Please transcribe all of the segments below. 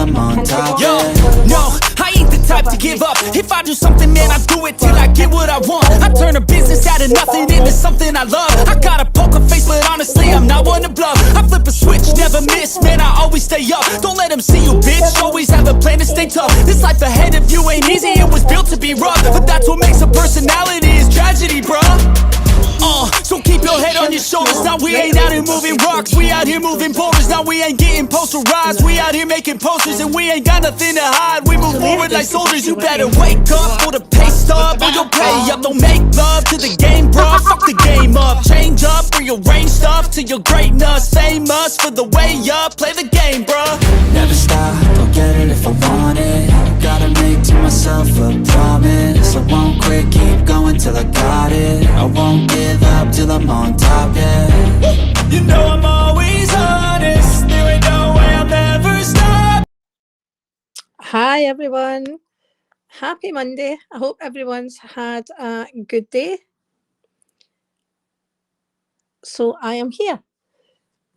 I'm on top. Yo, no, I ain't the type to give up. If I do something, man, I do it till I get what I want. I turn a business out of nothing into something I love. I got a poker face, but honestly, I'm not one to bluff. I flip a switch, never miss, man, I always stay up. Don't let them see you, bitch, always have a plan to stay tough. This life ahead of you ain't easy, it was built to be rough. But that's what makes a personality, is tragedy, bruh. So keep your head on your shoulders. Now we ain't out here moving rocks, we out here moving boulders. Now we ain't getting posterized, we out here making posters. And we ain't got nothing to hide, we move forward like soldiers. You better wake up for the pay stub, or you'll pay up. Don't make love to the game, bruh, fuck the game up. Change up, rearrange stuff to your greatness. Famous for the way up, play the game, bruh. Never stop, I'll get it if I want it. Gotta make to myself a promise. I won't quit, keep going till I got it. I won't give up till I'm on top, yeah. You know I'm always honest, there ain't no way I'll never stop. Hi everyone, happy Monday. I hope everyone's had a good day. So I am here.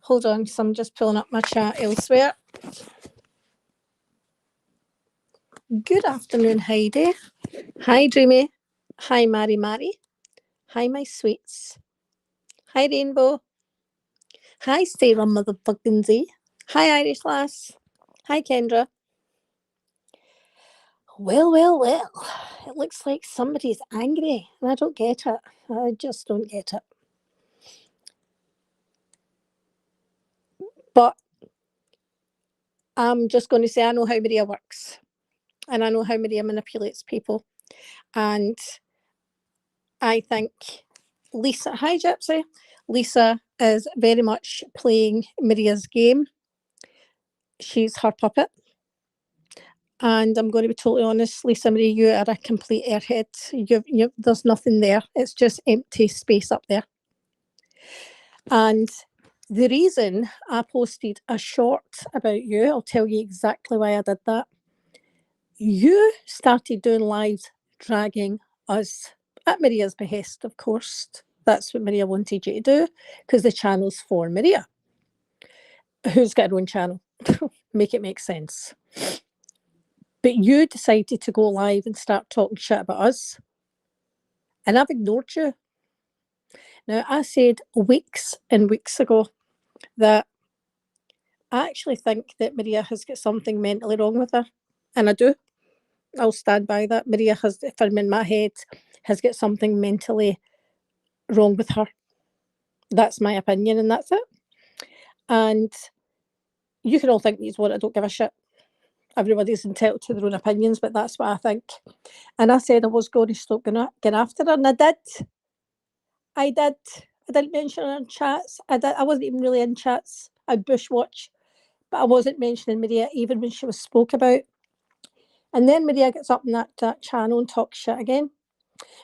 Hold on, so I'm just pulling up my chat elsewhere. Good afternoon, Heidi. Hi, Dreamy. Hi, Mary. Hi, my sweets. Hi, Rainbow. Hi, Sarah motherfucking Z. Hi, Irish lass. Hi, Kendra. Well. It looks like somebody's angry, and I don't get it. I just don't get it. But I'm just going to say I know how Maria works. And I know how Maria manipulates people. And I think Lisa, hi Gypsy, Lisa is very much playing Maria's game. She's her puppet. And I'm going to be totally honest, Lisa Marie, you are a complete airhead. There's nothing there. It's just empty space up there. And the reason I posted a short about you, I'll tell you exactly why I did that. You started doing lives dragging us at Maria's behest, of course. That's what Maria wanted you to do, because the channel's for Maria, who's got her own channel. Make it make sense. But you decided to go live and start talking shit about us. And I've ignored you. Now, I said weeks and weeks ago that I actually think that Maria has got something mentally wrong with her. And I do. I'll stand by that. Maria has, if I'm in my head, has got something mentally wrong with her. That's my opinion, and that's it. And you can all think these what I don't give a shit. Everybody's entitled to their own opinions, but that's what I think. And I said I was going to stop getting after her, and I did. I didn't mention her in chats. I wasn't even really in chats. I'd bushwatch, but I wasn't mentioning Maria even when she was spoke about. And then Maria gets up in that channel and talks shit again.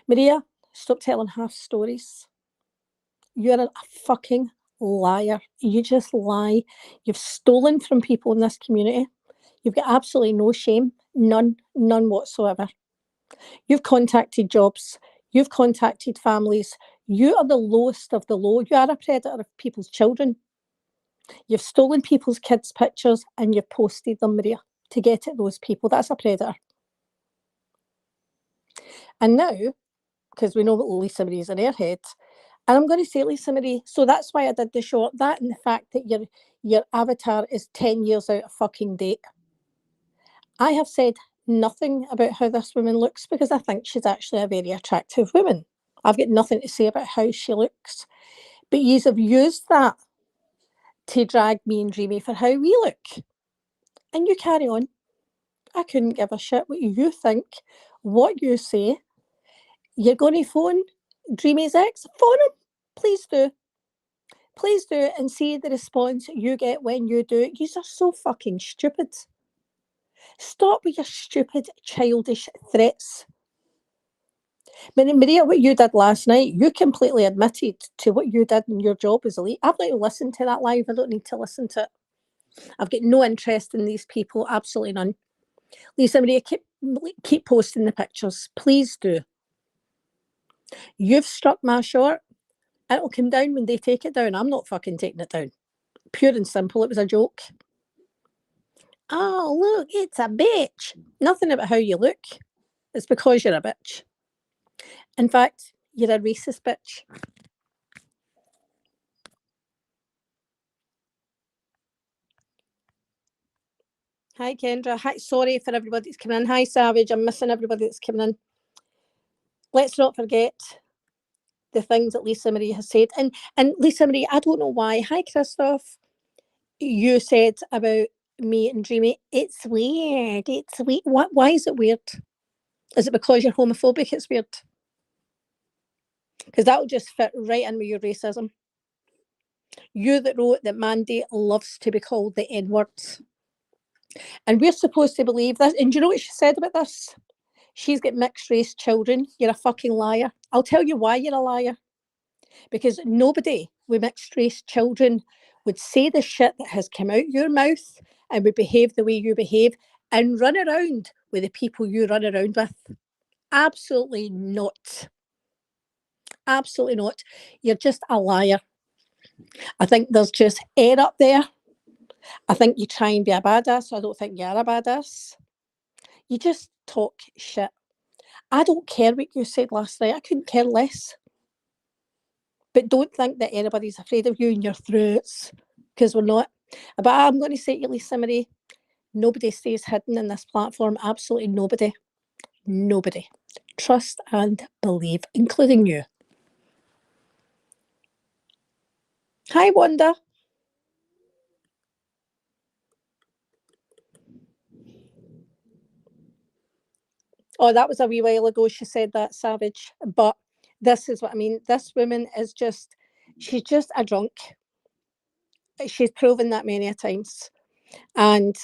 Maria, stop telling half stories. You're a fucking liar. You just lie. You've stolen from people in this community. You've got absolutely no shame. None whatsoever. You've contacted jobs. You've contacted families. You are the lowest of the low. You are a predator of people's children. You've stolen people's kids' pictures and you've posted them, Maria, to get at those people. That's a predator. And now, because we know that Lisa Marie is an airhead, and I'm going to say Lisa Marie, so that's why I did the short, that and the fact that your avatar is 10 years out of fucking date. I have said nothing about how this woman looks because I think she's actually a very attractive woman. I've got nothing to say about how she looks. But yous have used that to drag me and Dreamy for how we look. And you carry on. I couldn't give a shit what you think, what you say. You're going to phone Dreamy's ex? Phone him. Please do. Please do and see the response you get when you do it. You are so fucking stupid. Stop with your stupid, childish threats. Maria, what you did last night, you completely admitted to what you did in your job as elite. I've not even listened to that live. I don't need to listen to it. I've got no interest in these people, absolutely none. Lisa Maria, keep posting the pictures. Please do. You've struck my short. It'll come down when they take it down. I'm not fucking taking it down. Pure and simple. It was a joke. Oh, look, it's a bitch. Nothing about how you look. It's because you're a bitch. In fact, you're a racist bitch. Hi, Kendra. Hi, sorry for everybody that's coming in. Hi, Savage. I'm missing everybody that's coming in. Let's not forget the things that Lisa Marie has said. And Lisa Marie, I don't know why. Hi, Christoph. You said about me and Dreamy. It's weird. It's weird. Why is it weird? Is it because you're homophobic? It's weird. Because that will just fit right in with your racism. You that wrote that Mandy loves to be called the N-word. And we're supposed to believe this. And do you know what she said about this? She's got mixed race children. You're a fucking liar. I'll tell you why you're a liar. Because nobody with mixed race children would say the shit that has come out your mouth and would behave the way you behave and run around with the people you run around with. Absolutely not. Absolutely not. You're just a liar. I think there's just air up there. I think you try and be a badass. I don't think you're a badass. You just talk shit. I don't care what you said last night. I couldn't care less. But don't think that anybody's afraid of you and your throats, because we're not. But I'm going to say to you, Lisa Marie, nobody stays hidden in this platform. Absolutely nobody. Nobody. Trust and believe, including you. Hi, Wanda. Oh, that was a wee while ago she said that, Savage. But this is what I mean. This woman is just, she's just a drunk. She's proven that many a times. And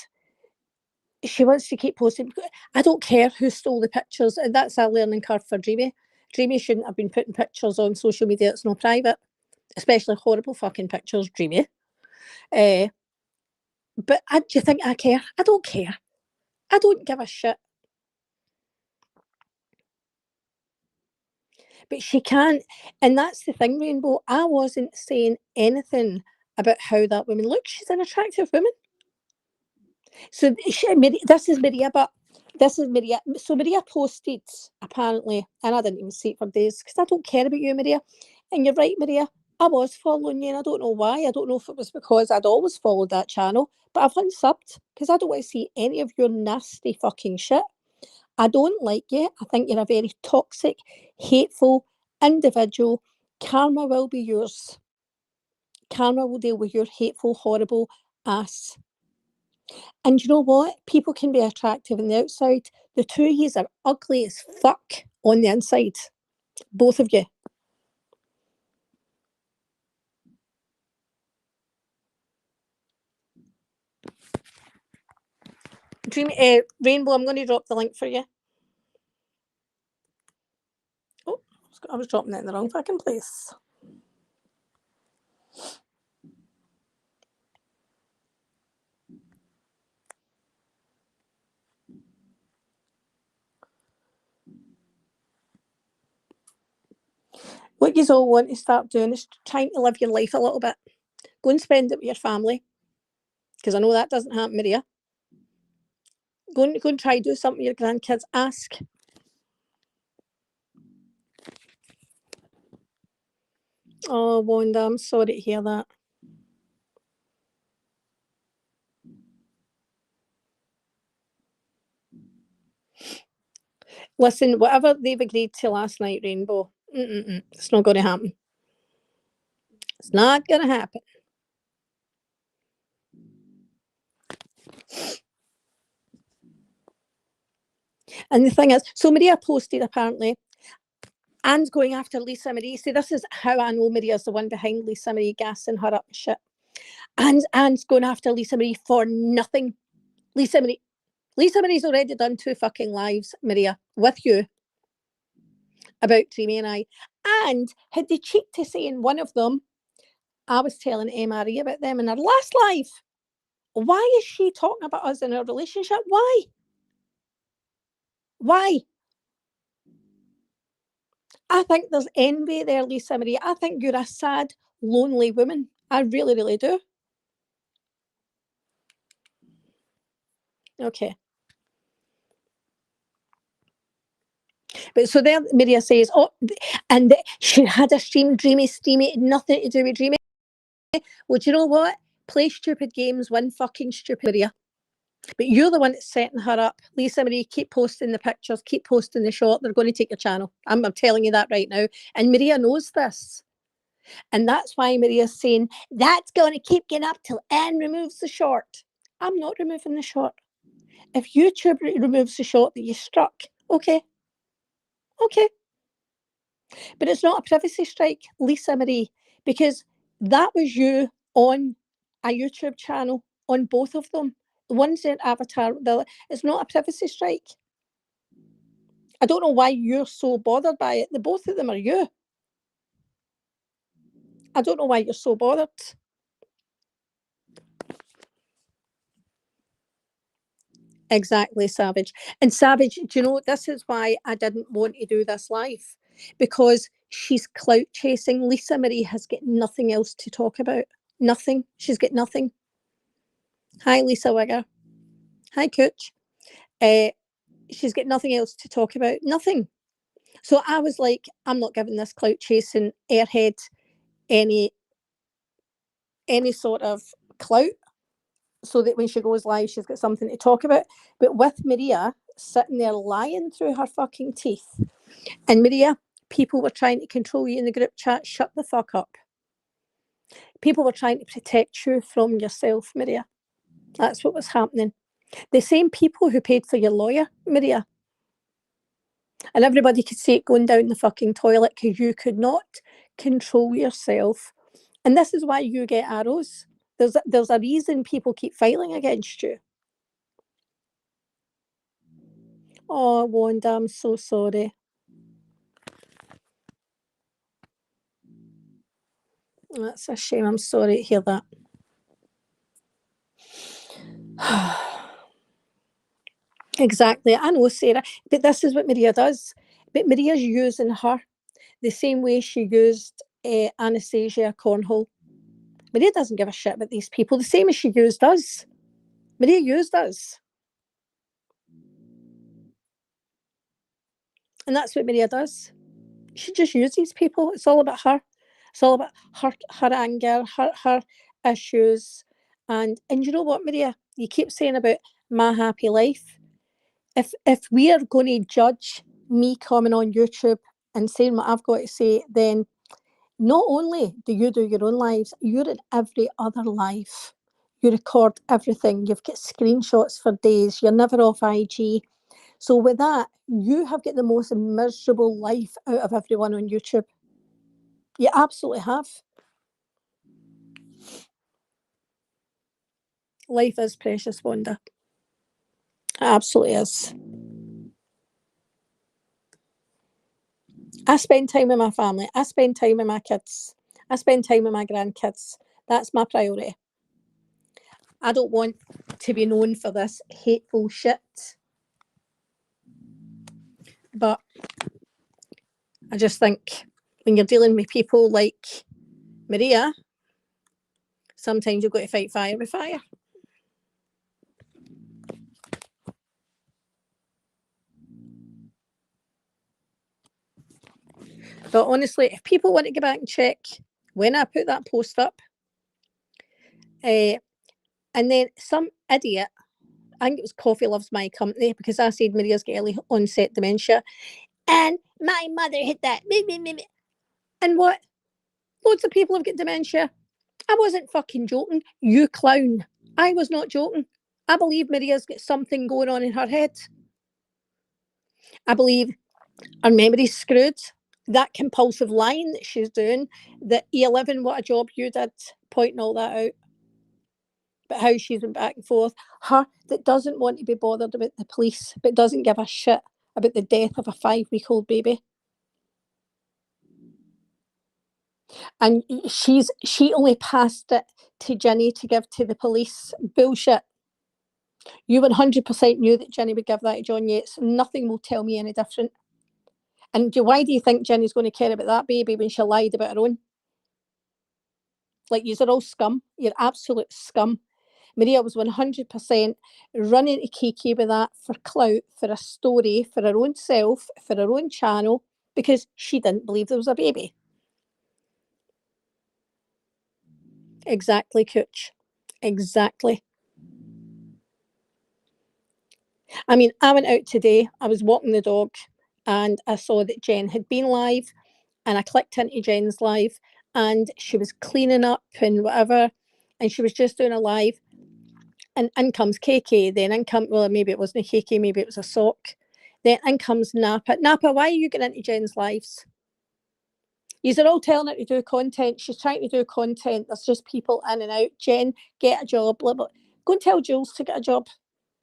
she wants to keep posting. I don't care who stole the pictures. And that's a learning curve for Dreamy. Dreamy shouldn't have been putting pictures on social media. It's not private, especially horrible fucking pictures, Dreamy. But do you think I care? I don't care. I don't give a shit. But she can't. And that's the thing, Rainbow. I wasn't saying anything about how that woman looks. She's an attractive woman. So this is Maria, but this is Maria. So Maria posted, apparently, and I didn't even see it for days because I don't care about you, Maria. And you're right, Maria. I was following you, and I don't know why. I don't know if it was because I'd always followed that channel, but I've unsubbed because I don't want to see any of your nasty fucking shit. I don't like you. I think you're a very toxic, hateful individual. Karma will be yours. Karma will deal with your hateful, horrible ass. And you know what? People can be attractive on the outside. The two of yous are ugly as fuck on the inside. Both of you. Rainbow, I'm going to drop the link for you. Oh, I was dropping it in the wrong fucking place. What you all want to start doing is trying to live your life a little bit. Go and spend it with your family. Because I know that doesn't happen, Maria. Go and try to do something with your grandkids. Ask. Oh, Wanda, I'm sorry to hear that. Listen, whatever they've agreed to last night, Rainbow, it's not going to happen. It's not going to happen. And the thing is, so Maria posted apparently, Anne's going after Lisa Marie. See, this is how I know Maria's the one behind Lisa Marie gassing her up and shit. Anne's going after Lisa Marie for nothing. Lisa Marie's already done 2 fucking lives, Maria, with you about Dreamy and I. And had the cheek to say in one of them, I was telling MRE about them in her last live. Why is she talking about us in our relationship? Why? Why? I think there's envy there, Lisa Marie. I think you're a sad, lonely woman. I really, really do. Okay. But so there, Maria says, oh, and she had a stream, dreamy, steamy, nothing to do with dreamy. Well, do you know what? Play stupid games, win fucking stupid, Maria. But you're the one that's setting her up. Lisa Marie, keep posting the pictures, keep posting the shot. They're going to take your channel. I'm telling you that right now. And Maria knows this. And that's why Maria's saying, that's going to keep getting up till Anne removes the short. I'm not removing the short. If YouTube removes the short that you struck, okay. Okay. But it's not a privacy strike, Lisa Marie, because that was you on a YouTube channel on both of them. The one's an avatar, it's not a privacy strike. I don't know why you're so bothered by it. The both of them are you. I don't know why you're so bothered. Exactly, Savage. And Savage, do you know, this is why I didn't want to do this live, because she's clout chasing. Lisa Marie has got nothing else to talk about. Nothing. She's got nothing. Hi, Lisa Wigger. Hi, Cooch. She's got nothing else to talk about. Nothing. So I was like, I'm not giving this clout chasing airhead any sort of clout, so that when she goes live, she's got something to talk about. But with Maria sitting there lying through her fucking teeth, and Maria, people were trying to control you in the group chat. Shut the fuck up. People were trying to protect you from yourself, Maria. That's what was happening. The same people who paid for your lawyer, Maria. And everybody could see it going down the fucking toilet because you could not control yourself. And this is why you get arrows. There's a reason people keep filing against you. Oh, Wanda, I'm so sorry. That's a shame. I'm sorry to hear that. Exactly. I know, Sarah. But this is what Maria does. But Maria's using her the same way she used Anastasia Cornhole. Maria doesn't give a shit about these people, the same as she used us. Maria used us. And that's what Maria does. She just uses people. It's all about her. It's all about her anger, her issues. And you know what, Maria? You keep saying about my happy life. If we are going to judge me coming on YouTube and saying what I've got to say, then not only do you do your own lives, you're in every other life. You record everything. You've got screenshots for days. You're never off IG. So with that, you have got the most miserable life out of everyone on YouTube. You absolutely have. Life is precious, Wanda. It absolutely is. I spend time with my family. I spend time with my kids. I spend time with my grandkids. That's my priority. I don't want to be known for this hateful shit. But I just think when you're dealing with people like Maria, sometimes you've got to fight fire with fire. But honestly, if people want to go back and check when I put that post up, and then some idiot, I think it was Coffee Loves My Company, because I said Maria's got early onset dementia, and my mother hit that. And what? Loads of people have got dementia. I wasn't fucking joking, you clown. I was not joking. I believe Maria's got something going on in her head. I believe her memory's screwed. That compulsive lying that she's doing, that E11, what a job you did, pointing all that out. But how she's been back and forth. Her that doesn't want to be bothered about the police, but doesn't give a shit about the death of a 5-week-old baby. And she only passed it to Ginny to give to the police. Bullshit. You 100% knew that Ginny would give that to John Yates. Nothing will tell me any different. And why do you think Ginny's going to care about that baby when she lied about her own? Like, you're all scum. You're absolute scum. Maria was 100% running to Kiki with that for clout, for a story, for her own self, for her own channel, because she didn't believe there was a baby. Exactly, Cooch. Exactly. I mean, I went out today, I was walking the dog, and I saw that Jen had been live, and I clicked into Jen's live, and she was cleaning up and whatever, and she was just doing a live, and in comes KK, then in comes, well, maybe it wasn't a KK, maybe it was a sock, then in comes Napa. Napa, why are you getting into Jen's lives? You're all telling her to do content. She's trying to do content. There's just people in and out. Jen, get a job. Blah, blah. Go and tell Jules to get a job.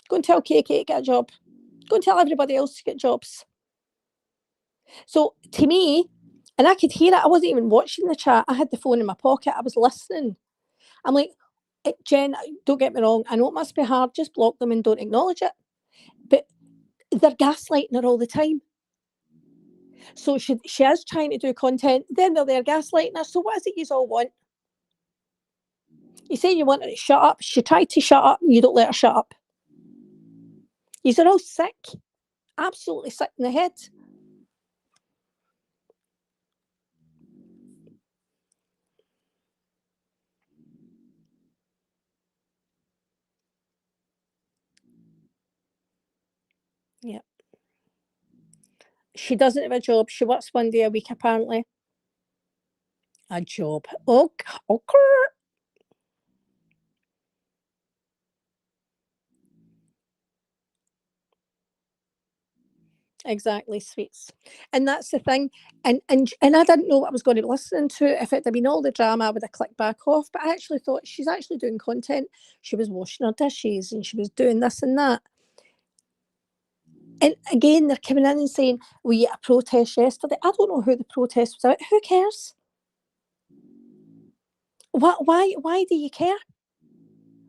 Go and tell KK to get a job. Go and tell everybody else to get jobs. So to me, and I could hear it, I wasn't even watching the chat. I had the phone in my pocket. I was listening. I'm like, Jen, don't get me wrong. I know it must be hard. Just block them and don't acknowledge it. But they're gaslighting her all the time. So she is trying to do content. Then they're there gaslighting her. So what is it you all want? You say you want her to shut up. She tried to shut up and you don't let her shut up. You're all sick. Absolutely sick in the head. Yeah. She doesn't have a job. She works 1 day a week, apparently. A job. Oh, okay. Exactly, sweets. And that's the thing. And I didn't know what I was going to be listening to. If it had been all the drama, I would have clicked back off. But I actually thought she's actually doing content. She was washing her dishes and she was doing this and that. And again, they're coming in and saying, we had a protest yesterday. I don't know who the protest was about. Who cares? Why do you care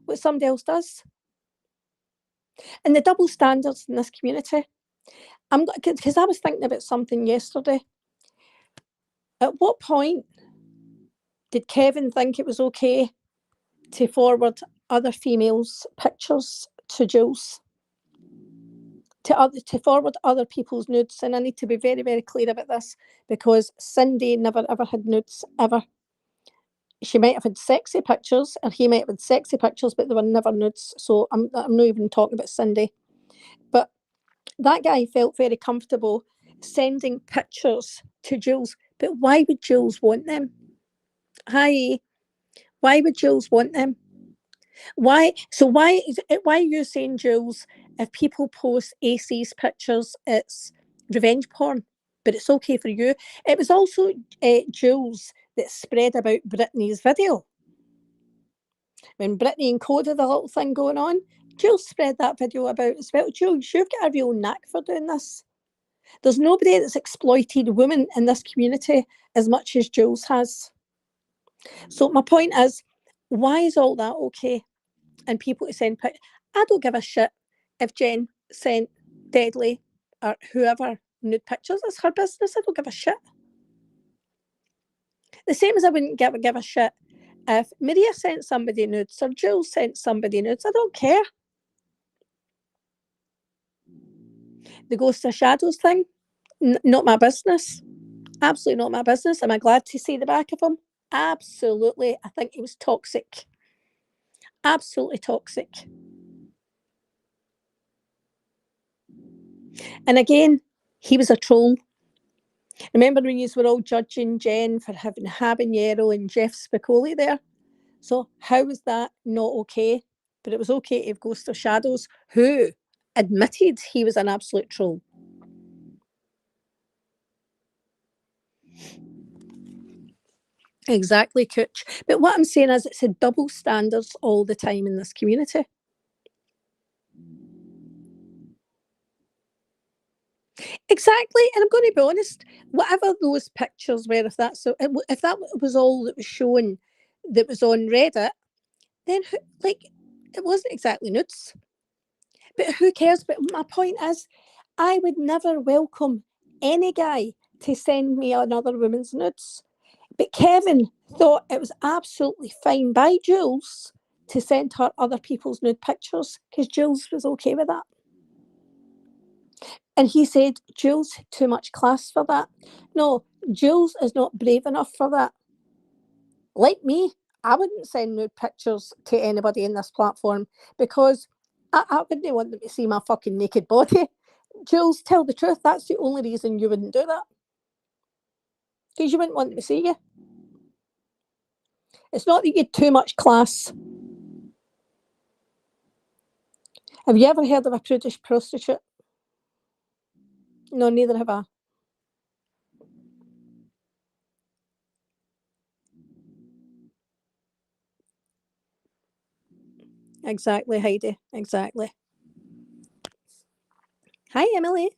what somebody else does? And the double standards in this community. Because I was thinking about something yesterday. At what point did Kevin think it was okay to forward other females' pictures to Jules? To forward other people's nudes? And I need to be very, very clear about this, because Cindy never ever had nudes, ever. She might have had sexy pictures, or he might have had sexy pictures, but they were never nudes. So I'm not even talking about Cindy. But that guy felt very comfortable sending pictures to Jules. But why would Jules want them? Hi. Why would Jules want them? Why are you saying, Jules, if people post AC's pictures, it's revenge porn, but it's okay for you? It was also Jules that spread about Brittany's video. When Brittany encoded the little thing going on, Jules spread that video about as well. Jules, you've got a real knack for doing this. There's nobody that's exploited women in this community as much as Jules has. So my point is, why is all that okay? And people to send pictures. I don't give a shit if Jen sent Deadly or whoever nude pictures. It's her business. I don't give a shit. The same as I wouldn't give a shit if Maria sent somebody nudes or Jules sent somebody nudes. I don't care. The Ghost of Shadows thing, not my business. Absolutely not my business. Am I glad to see the back of him? Absolutely. I think he was toxic. Absolutely toxic. And again, he was a troll. Remember when you were all judging Jen for having habanero and Jeff Spicoli there? So how was that not okay? But it was okay to have Ghost of Shadows, who admitted he was an absolute troll. Exactly, Cooch. But what I'm saying is, it's a double standards all the time in this community. Exactly, and I'm going to be honest. Whatever those pictures were, if that was all that was shown, that was on Reddit, then it wasn't exactly nudes. But who cares? But my point is, I would never welcome any guy to send me another woman's nudes. But Kevin thought it was absolutely fine by Jules to send her other people's nude pictures because Jules was okay with that. And he said, Jules, too much class for that. No, Jules is not brave enough for that. Like me, I wouldn't send nude pictures to anybody in this platform because I wouldn't want them to see my fucking naked body. Jules, tell the truth, that's the only reason you wouldn't do that. Because you wouldn't want them to see you. It's not that you had too much class. Have you ever heard of a prudish prostitute? No, neither have I. Exactly, Heidi. Exactly. Hi, Emily.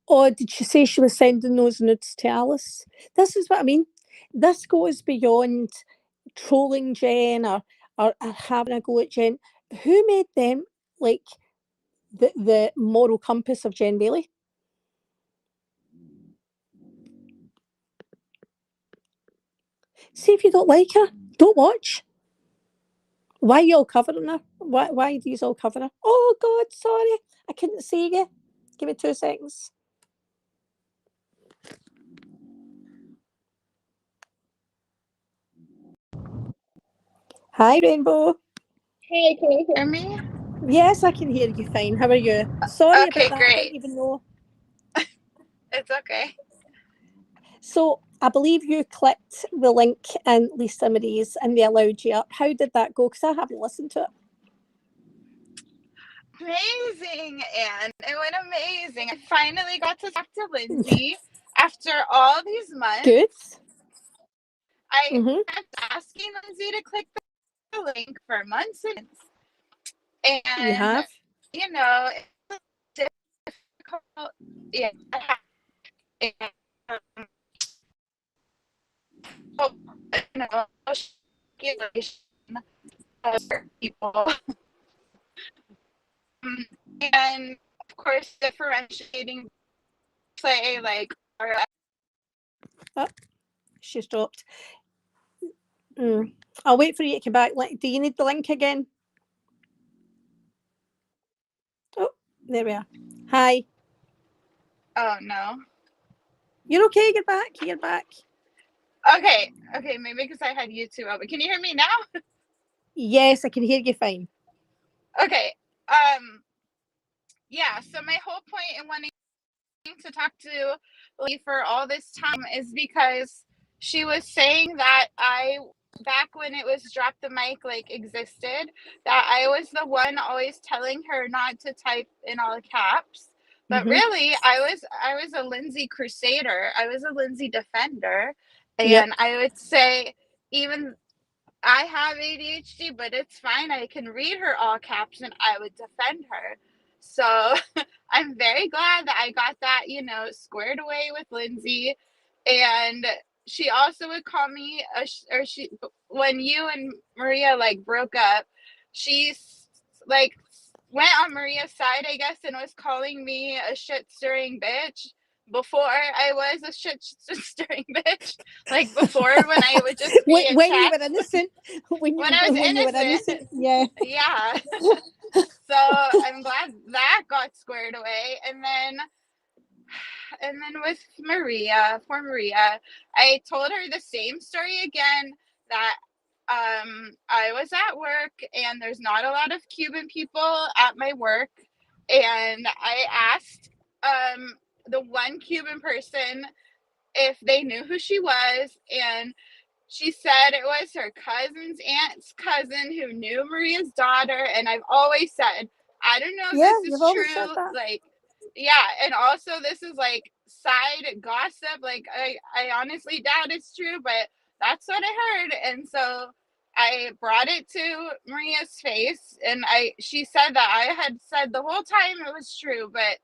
Oh, did she say she was sending those nudes to Alice? This is what I mean. This goes beyond trolling Jen or having a go at Jen. Who made them like the moral compass of Jen Bailey? See, if you don't like her, don't watch. Why are you all covering her? Why do you all cover her? Oh, God, sorry. I couldn't see you. Give me 2 seconds. Hi, Rainbow. Hey, can you hear me? Yes, I can hear you fine. How are you? Sorry Okay, about that. I great. didn't even know. It's okay. So I believe you clicked the link in Lisa Marie's and they allowed you up. How did that go? Because I haven't listened to it. Amazing, Anne. It went amazing. I finally got to talk to Lindsay after all these months. Good. I kept asking Lindsay to click the link for months and months. And, You have? you know, it's difficult. Yeah. And, you know, for people. And of course, differentiating play like. Oh, she's dropped. I'll wait for you to come back. Do you need the link again? Oh, there we are. Hi. Oh no. You're okay. You're back. You're back. Okay, maybe because I had YouTube open. Can you hear me now? Yes, I can hear you fine. Okay. Yeah, so my whole point in wanting to talk to Lee for all this time is because she was saying that back when it was Drop the Mic like existed, that I was the one always telling her not to type in all caps. But really, I was a Lindsay crusader. I was a Lindsay defender. And Yep. I would say, even I have ADHD, but it's fine. I can read her all caps and I would defend her. So I'm very glad that I got that, squared away with Lindsay. And she also would call me, when you and Maria like broke up, she's like went on Maria's side, I guess, and was calling me a shit stirring bitch before I was a shit stirring bitch. Like before, when I would just be in when you chat. were innocent. When I was you were innocent. Yeah. Yeah. So I'm glad that got squared away. And then with Maria, I told her the same story again, that I was at work and there's not a lot of Cuban people at my work, and I asked the one Cuban person if they knew who she was, and she said it was her cousin's aunt's cousin who knew Maria's daughter. And I've always said, I don't know if this You've is always said true. that. Like, yeah. And also, this is like side gossip. Like, I honestly doubt it's true, but that's what I heard. And so I brought it to Maria's face, and she said that I had said the whole time it was true, but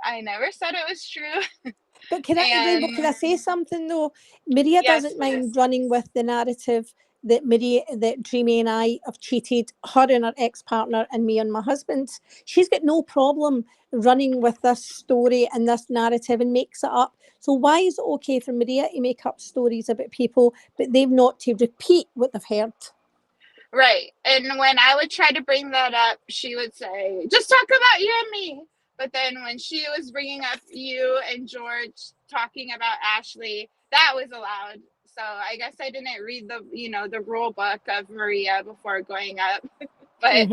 I never said it was true. But can I say something though? Maria Yes, doesn't mind running with the narrative that Dreamy and I have cheated, her and her ex-partner and me and my husband. She's got no problem running with this story and this narrative and makes it up. So why is it okay for Maria to make up stories about people, but they've not to repeat what they've heard? Right. And when I would try to bring that up, she would say, just talk about you and me. But then when she was bringing up you and George talking about Ashley, that was allowed. So I guess I didn't read the rule book of Maria before going up. But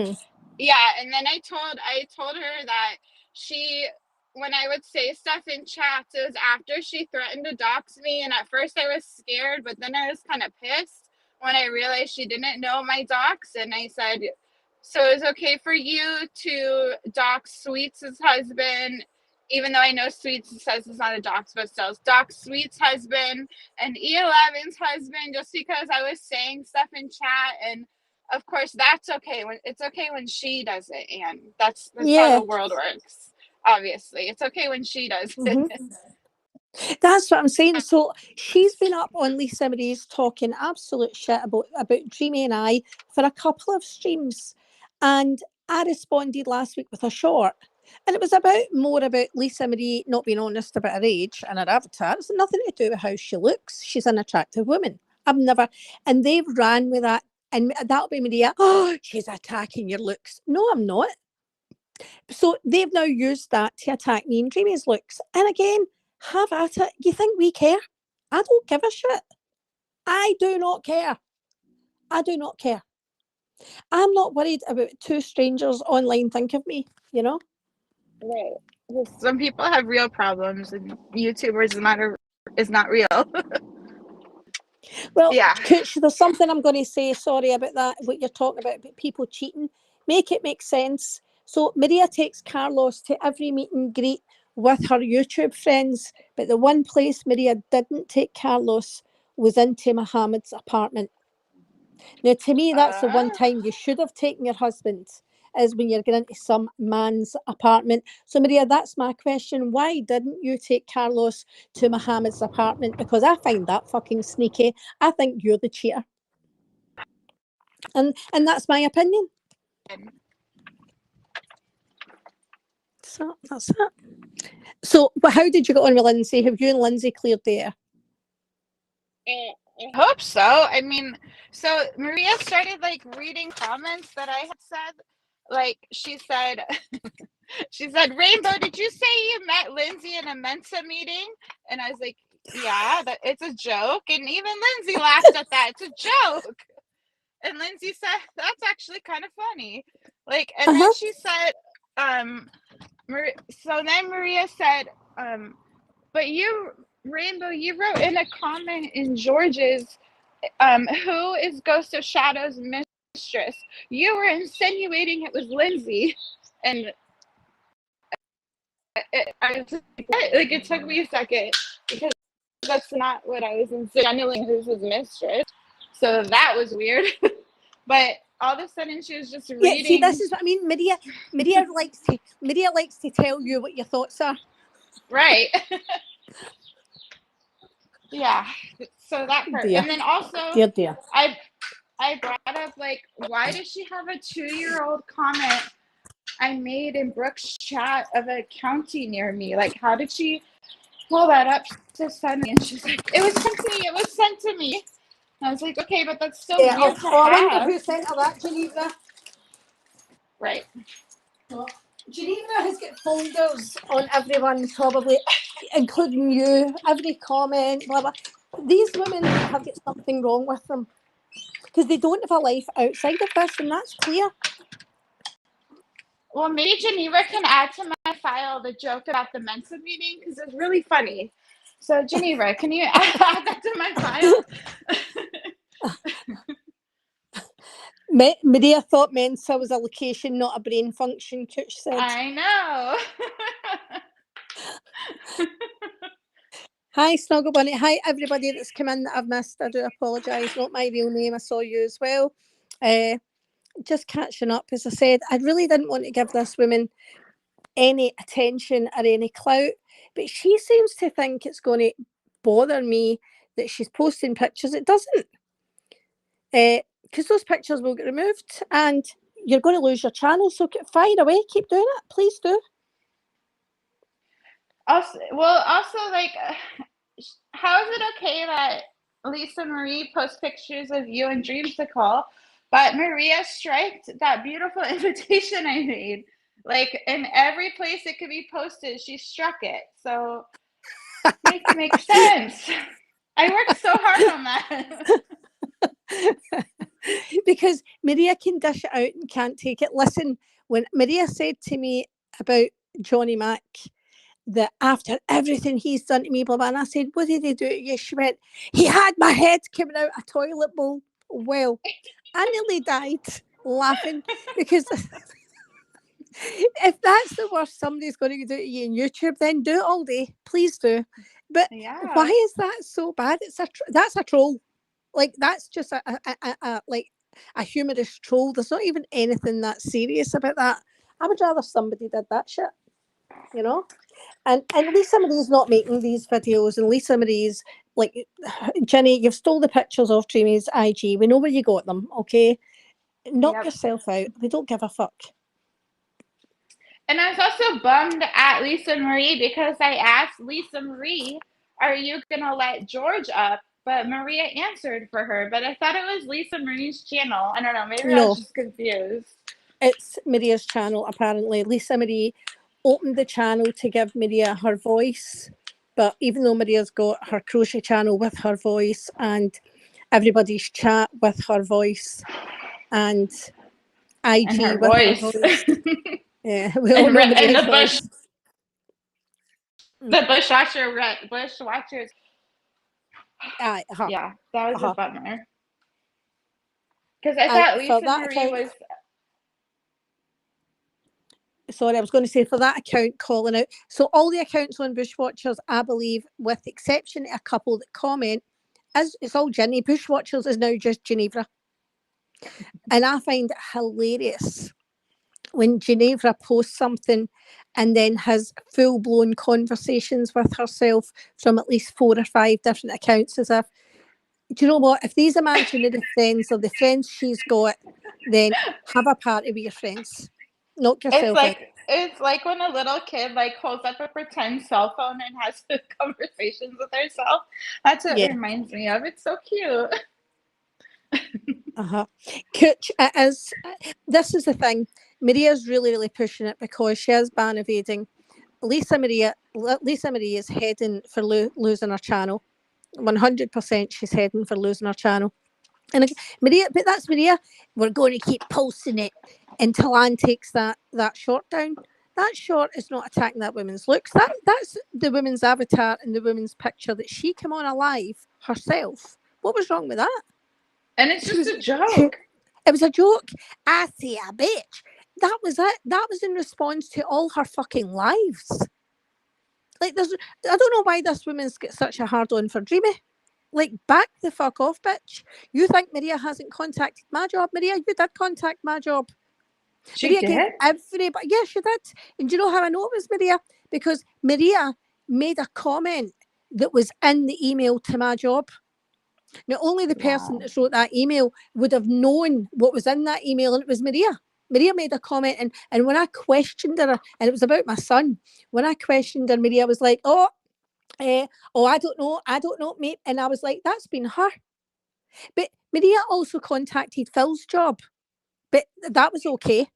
yeah, and then I told her that when I would say stuff in chats, it was after she threatened to dox me, and at first I was scared, but then I was kind of pissed when I realized she didn't know my dox, and I said, so it's okay for you to dox Sweets' husband, even though I know Sweets says it's not a dox, but still, dox Sweets' husband and E11's husband, just because I was saying stuff in chat. And of course, that's okay. It's okay when she does it, and that's how the world works. Obviously, it's okay when she does it. That's what I'm saying. So she's been up on Lisa Marie's talking absolute shit about Dreamy and I for a couple of streams, and I responded last week with a short, and it was more about Lisa Marie not being honest about her age and her avatar. It's nothing to do with how she looks. She's an attractive woman. And they've ran with that, and that'll be Maria. Oh, she's attacking your looks. No, I'm not. So they've now used that to attack me and Dreamy's looks. And again, have at it. You think we care? I don't give a shit. I do not care. I do not care. I'm not worried about two strangers online think of me, you know? Right. Some people have real problems, and YouTubers is not real. Well, yeah. Cooch, there's something I'm going to say. Sorry about that. What you're talking about people cheating. Make it make sense. So Maria takes Carlos to every meet and greet with her YouTube friends, but the one place Maria didn't take Carlos was into Mohammed's apartment. Now, to me, that's the one time you should have taken your husband, is when you're going into some man's apartment. So, Maria, that's my question. Why didn't you take Carlos to Mohammed's apartment? Because I find that fucking sneaky. I think you're the cheater. And that's my opinion. So that's it. So, how did you get on with Lindsay? Have you and Lindsay cleared the air? I hope so. I mean, so Maria started reading comments that I had said. Like she said, Rainbow, did you say you met Lindsay in a Mensa meeting? And I was like, yeah, it's a joke. And even Lindsay laughed at that. It's a joke. And Lindsay said, that's actually kind of funny. And then she said, so then Maria said, but you, Rainbow, you wrote in a comment in George's, who is Ghost of Shadow's mistress? You were insinuating it was Lindsay. And it took me a second, because that's not what I was insinuating, who's his mistress. So that was weird. But all of a sudden she was just reading. Yeah, see, this is what I mean. Maria likes to tell you what your thoughts are. Right. Yeah. So that part. And then also dear. I brought up why does she have a 2-year-old comment I made in Brooke's chat of a county near me? How did she pull that up so suddenly? And she's like, it was sent to me. And I was like, okay, but that's still weird to have. I wonder who sent her that, Geneva. Right. Well, Geneva has got folders on everyone, probably, including you, every comment, blah, blah. These women have got something wrong with them, because they don't have a life outside of this, and that's clear. Well, maybe Geneva can add to my file the joke about the Mensa meeting, because it's really funny. So, Geneva, can you add that to my file? Maria thought Mensa was a location, not a brain function, Cooch said. I know. Hi, Snuggle Bunny. Hi, everybody that's come in that I've missed. I do apologise. Not my real name. I saw you as well. Just catching up. As I said, I really didn't want to give this woman any attention or any clout, but she seems to think it's going to bother me that she's posting pictures. It doesn't. because those pictures will get removed and you're going to lose your channel. So fire away, keep doing it, please do. Also, like, how is it okay that Lisa Marie posts pictures of you and Dreamsicle, but Maria striked that beautiful invitation I made? Like, in every place it could be posted, she struck it. So make it make sense. I worked so hard on that. Because Maria can dish it out and can't take it. Listen, when Maria said to me about Johnny Mac, that after everything he's done to me, blah, blah, and I said, what did he do to you? She went, he had my head coming out a toilet bowl. Well, I nearly died laughing because if that's the worst somebody's going to do to you in YouTube, then do it all day. Please do. But Yeah. why is that so bad? That's a troll. Like, that's just like a humorous troll. There's not even anything that serious about that. I would rather somebody did that shit, you know? And Lisa Marie's not making these videos, and Lisa Marie's like, Jenny, you've stole the pictures off Dreamy's IG. We know where you got them, okay? Knock yourself out. We don't give a fuck. And I was also bummed at Lisa Marie because I asked Lisa Marie, are you going to let George up? But Maria answered for her. But I thought it was Lisa Marie's channel. I don't know. Maybe I was just confused. It's Maria's channel, apparently. Lisa Marie opened the channel to give Maria her voice. But even though Maria's got her crochet channel with her voice and everybody's chat with her voice and IG and her with voice. her voice. Yeah, we all know Maria's the voice. The bush watchers. Yeah, that was a bummer. Because I thought Lisa Marie was... Sorry, I was going to say, for that account calling out. So all the accounts on Bushwatchers, I believe, with the exception of a couple that comment, it's all Ginny. Bushwatchers is now just Genevra. And I find it hilarious when Genevra posts something and then has full-blown conversations with herself from at least 4 or 5 different accounts, as if, do you know what? If these imaginary friends are the friends she's got, then have a party with your friends. Knock yourself out. It's like when a little kid like holds up a pretend cell phone and has conversations with herself. That's what it reminds me of. It's so cute. Cooch, this is the thing. Maria's really, really pushing it because she is ban evading. Lisa Marie is heading for losing her channel. 100% she's heading for losing her channel. And Maria, but that's Maria. We're going to keep posting it until Anne takes that short down. That short is not attacking that woman's looks. That's the woman's avatar and the woman's picture that she came on alive herself. What was wrong with that? And it's just a joke. It was a joke. I see a bitch. That was it. That was in response to all her fucking lives. Like, I don't know why this woman's got such a hard on for Dreamy. Like, back the fuck off, bitch. You think Maria hasn't contacted my job? Maria, you did contact my job. She did? Everybody. Yes, she did. And do you know how I know it was Maria? Because Maria made a comment that was in the email to my job. Now, only the person that wrote that email would have known what was in that email, and it was Maria. Maria made a comment, and when I questioned her, and it was about my son, when I questioned her, Maria was like, I don't know, mate. And I was like, that's been her. But Maria also contacted Phil's job, but that was okay.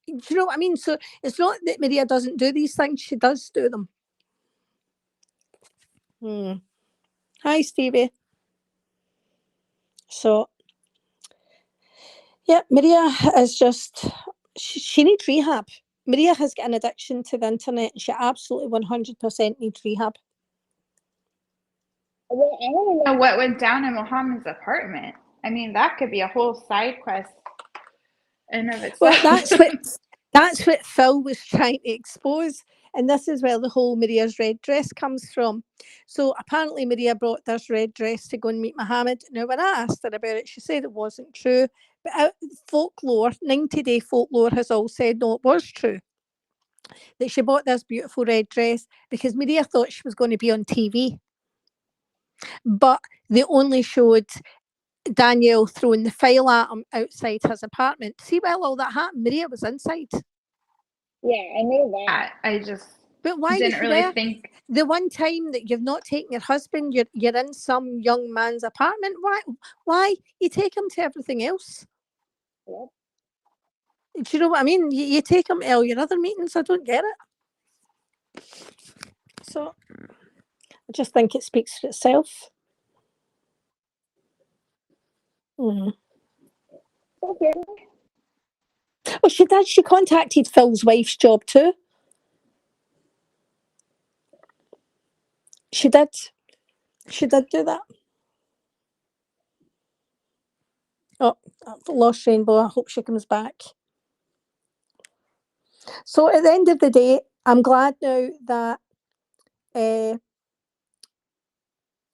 Do you know what I mean? So it's not that Maria doesn't do these things, she does do them. Hi, Stevie. So, yeah, Maria is just, she needs rehab. Maria has got an addiction to the internet, and she absolutely 100% needs rehab. Well, I want to know what went down in Mohammed's apartment. I mean, that could be a whole side quest in of itself. Well, that's what Phil was trying to expose. And this is where the whole Maria's red dress comes from. So apparently Maria brought this red dress to go and meet Mohammed. Now, when I asked her about it, she said it wasn't true. But folklore, 90-day folklore has all said, no, it was true. That she bought this beautiful red dress because Maria thought she was going to be on TV. But they only showed Danielle throwing the file at him outside his apartment. See, while all that happened, Maria was inside. Yeah, I knew that. I just But why didn't was she really there? think. The one time that you've not taken your husband, you're in some young man's apartment. Why you take him to everything else? Yep. Do you know what I mean? You take him to all your other meetings. I don't get it. So I just think it speaks for itself. Okay. Oh, she did. She contacted Phil's wife's job too. She did. She did do that. Oh, I've lost Rainbow. I hope she comes back. So at the end of the day, I'm glad now that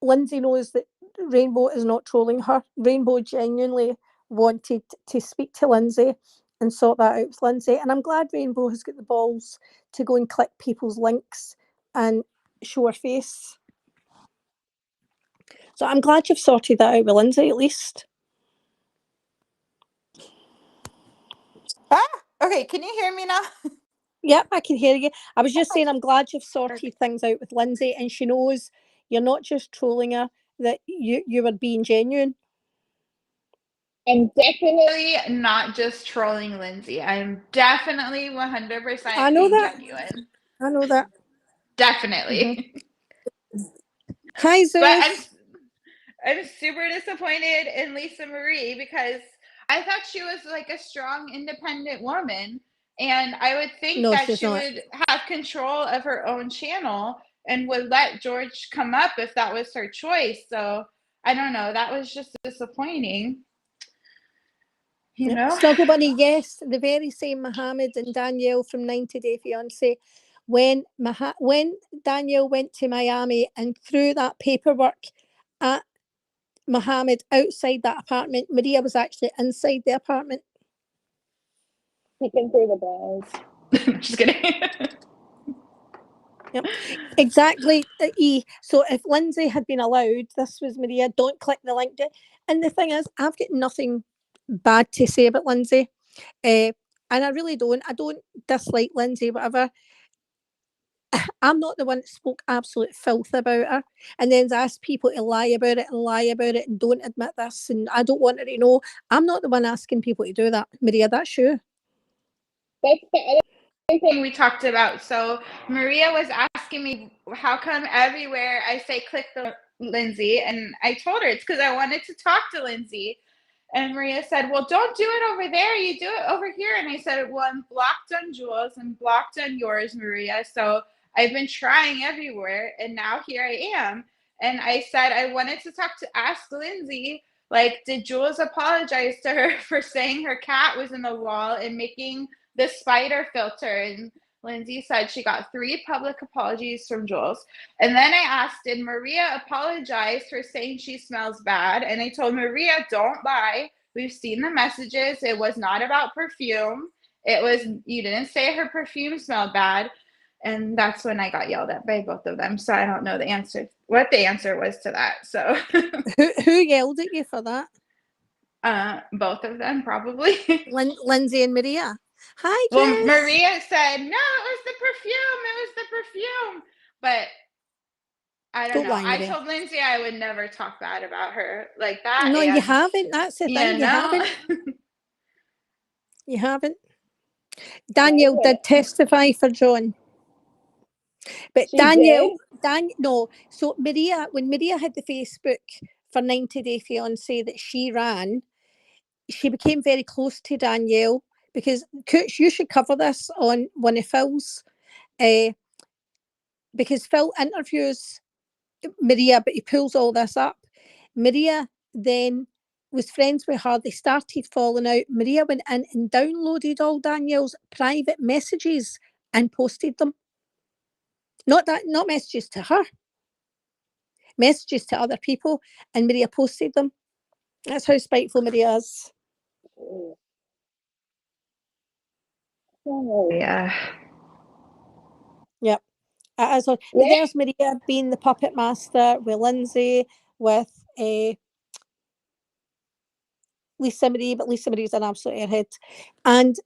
Lindsay knows that Rainbow is not trolling her. Rainbow genuinely wanted to speak to Lindsay and sort that out with Lindsay. And I'm glad Rainbow has got the balls to go and click people's links and show her face. So I'm glad you've sorted that out with Lindsay at least. Okay, can you hear me now? Yep, I can hear you. I was just saying I'm glad you've sorted things out with Lindsay and she knows you're not just trolling her, that you were being genuine. I'm definitely not just trolling Lindsay. I'm definitely 100% I know being that. genuine. I know that. Definitely. Hi, But Zeus. I'm super disappointed in Lisa Marie because I thought she was like a strong, independent woman. And I would think No, that she's she not. would have control of her own channel and would let George come up if that was her choice. So I don't know. That was just disappointing. You Yep. know? Snuggle Bunny, yes, the very same Mohammed and Danielle from 90 Day Fiance. When Danielle went to Miami and threw that paperwork at Mohammed outside that apartment, Maria was actually inside the apartment. Peeking through the balls. Just kidding. Yep, exactly. So if Lindsay had been allowed, this was Maria, don't click the link. And the thing is, I've got nothing bad to say about Lindsay. And I really don't. I don't dislike Lindsay, whatever. I'm not the one that spoke absolute filth about her and then asked people to lie about it and don't admit this. And I don't want her to know. I'm not the one asking people to do that. Maria, that's you. That's the other thing we talked about. So Maria was asking me, how come everywhere I say click the Lindsay? And I told her it's because I wanted to talk to Lindsay. And Maria said, well, don't do it over there. You do it over here. And I said, well, I'm blocked on Jules and blocked on yours, Maria. So I've been trying everywhere. And now here I am. And I said, I wanted to ask Lindsay, like, did Jules apologize to her for saying her cat was in the wall and making the spider filter? And Lindsay said she got 3 public apologies from Jules. And then I asked, did Maria apologize for saying she smells bad? And I told Maria, don't lie. We've seen the messages. It was not about perfume. It was, you didn't say her perfume smelled bad. And that's when I got yelled at by both of them. So I don't know what the answer was to that. So who yelled at you for that? Both of them, probably. Lindsay and Maria. Hi, Jess. Well, Maria said, no, it was the perfume. It was the perfume. But I don't know. Lie, I Maria. told Lindsay I would never talk bad about her like that. No, and you haven't. That's the thing. You haven't. You haven't. Danielle did testify for John. But Danielle, no. So Maria, when Maria had the Facebook for 90 Day Fiance that she ran, she became very close to Danielle because, Cooch, you should cover this on one of Phil's, because Phil interviews Maria, but he pulls all this up. Maria then was friends with her. They started falling out. Maria went in and downloaded all Danielle's private messages and posted them. Not messages to her, messages to other people, and Maria posted them. That's how spiteful Maria is. Yeah. Yep. But there's Maria being the puppet master with Lindsay, with Lisa Marie, but Lisa Marie's an absolute airhead. And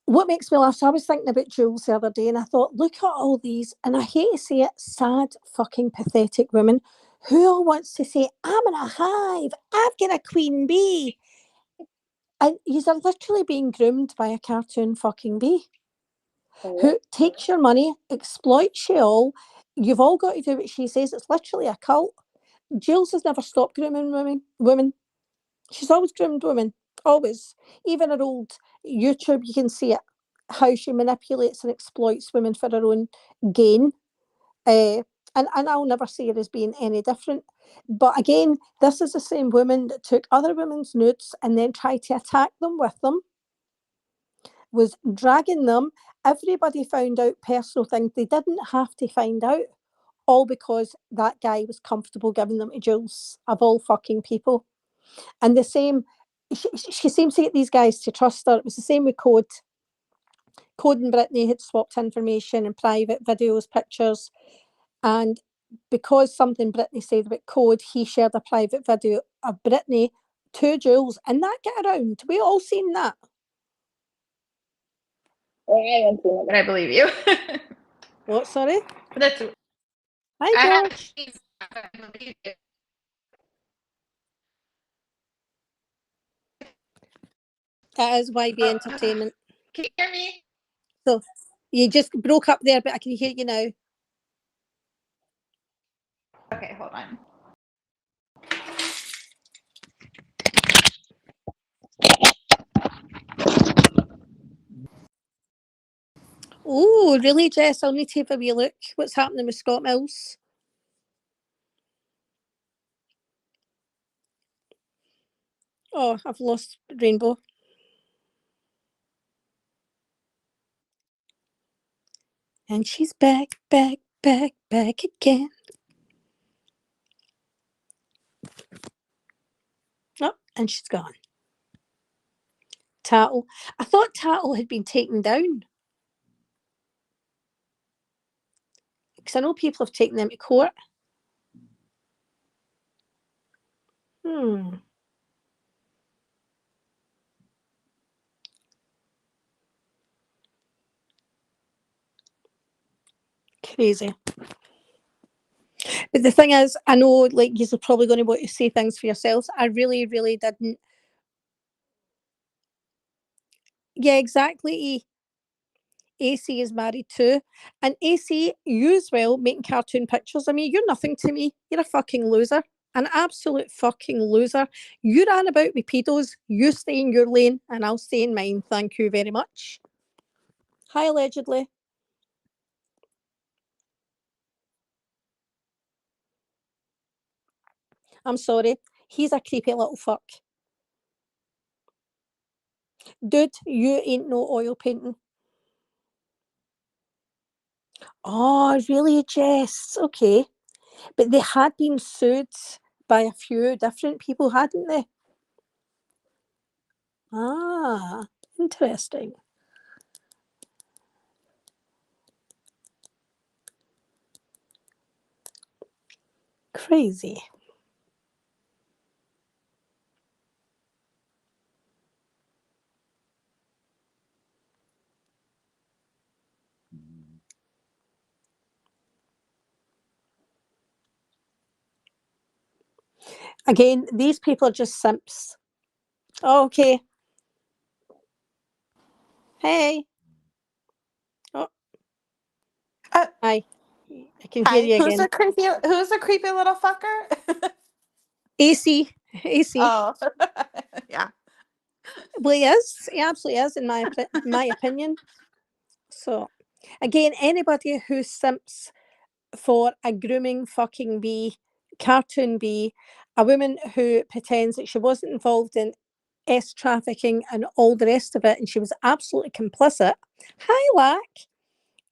what makes me laugh, so I was thinking about Jules the other day, and I thought, look at all these, and I hate to say it, sad, fucking pathetic women who all wants to say, I'm in a hive, I've got a queen bee. And you are literally being groomed by a cartoon fucking bee who takes your money, exploits you all. You've all got to do what she says. It's literally a cult. Jules has never stopped grooming women. She's always groomed women, always. Even her old YouTube, you can see it, how she manipulates and exploits women for her own gain. And I'll never see her as being any different. But again, this is the same woman that took other women's nudes and then tried to attack them with them, was dragging them. Everybody found out personal things they didn't have to find out, all because that guy was comfortable giving them to Jules, of all fucking people. And the same, she seems to get these guys to trust her. It was the same with Code. Code and Brittany had swapped information and private videos, pictures. And because something Brittany said about Code, he shared a private video of Brittany to Jules. And that got around. We all seen that. Well, I haven't seen it, but I believe you. What, sorry? That's Hi, George. I believe you. That is YB Entertainment. Can you hear me? So you just broke up there, but I can hear you now. Okay, hold on. Oh, really, Jess? I'll need to have a wee look. What's happening with Scott Mills? Oh, I've lost Rainbow. And she's back again. Oh, and she's gone. Tattle. I thought Tattle had been taken down. Because I know people have taken them to court. Crazy. But the thing is, I know like you're probably going to want to say things for yourselves. I really, really didn't. Yeah, exactly. AC is married too. And AC, you as well, making cartoon pictures. I mean, you're nothing to me. You're a fucking loser. An absolute fucking loser. You ran about with pedos. You stay in your lane and I'll stay in mine. Thank you very much. Hi, allegedly. I'm sorry. He's a creepy little fuck. Dude, you ain't no oil painting. Oh, really, Jess? Okay. But they had been sued by a few different people, hadn't they? Ah, interesting. Crazy. Again, these people are just simps. Oh, okay. Hey. Oh, hi. I can hear you Who's again. a creepy little fucker? AC. AC. Oh, yeah. Well, he is. He absolutely is, in my opinion. So, again, anybody who simps for a grooming fucking bee, cartoon bee, a woman who pretends that she wasn't involved in trafficking and all the rest of it, and she was absolutely complicit. Hi, Lack.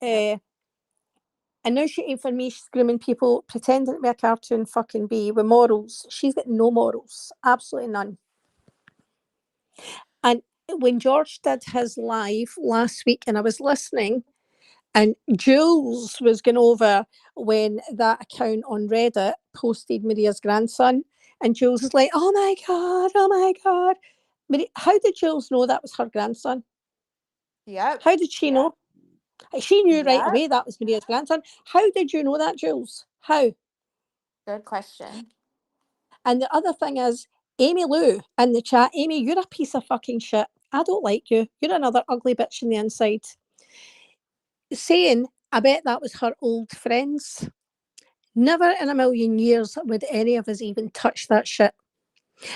And now shooting for me, she's grooming people, pretending to be a cartoon fucking bee with morals. She's got no morals, absolutely none. And when George did his live last week, and I was listening, and Jules was going over when that account on Reddit posted Maria's grandson, And Jules is like, oh my God, oh my God. But how did Jules know that was her grandson? Yep. How did she know? She knew right Yep. away that was Maria's grandson. How did you know that, Jules? How? Good question. And the other thing is, Amy Lou in the chat, Amy, you're a piece of fucking shit. I don't like you. You're another ugly bitch in the inside. Saying, I bet that was her old friends. Never in a million years would any of us even touch that shit.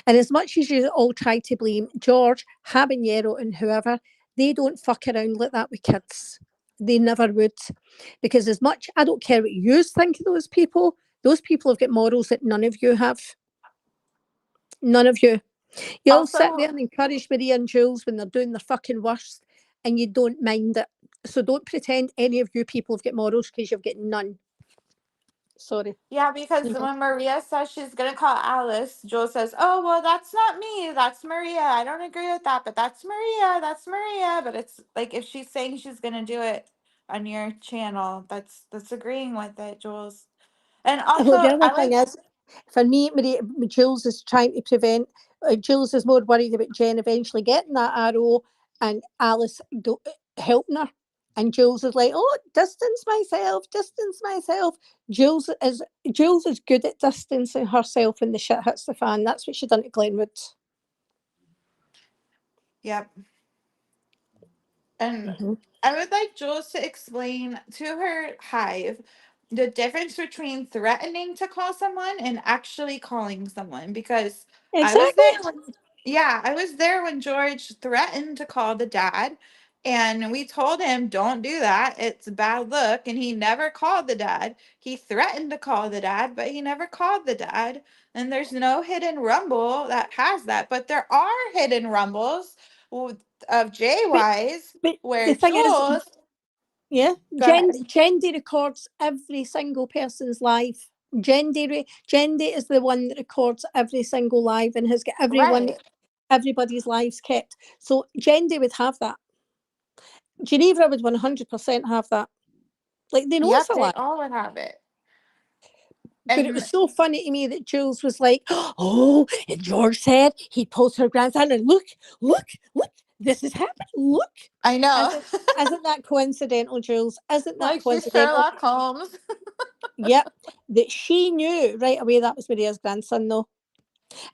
And as much as you all try to blame George, Habanero, and whoever, they don't fuck around like that with kids. They never would. Because as much, I don't care what you think of those people have got morals that none of you have. None of you. You all sit there Also, and encourage Maria and Jules when they're doing their fucking worst and you don't mind it. So don't pretend any of you people have got morals because you've got none. Sorry. yeah, because Mhm. when Maria says she's gonna call Alice, Joel says, "Oh, well, that's not me. That's Maria. I don't agree with that, but that's Maria. That's Maria." But it's like if she's saying she's gonna do it on your channel, that's agreeing with it, Jules. And also, Well, the other I thing like, is, for me, Maria, Jules is trying to prevent, Jules is more worried about Jen eventually getting that arrow and Alice helping her. And Jules is like, oh, distance myself, distance myself. Jules is good at distancing herself when the shit hits the fan. That's what she done to Glenwood. yep. And Mhm. I would like Jules to explain to her hive the difference between threatening to call someone and actually calling someone because I was Exactly. there when, yeah, I was there when George threatened to call the dad and we told him don't do that. It's a bad look and he never called the dad. He threatened to call the dad, but he never called the dad. And there's no hidden rumble that has that, but there are hidden rumbles of But JY's but the where thing is, Jules, yeah, go ahead. Jendi records every single person's live. Jendi is the one that records every single live and has got Right. everybody's lives kept. So Jendi would have that. Geneva would 100% have that. Like they know it's Yep, a they lie. all would have it. But it was And so funny to me that Jules was like, "Oh, and George said he post her grandson, and look, this is happening. Look, I know. isn't that coincidental, Jules? Isn't that Like she's coincidental? Sherlock Holmes. Yep, that she knew right away that was Maria's grandson, though.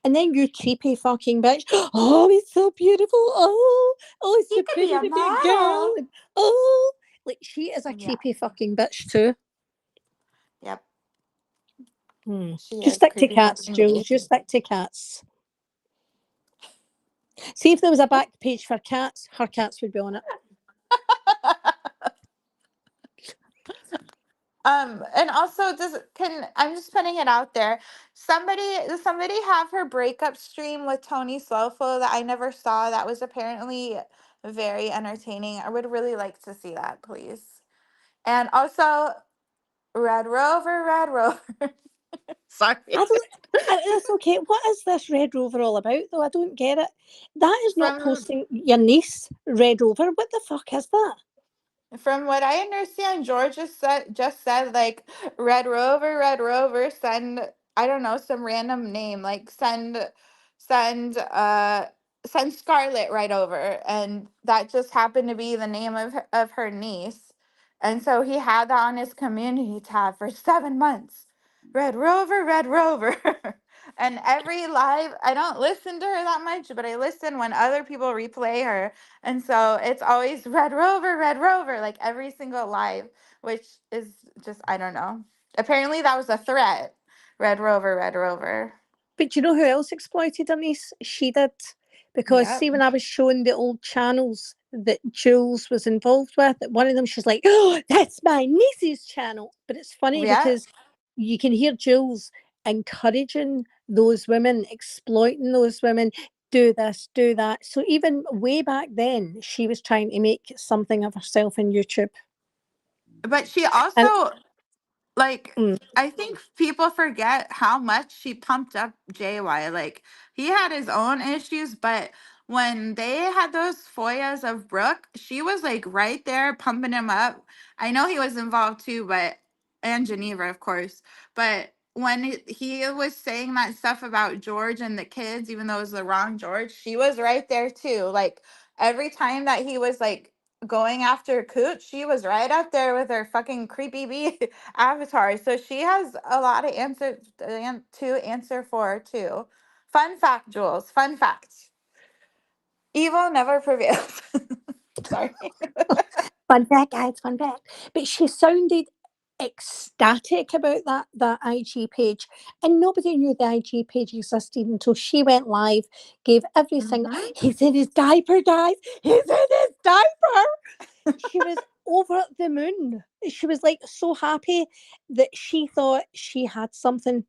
And then you creepy fucking bitch. Oh, he's so beautiful. Oh, he's He so could be pretty a to be a girl. model. And, oh, like she is a Yeah. creepy fucking bitch too. Yep. She Just is stick to creepy cats, fucking Jules. bitch. Just stick to cats. See if there was a back page for cats, her cats would be on it. And also does can I'm just putting it out there. Does somebody have her breakup stream with Tony Slowfo that I never saw that was apparently very entertaining? I would really like to see that, please. And also Red Rover, Red Rover. I Sorry. don't. That's okay. What is this Red Rover all about, though? I don't get it. That is not From posting your niece Red Rover. What the fuck is that? From what I understand, George just said like Red Rover, send I don't know some random name like send send Scarlet right over, and that just happened to be the name of her niece, and so he had that on his community tab for 7 months. Red Rover, and every live I don't listen to her that much, but I listen when other people replay her and so it's always Red Rover, like every single live, which is just, I don't know. Apparently that was a threat. Red Rover, Red Rover. But do you know who else exploited her niece? She did. Because Yep. see, when I was showing the old channels that Jules was involved with, at one of them she's like, oh, that's my niece's channel. But it's funny Yeah. because you can hear Jules encouraging those women, exploiting those women, do this, do that. So even way back then, she was trying to make something of herself on YouTube. But she And also, like, mm, I think people forget how much she pumped up JY. Like, he had his own issues, but when they had those foyas of Brooke, she was like right there pumping him up. I know he was involved too, but and Geneva, of course. But when he was saying that stuff about George and the kids, even though it was the wrong George, she was right there too. Like every time that he was like going after Cooch, she was right up there with her fucking creepy bee avatar. So she has a lot of answers to answer for too. Fun fact, Jules. Fun fact. Evil never prevails. Sorry. Fun fact, guys, fun fact. But she sounded ecstatic about that IG page, and nobody knew the IG page existed until she went live, gave every single. Mhm. He's in his diaper, guys. He's in his diaper. She was over the moon. She was like so happy that she thought she had something.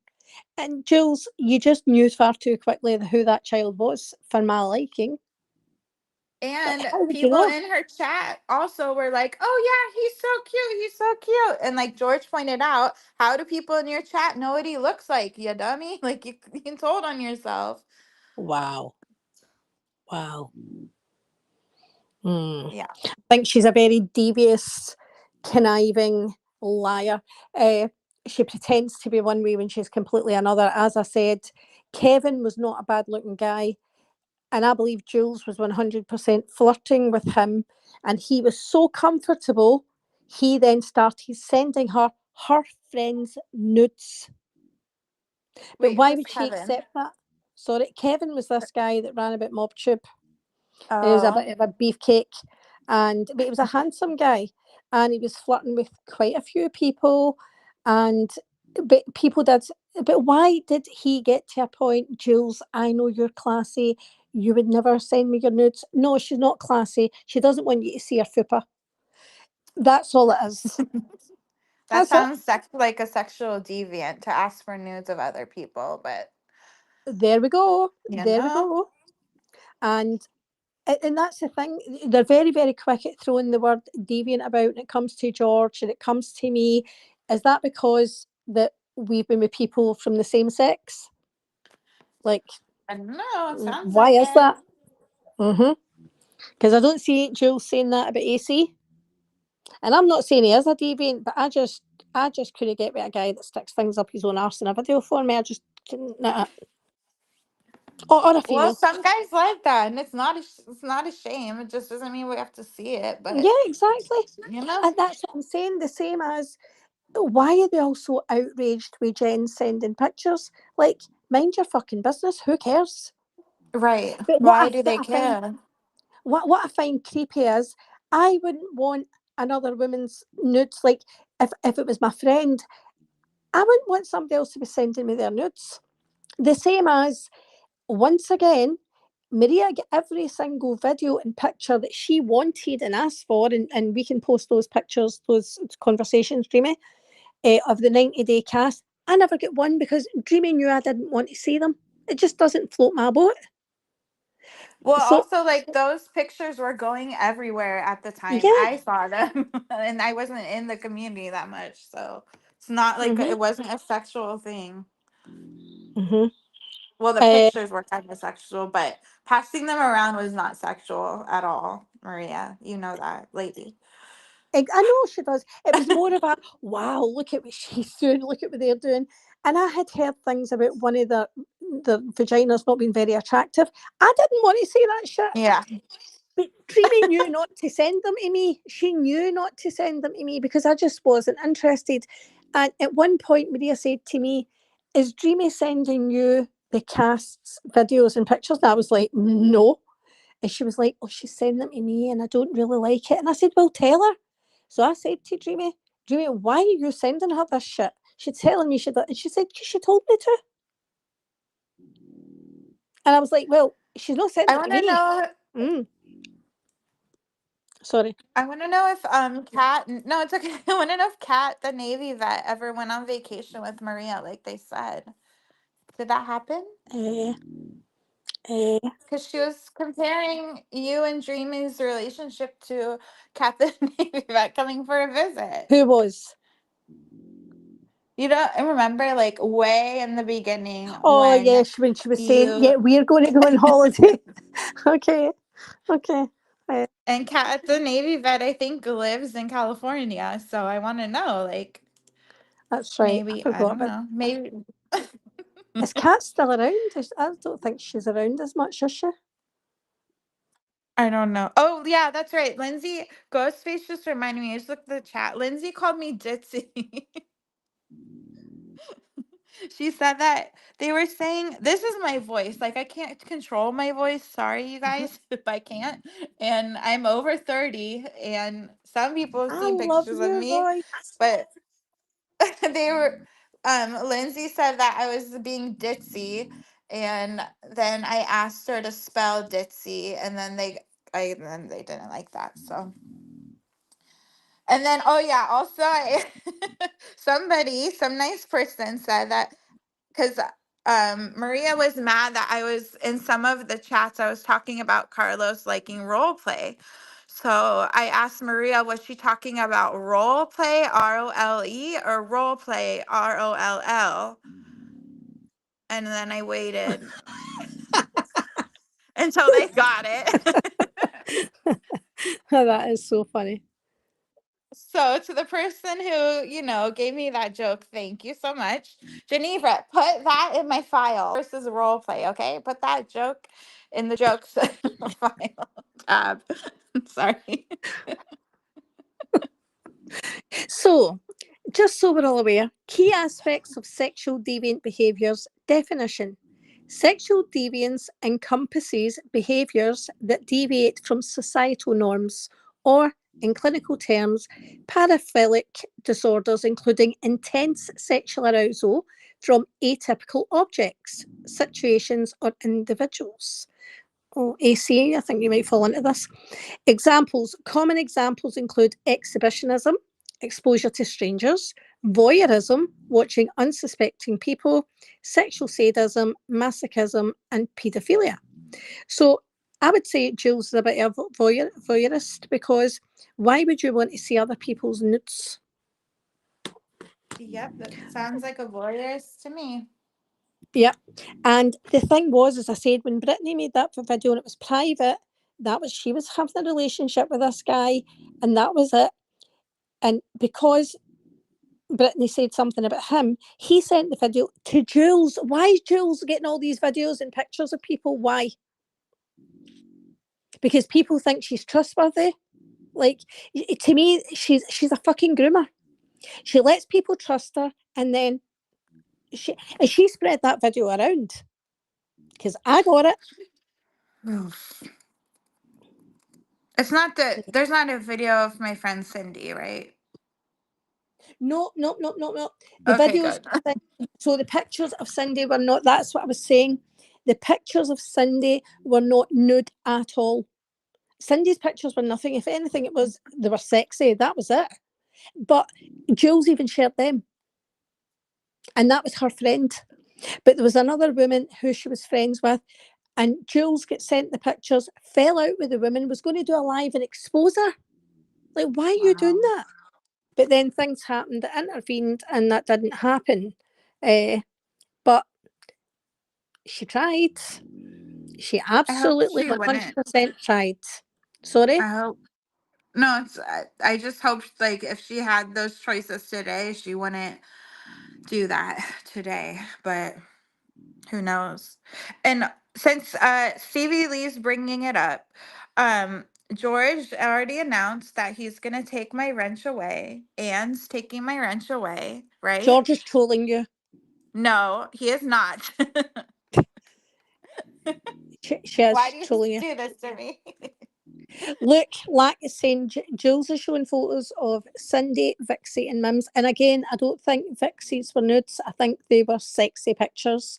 And Jules, you just knew far too quickly who that child was for my liking. Like, And how would you people know? in her chat also were like, "Oh yeah, he's so cute. He's so cute." And like George pointed out, how do people in your chat know what he looks like, you dummy? Like you told on yourself. Wow. Wow. Hmm. Yeah. I think she's a very devious, conniving liar. Uh, she pretends to be one way when she's completely another. As I said, Kevin was not a bad looking guy. And I believe Jules was 100% flirting with him. And he was so comfortable, he then started sending her friends nudes. But Wait, why who's would she Kevin? accept that? Sorry, Kevin was this guy that ran about MobTube. And he was a Oh. bit of a beefcake, but he was a handsome guy, and he was flirting with quite a few people, and but people did. But why did he get to a point, Jules? I know you're classy. You would never send me your nudes. No, she's not classy. She doesn't want you to see her fupa. That's all it is. That That's it. sounds like a sexual deviant to ask for nudes of other people, but There we go. you There we know. go. And and that's the thing. They're very, very quick at throwing the word deviant about when it comes to George and it comes to me. Is that because that we've been with people from the same sex? Like, I don't know. It sounds why like is it. that? Mm-hmm. Because I don't see Jules saying that about AC. And I'm not saying he is a deviant, but I just couldn't get with a guy that sticks things up his own arse in a video for me. I just didn't. Or a Well, female. some guys like that, and it's not a shame. It just doesn't mean we have to see it, Yeah, but exactly. you know. And that's what I'm saying. The same as why are they all so outraged with Jen sending pictures? Like, mind your fucking business. Who cares? Right. But Why do they I find care? what I find creepy is I wouldn't want another woman's nudes. Like, if it was my friend, I wouldn't want somebody else to be sending me their nudes. The same as once again, Maria get every single video and picture that she wanted and asked for, and we can post those pictures, those conversations, Dreamy, of the 90-day cast. I never get one because Dreamy knew I didn't want to see them. It just doesn't float my boat. Well, So, also like those pictures were going everywhere at the time yeah. I saw them, and I wasn't in the community that much, so it's not like Mm-hmm. it wasn't a sexual thing. Mm-hmm. Well, the Uh, pictures were kind of sexual, but passing them around was not sexual at all, Maria. You know that, lady. I know she does. It was more of a wow, look at what she's doing, look at what they're doing. And I had heard things about one of the vaginas not being very attractive. I didn't want to see that shit. Yeah. But Dreamy knew not to send them to me. She knew not to send them to me because I just wasn't interested. And at one point, Maria said to me, "Is Dreamy sending you the cast's videos and pictures?" And I was like, "No." And she was like, "Oh, she's sending them to me and I don't really like it." And I said, "Well, tell her." So I said to Dreamy, "Dreamy, why are you sending her this shit?" She's telling me she did. And she said, "'Cause she told me to." And I was like, "Well, she's not sending I it to want to me." know. Mm, sorry. I want to know if Kat. No, it's okay. I want to know if Kat, the Navy vet, ever went on vacation with Maria, like they said. Did that happen? Uh, uh, Because she was comparing you and Dreamy's relationship to Kat, the Navy vet, coming for a visit. who was? You don't remember, like way in the beginning Oh, when yes, when she was saying, you "Yeah, we're going to go on holiday." Okay, okay. Uh, and Kat, the Navy vet, I think lives in California. So I want to know, like, That's right. I Maybe, I forgot don't about know. Maybe. Is Kat still around? I don't think she's around as much, is she? I don't know. Oh, yeah, that's right. Lindsay, Ghostface just reminded me. I just looked at the chat. Lindsay called me ditzy. She said that they were saying, this is my voice. Like, I can't control my voice. Sorry, you guys, if I can't. And I'm over 30, and some people have I seen love pictures of your me, voice. but they were, Lindsay said that I was being ditzy. And then I asked her to spell ditzy, and then then they didn't like that. So, and then, oh yeah, also some nice person said that because Maria was mad that I was in some of the chats I was talking about Carlos liking role play. So I asked Maria, was she talking about role play ROLE or role play ROLL? And then I waited until they got it. That is so funny. So to the person who, gave me that joke, thank you so much. Geneva, put that in my file versus role play, okay? Put that joke in the jokes file tab. Sorry. So, just so we're all aware, key aspects of sexual deviant behaviours definition. Sexual deviance encompasses behaviours that deviate from societal norms, or, in clinical terms, paraphilic disorders, including intense sexual arousal from atypical objects, situations, or individuals. Oh, AC, I think you might fall into this. Common examples include exhibitionism, exposure to strangers, voyeurism, watching unsuspecting people, sexual sadism, masochism, and paedophilia. So I would say Jules is a bit of a voyeurist, because why would you want to see other people's nudes? Yep, that sounds like a voyeurist to me. Yeah. And the thing was, as I said, when Brittany made that video and it was private, she was having a relationship with this guy, and that was it. And because Brittany said something about him, he sent the video to Jules. Why is Jules getting all these videos and pictures of people? Why? Because people think she's trustworthy. Like, to me, she's a fucking groomer. She lets people trust her, and then she spread that video around, because I got it. It's not there's not a video of my friend Cindy, right? No. The Okay, videos. good. So the pictures of Cindy were not. That's what I was saying. The pictures of Cindy were not nude at all. Cindy's pictures were nothing. If anything, they were sexy. That was it. But Jules even shared them, and that was her friend. But there was another woman who she was friends with, and Jules got sent the pictures, fell out with the woman, was going to do a live and expose her. Like, why are you doing that? But then things happened that intervened, and that didn't happen. But she tried. She I hope absolutely she wouldn't. 100% tried. Sorry? I hope. No, I just hope, like, if she had those choices today, she wouldn't do that today. But who knows? And since Stevie Lee's bringing it up, George already announced that he's gonna take my wrench away. Anne's taking my wrench away, right? George is trolling you. No, he is not. She Why is do you trolling you. do this to me? Look, Lack is saying Jules is showing photos of Cindy, Vixie, and Mims. And again, I don't think Vixie's were nudes. I think they were sexy pictures.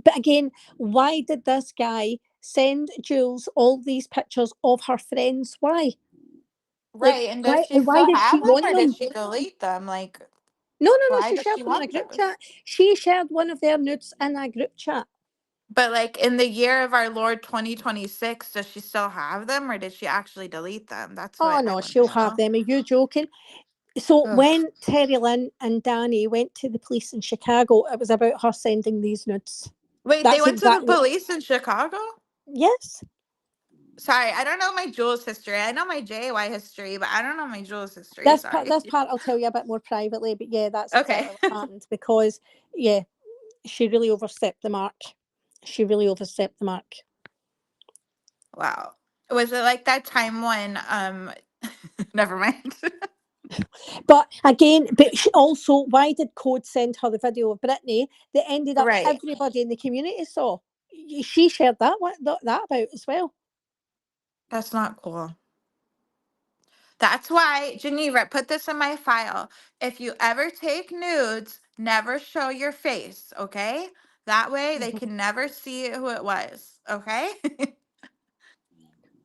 But again, why did this guy send Jules all these pictures of her friends? Why? Like, Right, and does why? she And why still did she have them want or did them? she delete them? Like, No. why She does shared she them in a want group those? chat. She shared one of their nudes in a group chat. But like in the year of our Lord 2026, does she still have them or did she actually delete them? That's Oh what I no, want to she'll have know. them. Are you joking? So Ugh. when Terry Lynn and Danny went to the police in Chicago, it was about her sending these nudes. Wait, they That's went to the exactly. police in Chicago? Yes. Sorry, I don't know my Jules history. I know my JY history, but I don't know my Jules history. This part, Sorry. this part, I'll tell you a bit more privately. But yeah, that's Okay. exactly what happened because yeah, she really overstepped the mark. She really overstepped the mark. Wow. Was it like that time when never mind. But again, but also, why did Code send her the video of Britney that ended up Right. everybody in the community saw? She shared that about as well. That's not cool. That's why, Geneva, put this in my file. If you ever take nudes, never show your face, okay? That way they can never see who it was, okay?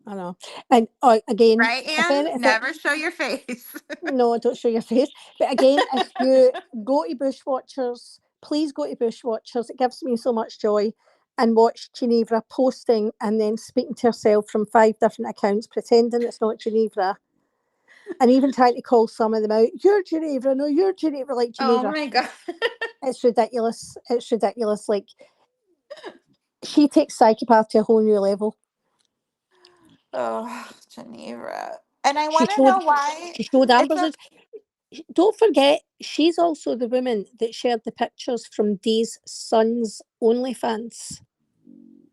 I know. And again, Right, if Anne? any, if it, Never show your face. no, don't show your face. But again, if you go to Bushwatchers, please go to Bushwatchers. It gives me so much joy. And watch Geneva posting and then speaking to herself from 5 different accounts, pretending it's not Geneva, and even trying to call some of them out. You're Geneva, no, you're Geneva, like Oh Geneva. my God. It's ridiculous. It's ridiculous. Like, she takes psychopath to a whole new level. Oh, Geneva. And I She want to showed know why she showed it's Amber's. a, Don't forget, she's also the woman that shared the pictures from Dee's son's OnlyFans.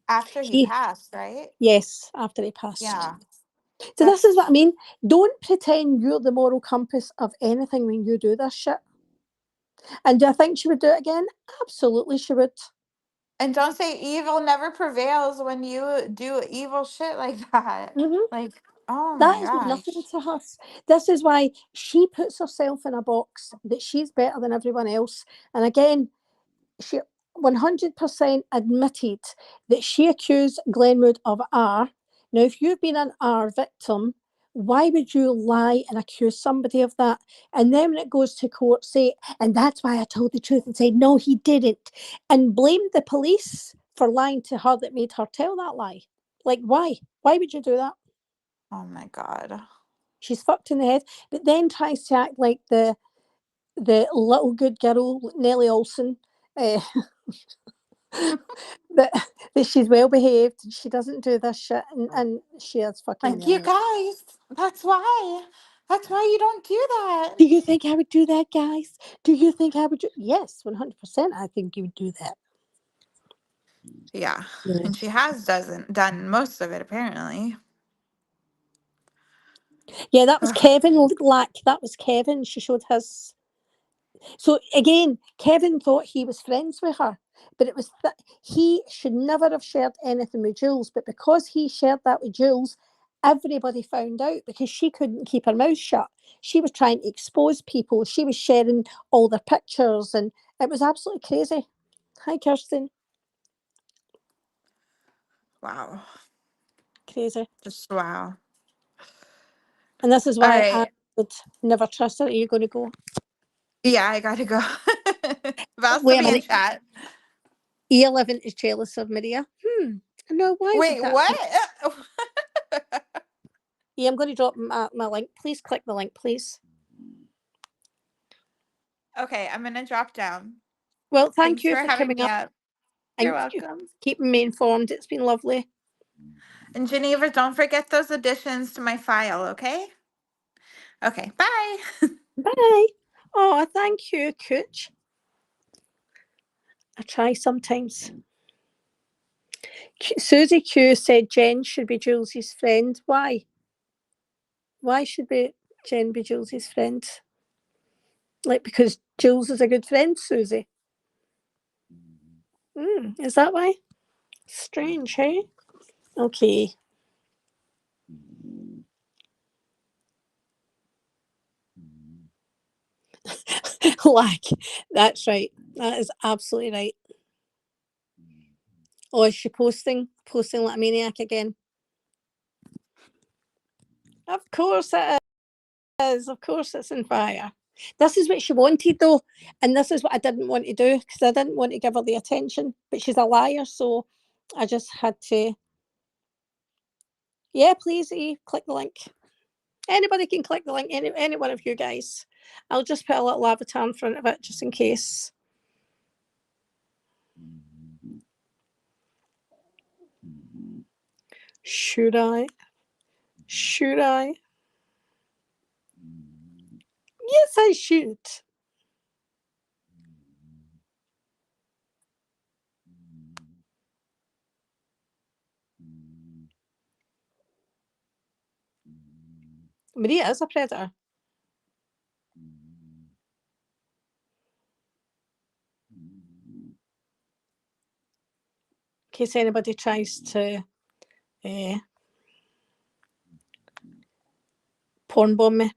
after he He, passed, right? yes, after he passed. Yeah. So this is what I That's mean. Don't pretend you're the moral compass of anything when you do this shit. And do I think she would do it again? Absolutely, she would. And don't say evil never prevails when you do evil shit like that. Mhm. Like, oh That my is nothing gosh. to her. This is why she puts herself in a box that she's better than everyone else. And again, she 100% admitted that she accused Glenwood of R. Now, if you've been an R victim, why would you lie and accuse somebody of that? And then when it goes to court, say, and that's why I told the truth, and say, no, he didn't, and blame the police for lying to her that made her tell that lie. Like, why? Why would you do that? Oh my God. She's fucked in the head, but then tries to act like the little good girl, Nellie Olson, uh, that that she's well behaved and she doesn't do this shit, and she is fucking Like, you Nellie. guys, that's why. That's why you don't do that. Do you think I would do that, guys? Do you think I would do? Yes, 100%. I think you would do that. Yeah. Yeah. And she has doesn't done most of it apparently. Yeah, that was Ugh. Kevin Lack. That was Kevin. She showed his. So again, Kevin thought he was friends with her, but it was that he should never have shared anything with Jules. But because he shared that with Jules, everybody found out because she couldn't keep her mouth shut. She was trying to expose people. She was sharing all their pictures, and it was absolutely crazy. Hi, Kirsten. Wow. Crazy. Just wow. And this is All why I right. would never trust her. Are you going to go? Yeah, I gotta go. Val's Wait put a me in minute. chat. E11 is jealous of Maria. No, why would Wait, that be? what? Yeah, I'm going to drop my link. Please click the link, please. Okay, I'm gonna drop down. Well, thank Thanks you for for having coming me up up. You're and welcome. keeping me informed. It's been lovely. And Geneva, don't forget those additions to my file, okay? Okay, bye. Bye. Oh, thank you, Cooch. I try sometimes. Susie Q said Jen should be Jules's friend. Why? Why should Jen be Jules's friend? Like, because Jules is a good friend, Susie. Is that why? Strange, hey? Okay. Like, that's right. That is absolutely right. Oh, is she posting like a maniac again? Of course it is. Of course it's in fire. This is what she wanted though, and this is what I didn't want to do because I didn't want to give her the attention. But she's a liar, so I just had to. Yeah, please, click the link. Anybody can click the link. Any one of you guys. I'll just put a little avatar in front of it just in case. Should I? Should I? Yes, I should. Maria is a predator. In case anybody tries to porn bomb me.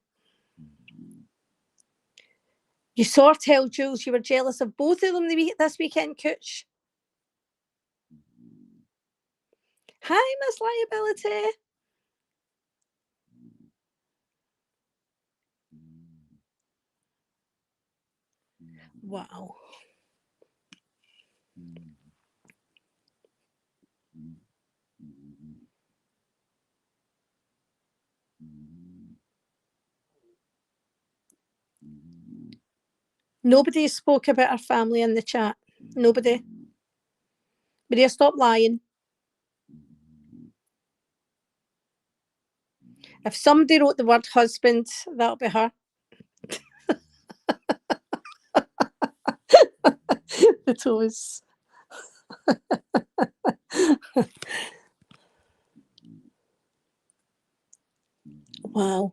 You saw her tell Jules you were jealous of both of them this weekend, Cooch. Hi, Miss Liability. Wow. Nobody spoke about our family in the chat. Nobody. Maria, stop lying. If somebody wrote the word husband, that'll be her. The toes. Wow.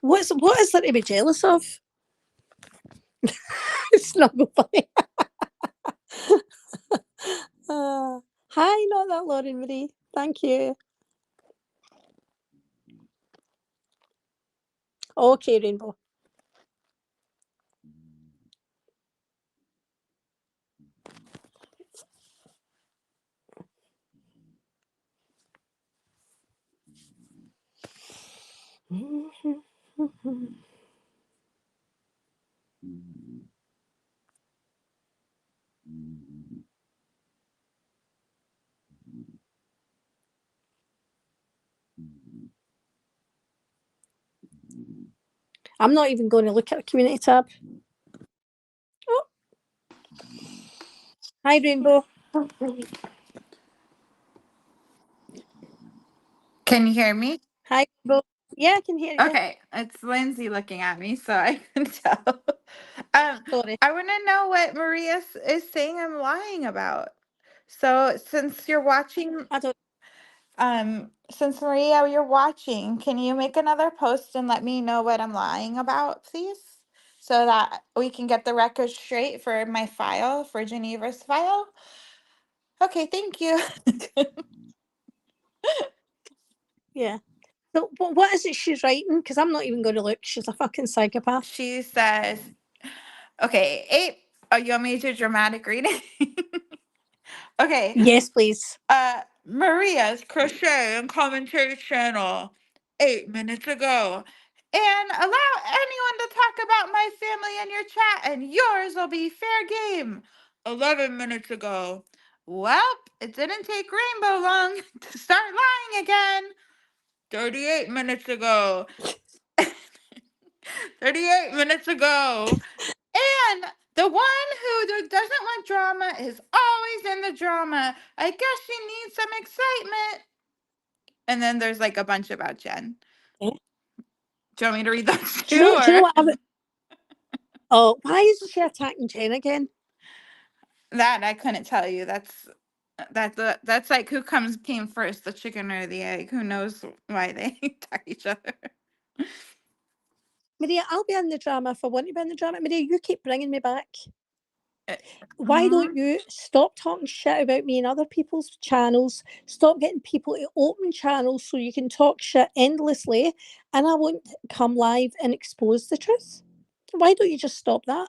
What is there to be jealous of? Snuggle bunny. Hi, not that Lauren Marie. Thank you. Okay, Rainbow. I'm not even going to look at the community tab. Oh. Hi, Rainbow. Can you hear me? Hi, Rainbow. Yeah, I can hear you. Okay, it's Lindsay looking at me, so I can tell. Sorry. I want to know what Maria is saying I'm lying about. So since you're watching, I don't. since Maria, you're watching, can you make another post and let me know what I'm lying about, please? So that we can get the record straight for my file, for Geneva's file. Okay, thank you. Yeah. So, what is it she's writing? Because I'm not even going to look. She's a fucking psychopath. She says, okay, 8. Oh, you want me to do dramatic reading? Okay. Yes, please. Maria's crochet and commentary channel 8 minutes ago. And allow anyone to talk about my family in your chat, and yours will be fair game. 11 minutes ago. Well, it didn't take Rainbow long to start lying again. 38 minutes ago. 38 minutes ago. And the one who doesn't want drama is always in the drama. I guess she needs some excitement. And then there's like a bunch about Jen. Yeah. Do you want me to read those Do too? you know what? Oh, why is she attacking Jen again? That I couldn't tell you. That's like who came first, the chicken or the egg? Who knows why they attack each other? Maria, I'll be in the drama if I want to be in the drama. Maria, you keep bringing me back. Why Mhm. don't you stop talking shit about me and other people's channels? Stop getting people to open channels so you can talk shit endlessly, and I won't come live and expose the truth. Why don't you just stop that?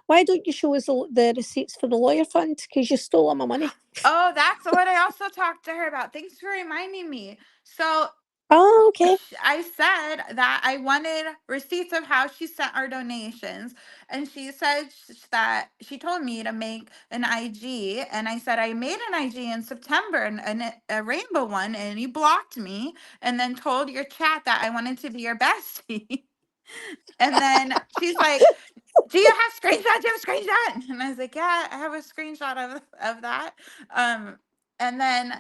Why don't you show us the receipts for the lawyer fund? Because you stole all my money. Oh, that's what I also talked to her about. Thanks for reminding me. So Oh, okay. I said that I wanted receipts of how she sent our donations. And she said that she told me to make an IG. And I said, I made an IG in September, and a rainbow one, and you blocked me and then told your chat that I wanted to be your bestie. And then she's like, do you have screenshots? Do you have a screenshot? And I was like, yeah, I have a screenshot of that. Um, and then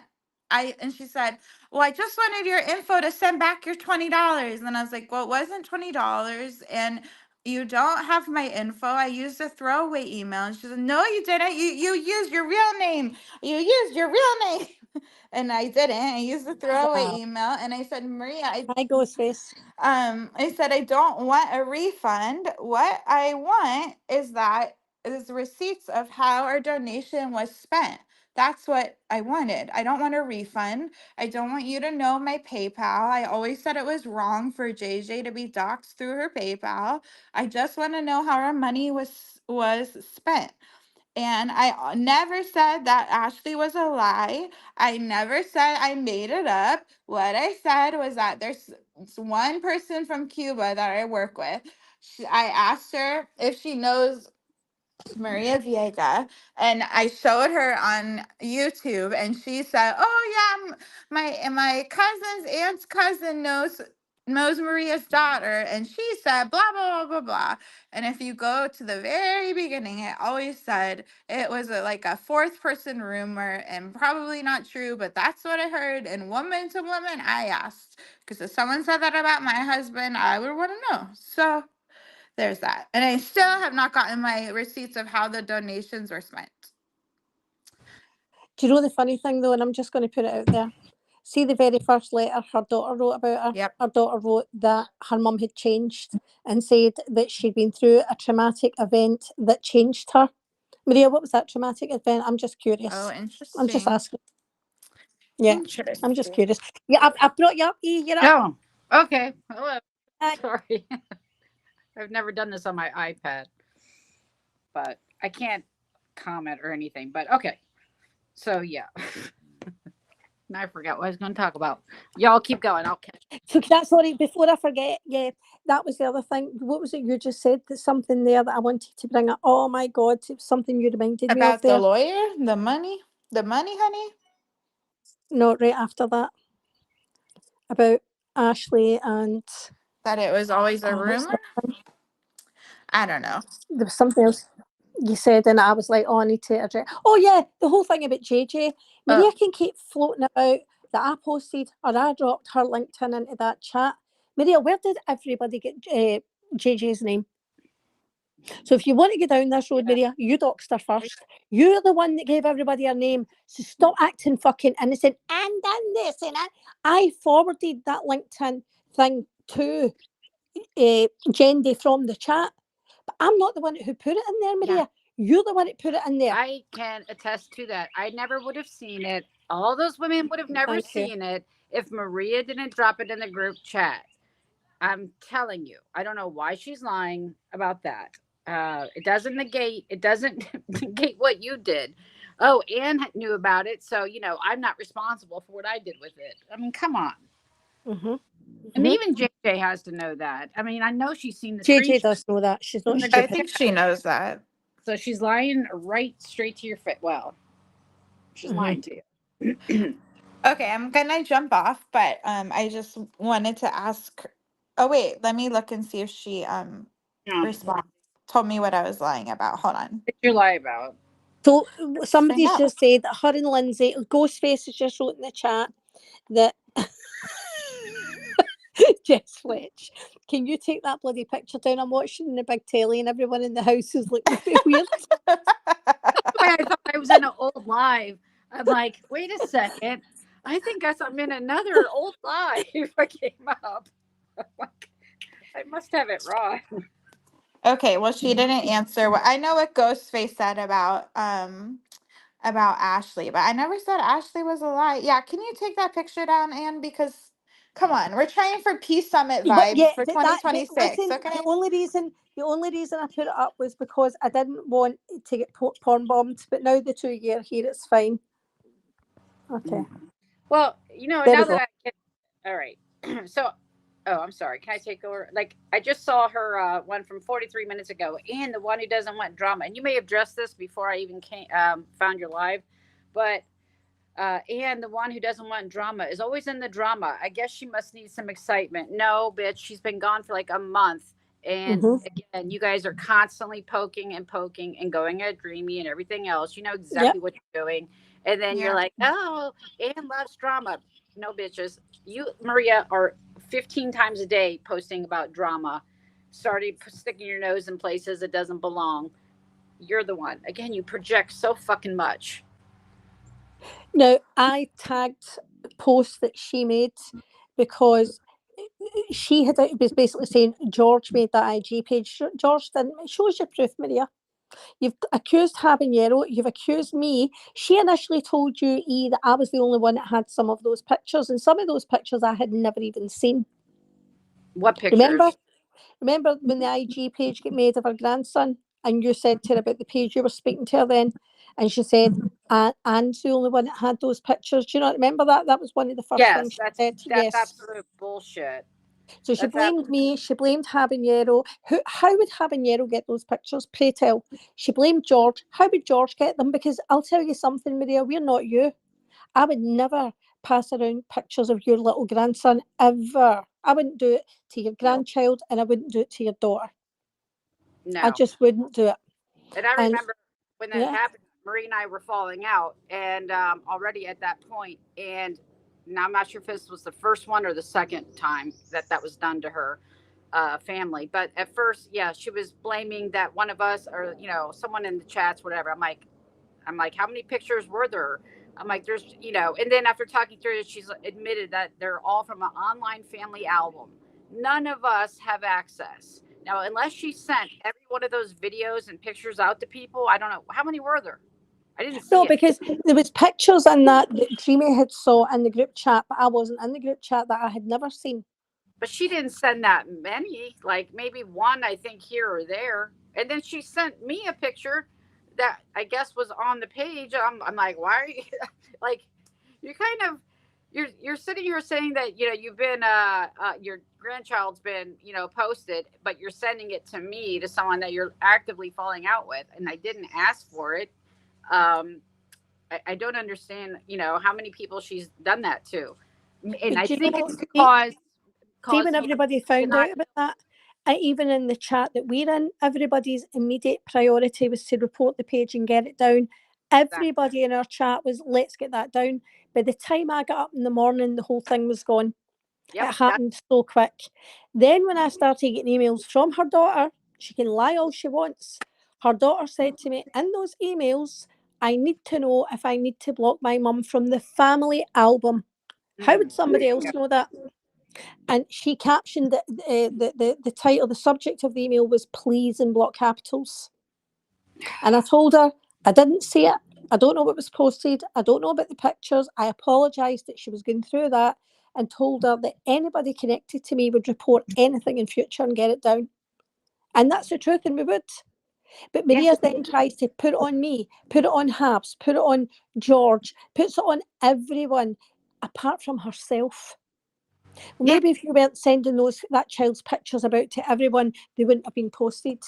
and she said, well, I just wanted your info to send back your $20. And I was like, well, it wasn't $20. And you don't have my info. I used a throwaway email. And she said, no, you didn't. You used your real name. You used your real name. And I didn't. I used the throwaway Wow. email. And I said, Maria, Hi, Ghostface. I said, I don't want a refund. What I want is receipts of how our donation was spent. That's what I wanted. I don't want a refund. I don't want you to know my PayPal. I always said it was wrong for JJ to be doxxed through her PayPal. I just want to know how our money was spent. And I never said that Ashley was a lie. I never said I made it up. What I said was that there's one person from Cuba that I work with. I asked her if she knows Maria Viega, and I showed her on YouTube, and she said, "Oh yeah, my cousin's aunt's cousin knows Maria's daughter," and she said, "Blah blah blah blah blah." And if you go to the very beginning, it always said it was like a fourth person rumor, and probably not true, but that's what I heard. And woman to woman, I asked, because if someone said that about my husband, I would want to know. So there's that. And I still have not gotten my receipts of how the donations were spent. Do you know the funny thing though? And I'm just going to put it out there. See the very first letter her daughter wrote about her. Yep. Her daughter wrote that her mum had changed and said that she'd been through a traumatic event that changed her. Maria, what was that traumatic event? I'm just Oh, curious. I'm just interesting. asking. Yeah, I'm just Interesting. curious. Yeah, I've brought you up. E, you're up. Oh, okay. Hello. Hi. Sorry. I've never done this on my iPad, but I can't comment or anything. But okay. So, yeah. Now I forgot what I was going to talk about. Y'all keep going. I'll catch. So that's sorry. Before I forget, yeah, that was the other thing. What was it you just said? There's something there that I wanted to bring up. Oh my God, it was something you reminded me of About the there. lawyer, the money, honey. No, right after that about Ashley and That it was always a what's rumor. the thing? I don't know. There was something else you said, and I was like, oh, I need to address. Oh yeah, the whole thing about JJ. Uh, Maria can keep floating about that I posted or I dropped her LinkedIn into that chat. Maria, where did everybody get JJ's name? So if you want to go down this road, Yeah. Maria, you doxed her first. You're the one that gave everybody her name. So stop acting fucking innocent and done this. And I forwarded that LinkedIn thing to Jendy from the chat. But I'm not the one who put it in there, Yeah. Maria. You're the one that put it in there. I can attest to that. I never would have seen it. All those women would have never Thank you. seen it if Maria didn't drop it in the group chat. I'm telling you, I don't know why she's lying about that. It doesn't negate what you did. Oh, Anne knew about it, so I'm not responsible for what I did with it. I mean, come on. Mm-hmm. And Mm-hmm. even JJ has to know that. I mean, I know she's seen the JJ screenshot does know that. She's from not the I group stupid. think chat, she knows that. so she's lying right straight to your face. Well, she's Mm-hmm. lying to you. Okay, I'm gonna jump off, but I just wanted to ask. Oh wait, let me look and see if she Yeah. responds. Told me what I was lying about. Hold on. What you lie about? So Bring somebody's up. just said that her and Lindsay, Ghostface has just wrote in the chat that Jess Fletch, can you take that bloody picture down? I'm watching the big telly and everyone in the house is looking weird. Why I thought I was in an old live. I'm like, wait a second. I think I'm in another old live. I came up. I'm like, I must have it wrong. Okay, well she didn't answer. What I know what Ghostface said about Ashley, but I never said Ashley was a lie. Yeah, can you take that picture down, Anne? Because come on, we're trying for Peace Summit But vibes yeah, for but 2026. listen, Okay. the only reason I put it up was because I didn't want to get porn bombed. But now the 2 year here, it's fine. Okay, Well, there we now go. that I can. All right. So, oh, I'm sorry. Can I take over? Like, I just saw her one from 43 minutes ago, and the one who doesn't want drama. And you may have addressed this before I even found your live, but and the one who doesn't want drama is always in the drama. I guess she must need some excitement. No, bitch, she's been gone for like a month, And Mm-hmm. again, you guys are constantly poking and poking and going at Dreamy and everything else. You know Yep. exactly what you're doing. And then you're Yeah. like, oh, Anne loves drama. No, bitches. You, Maria, are 15 times a day posting about drama, starting sticking your nose in places it doesn't belong. You're the one. Again, you project so fucking much. Now, I tagged posts that she made because she had was basically saying George made that IG page. George didn't. It shows your proof, Maria. You've accused Habanero. You've accused me. She initially told you, that I was the only one that had some of those pictures, and some of those pictures I had never even seen. What Remember? pictures? Remember when the IG page got made of her grandson, and you said to her about the page you were speaking to her then, and she said, Anne's the only one that had those pictures. Do you not remember that? That was one of the first things Yes, she said. that's Yes. absolute bullshit. So she That's blamed me. She blamed Habanero. How would Habanero get those pictures? Pray tell. She blamed George. How would George get them? Because I'll tell you something, Maria, we're not you. I would never pass around pictures of your little grandson ever. I wouldn't do it to your no, grandchild, and I wouldn't do it to your daughter. I no. just wouldn't do it. And I And remember when that yeah, happened, Marie and I were falling out, and already at that point, and now I'm not sure if this was the first one or the second time that that was done to her family. But at first, yeah, she was blaming that one of us or someone in the chats, whatever. I'm like, how many pictures were there? I'm like, and then after talking through it, she's admitted that they're all from an online family album. None of us have access. Now, unless she sent every one of those videos and pictures out to people, I don't know. How many were there? I didn't no, see it. because there was pictures in that Dreamy had saw in the group chat, but I wasn't in the group chat, that I had never seen. But she didn't send that many, like maybe one, I think, here or there. And then she sent me a picture that I guess was on the page. I'm like, why are you like, you're kind of, you're sitting here saying that, you've been, your grandchild's been, posted, but you're sending it to me, to someone that you're actively falling out with. And I didn't ask for it. Um, I don't understand, how many people she's done that to. And But I do you think know, it's see, cause when everybody found cannot. out about that, even in the chat that we're in, everybody's immediate priority was to report the page and get it down. Everybody in our chat was, let's get that down. By the time I got up in the morning, the whole thing was gone. Yep, It happened so quick. Then when I started getting emails from her daughter, she can lie all she wants. Her daughter said to me, in those emails, I need to know if I need to block my mum from the family album. How would somebody else know that? And she captioned it, the title, the subject of the email was please in block capitals. And I told her, I didn't see it. I don't know what was posted. I don't know about the pictures. I apologised that she was going through that, and told her that anybody connected to me would report anything in future and get it down. And that's the truth, and we would. But yeah, Maria then tries to put it on me, put it on Habs, put it on George, puts it on everyone apart from herself. Well, yeah, maybe if you weren't sending that child's pictures about to everyone, they wouldn't have been posted.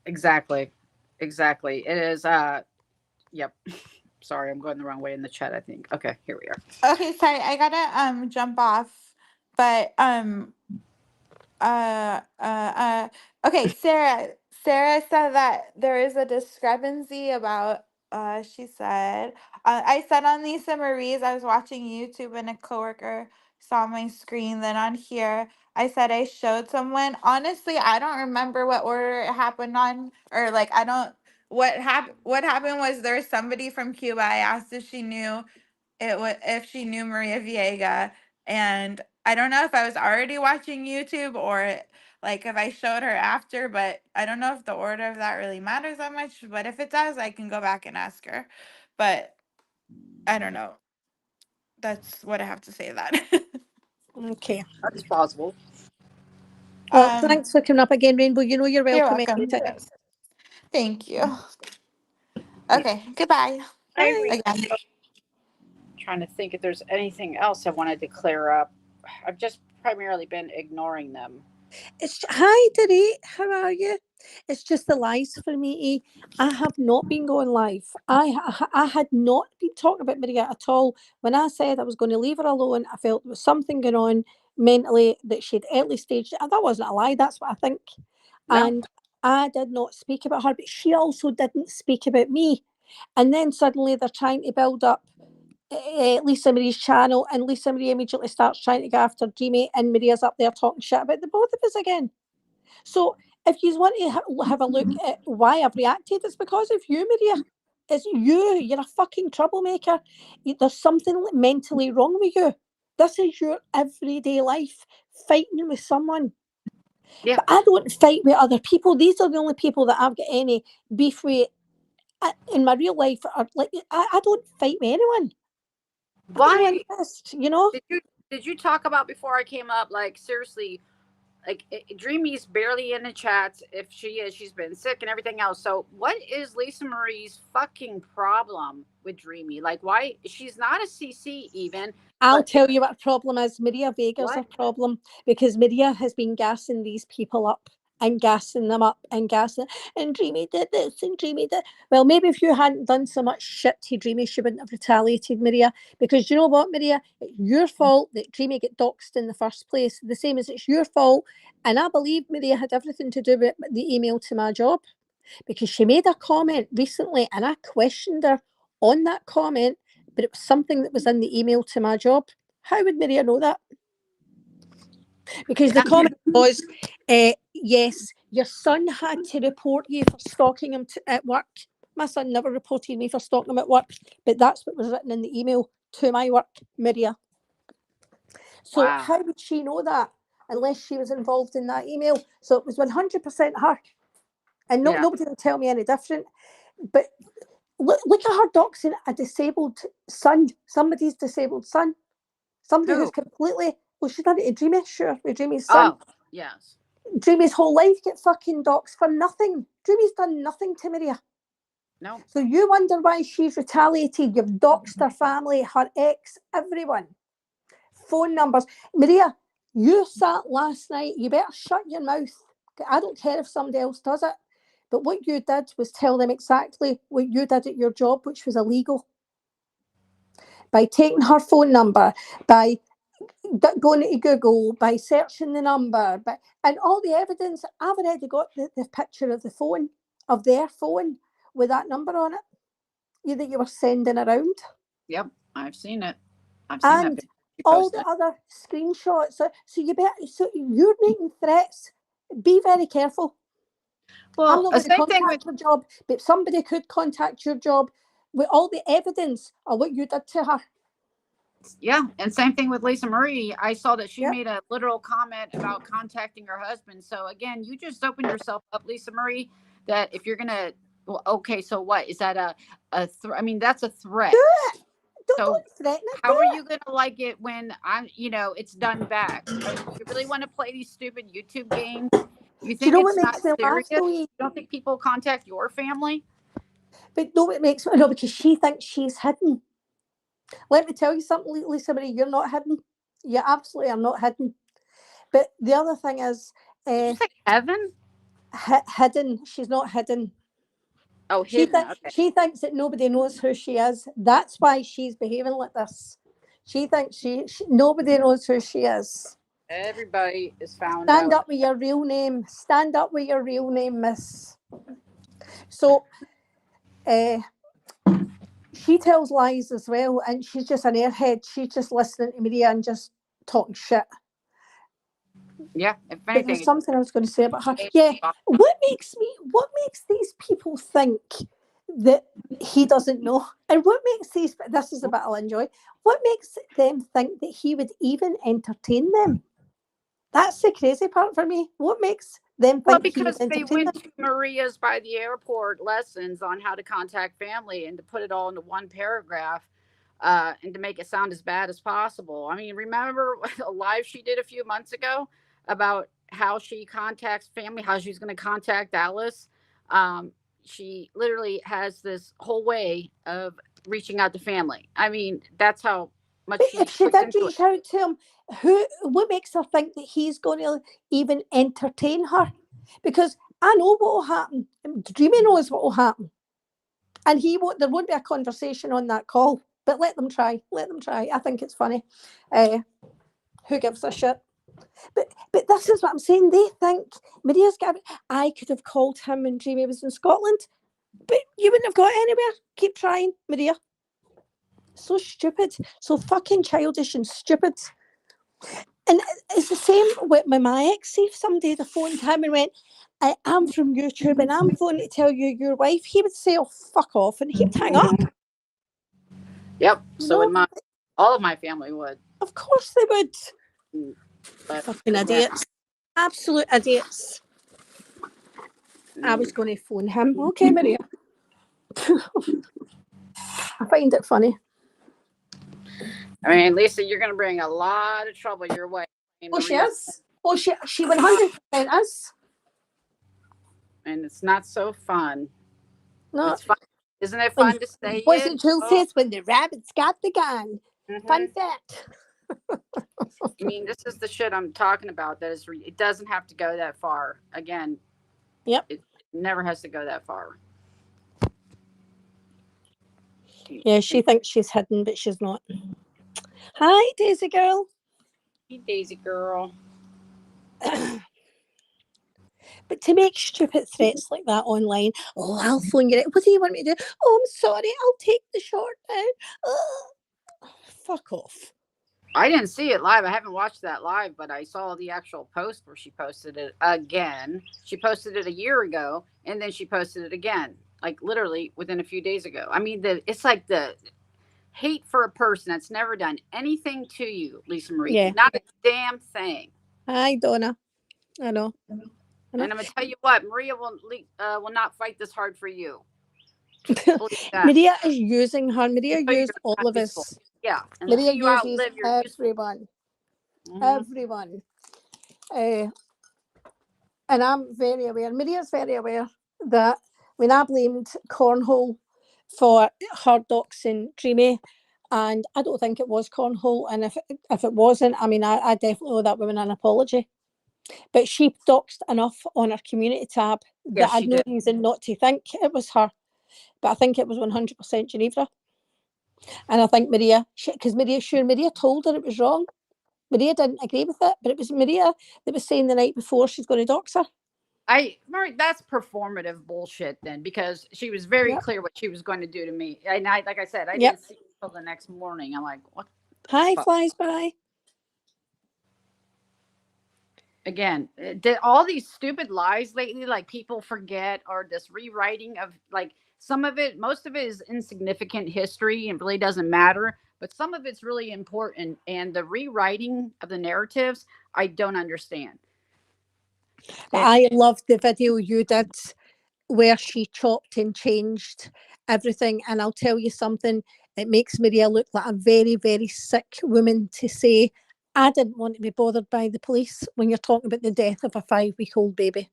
exactly, exactly. It is. Yep. Sorry, I'm going the wrong way in the chat. I think. Okay, here we are. Okay, sorry, I gotta jump off, but uh uh uh okay, Sarah said that there is a discrepancy about she said I said on Lisa Marie's I was watching YouTube and a coworker saw my screen. Then on here I said I showed someone. Honestly, I don't remember what order it happened on, or like I don't what happened was there was somebody from Cuba. I asked if she knew if she knew Maria Viega, and I don't know if I was already watching YouTube or like if I showed her after, but I don't know if the order of that really matters that much, but if it does, I can go back and ask her. But I don't know. That's what I have to say that. Okay. That's plausible. Well, um thanks for coming up again, Rainbow. You know you're you're welcome welcome. anytime. Thank you. Yeah. Okay, goodbye I Bye. again. trying to think if there's anything else I wanted to clear up. I've just primarily been ignoring them. It's hi, Diddy. How are you? It's just the lies for me. I have not been going live. I had not been talking about Maria at all. When I said I was going to leave her alone, I felt there was something going on. mentally, that she'd early stage. And that wasn't a lie. That's what I think. No. And I did not speak about her, but she also didn't speak about me. And then suddenly they're trying to build up Lisa Marie's channel, and Lisa Marie immediately starts trying to go after Dreamy, and Maria's up there talking shit about the both of us again. So if you want to have a look at why I've reacted, it's because of you, Maria. It's you. You're a fucking troublemaker. There's something mentally wrong with you. This is your everyday life, fighting with someone. Yeah. But I don't fight with other people. These are the only people that I've got any beef with in my real life. Like, I don't fight with anyone. Why You know? did you talk about before I came up? Like, seriously, like, Dreamy's barely in the chats. If she is, she's been sick and everything else. So what is Lisa Marie's fucking problem with Dreamy? Like, why she's not a CC even? I'll But tell you what the problem is. Maria Vega's what? a problem, because Maria has been gassing these people up and gassing them up and gassing. And Dreamy did this and Dreamy did. Well, maybe if you hadn't done so much shit to Dreamy, she wouldn't have retaliated, Maria. Because you know what, Maria? It's your fault that Dreamy got doxxed in the first place. The same as it's your fault. And I believe Maria had everything to do with the email to my job, because she made a comment recently and I questioned her on that comment, but it was something that was in the email to my job. How would Maria know that? Because the comment was, yes, your son had to report you for stalking him at work. My son never reported me for stalking him at work, but that's what was written in the email to my work, Maria. So Wow. how would she know that unless she was involved in that email? So it was 100% her. And nobody will tell me any different. But look at her doxing a disabled son, somebody's disabled son, somebody who's completely, well, she's done it to Dreamy, sure, with Dreamy's son. Oh, yes. Dreamy's whole life get fucking doxed for nothing. Dreamy's done nothing to Maria. No. So you wonder why she's retaliated. You've doxed her family, her ex, everyone. Phone numbers. Maria, you sat last night, you better shut your mouth. I don't care if somebody else does it. But what you did was tell them exactly what you did at your job, which was illegal. By taking her phone number, by going to Google, by searching the number, and all the evidence. I've already got the picture of the phone, of their phone, with that number on it, that you were sending around. Yep, I've seen it. I've seen and that. all the other screenshots. So you're making threats. Be very careful. Well, I'm not going to same thing with contact your job, but somebody could contact your job with all the evidence of what you did to her. yeah, and same thing with Lisa Marie. I saw that she Yep. made a literal comment about contacting her husband. So again, you just opened yourself up, Lisa Marie, that if you're gonna, well, okay, so what is that I mean, that's a threat. Do it. So Don't threaten it. how are you gonna like it when it's done back? I mean, you really want to play these stupid YouTube games? You Do you think know it's what not makes me laugh, serious? though? You don't think people contact your family? But no, it makes me no, because she thinks she's hidden. Let me tell you something, Lisa Marie, you're not hidden. You absolutely are not hidden. But the other thing is, Did you say Evan? hidden. She's not hidden. Oh, hidden. Okay. She thinks that nobody knows who she is. That's why she's behaving like this. She thinks nobody knows who she is. Everybody is found Stand out. up with your real name. Stand up with your real name, miss. So, she tells lies as well, and she's just an airhead. She's just listening to Maria and just talking shit. Yeah, if But anything, there's something I was going to say about her. it's- Yeah, what makes these people think that he doesn't know? And what makes this is a bit I'll enjoy, what makes them think that he would even entertain them? That's the crazy part for me. What makes them Well, think he would because they entertain went them? to Maria's by the airport lessons on how to contact family and to put it all into one paragraph, and to make it sound as bad as possible. I mean, remember a live she did a few months ago about how she contacts family, how she's going to contact Alice. She literally has this whole way of reaching out to family. I mean, that's how much But she if she puts did into it. reach out to him, what makes her think that he's going to even entertain her? Because I know what will happen. Dreamy knows what will happen. And there won't be a conversation on that call. But let them try. Let them try. I think it's funny. Who gives a shit? But this is what I'm saying. They think Maria's got. I could have called him when Jamie was in Scotland, but you wouldn't have got anywhere. Keep trying, Maria. So stupid, so fucking childish and stupid. And it's the same with my ex. See if somebody had phoned him and went, I'm from YouTube and I'm phoning to tell you your wife, he would say, oh, fuck off, and he'd hang up. Yep. So would all of my family would. Of course they would. But, fucking idiots. Absolute idiots. I was going to phone him. Okay, Maria. I find it funny. I mean, Lisa, you're going to bring a lot of trouble your way. Oh, she is. Oh, she 100% is. And it's not so fun. No. It's fun. Isn't it fun to say what's it Jill says? When the rabbit's got the gun. Mm-hmm. Fun fact. I mean, this is the shit I'm talking about. That is, it doesn't have to go that far. Again. Yep. It never has to go that far. Yeah, she thinks she's hidden, but she's not. Hi, Daisy girl. Hey, Daisy girl. But to make stupid threats like that online, oh, I'll phone you. What do you want me to do? Oh, I'm sorry, I'll take the short now. Oh, fuck off. I didn't see it live. I haven't watched that live, but I saw the actual post where she posted it again. She posted it a year ago, and then she posted it again, like literally within a few days ago. I mean, it's like the hate for a person that's never done anything to you, Lisa Marie. Yeah. Not a damn thing. Hi, Donna. I know. And I'm going to tell you what, Maria will not fight this hard for you. Maria is using her. Maria used all of us. Yeah. Maria uses everyone. Mm-hmm. Everyone. And I'm very aware. Maria's very aware that when I blamed Cornhole for her doxing Dreamy, and I don't think it was Cornhole, and if it wasn't, I mean, I definitely owe that woman an apology. But she doxed enough on her community tab that I had no reason not to think it was her. But I think it was 100% Geneva. And I think Maria, because Maria told her it was wrong. Maria didn't agree with it, but it was Maria that was saying the night before she's going to dox her. Marie, that's performative bullshit then, because she was very clear what she was going to do to me. And like I said, I didn't see it until the next morning. I'm like, what? Hi, flies by. Again, all these stupid lies lately, like people forget, or this rewriting of like most of it is insignificant history and really doesn't matter. But some of it's really important. And the rewriting of the narratives, I don't understand. I loved the video you did where she chopped and changed everything. And I'll tell you something, it makes Maria look like a very, very sick woman to say, I didn't want to be bothered by the police when you're talking about the death of a 5-week-old baby.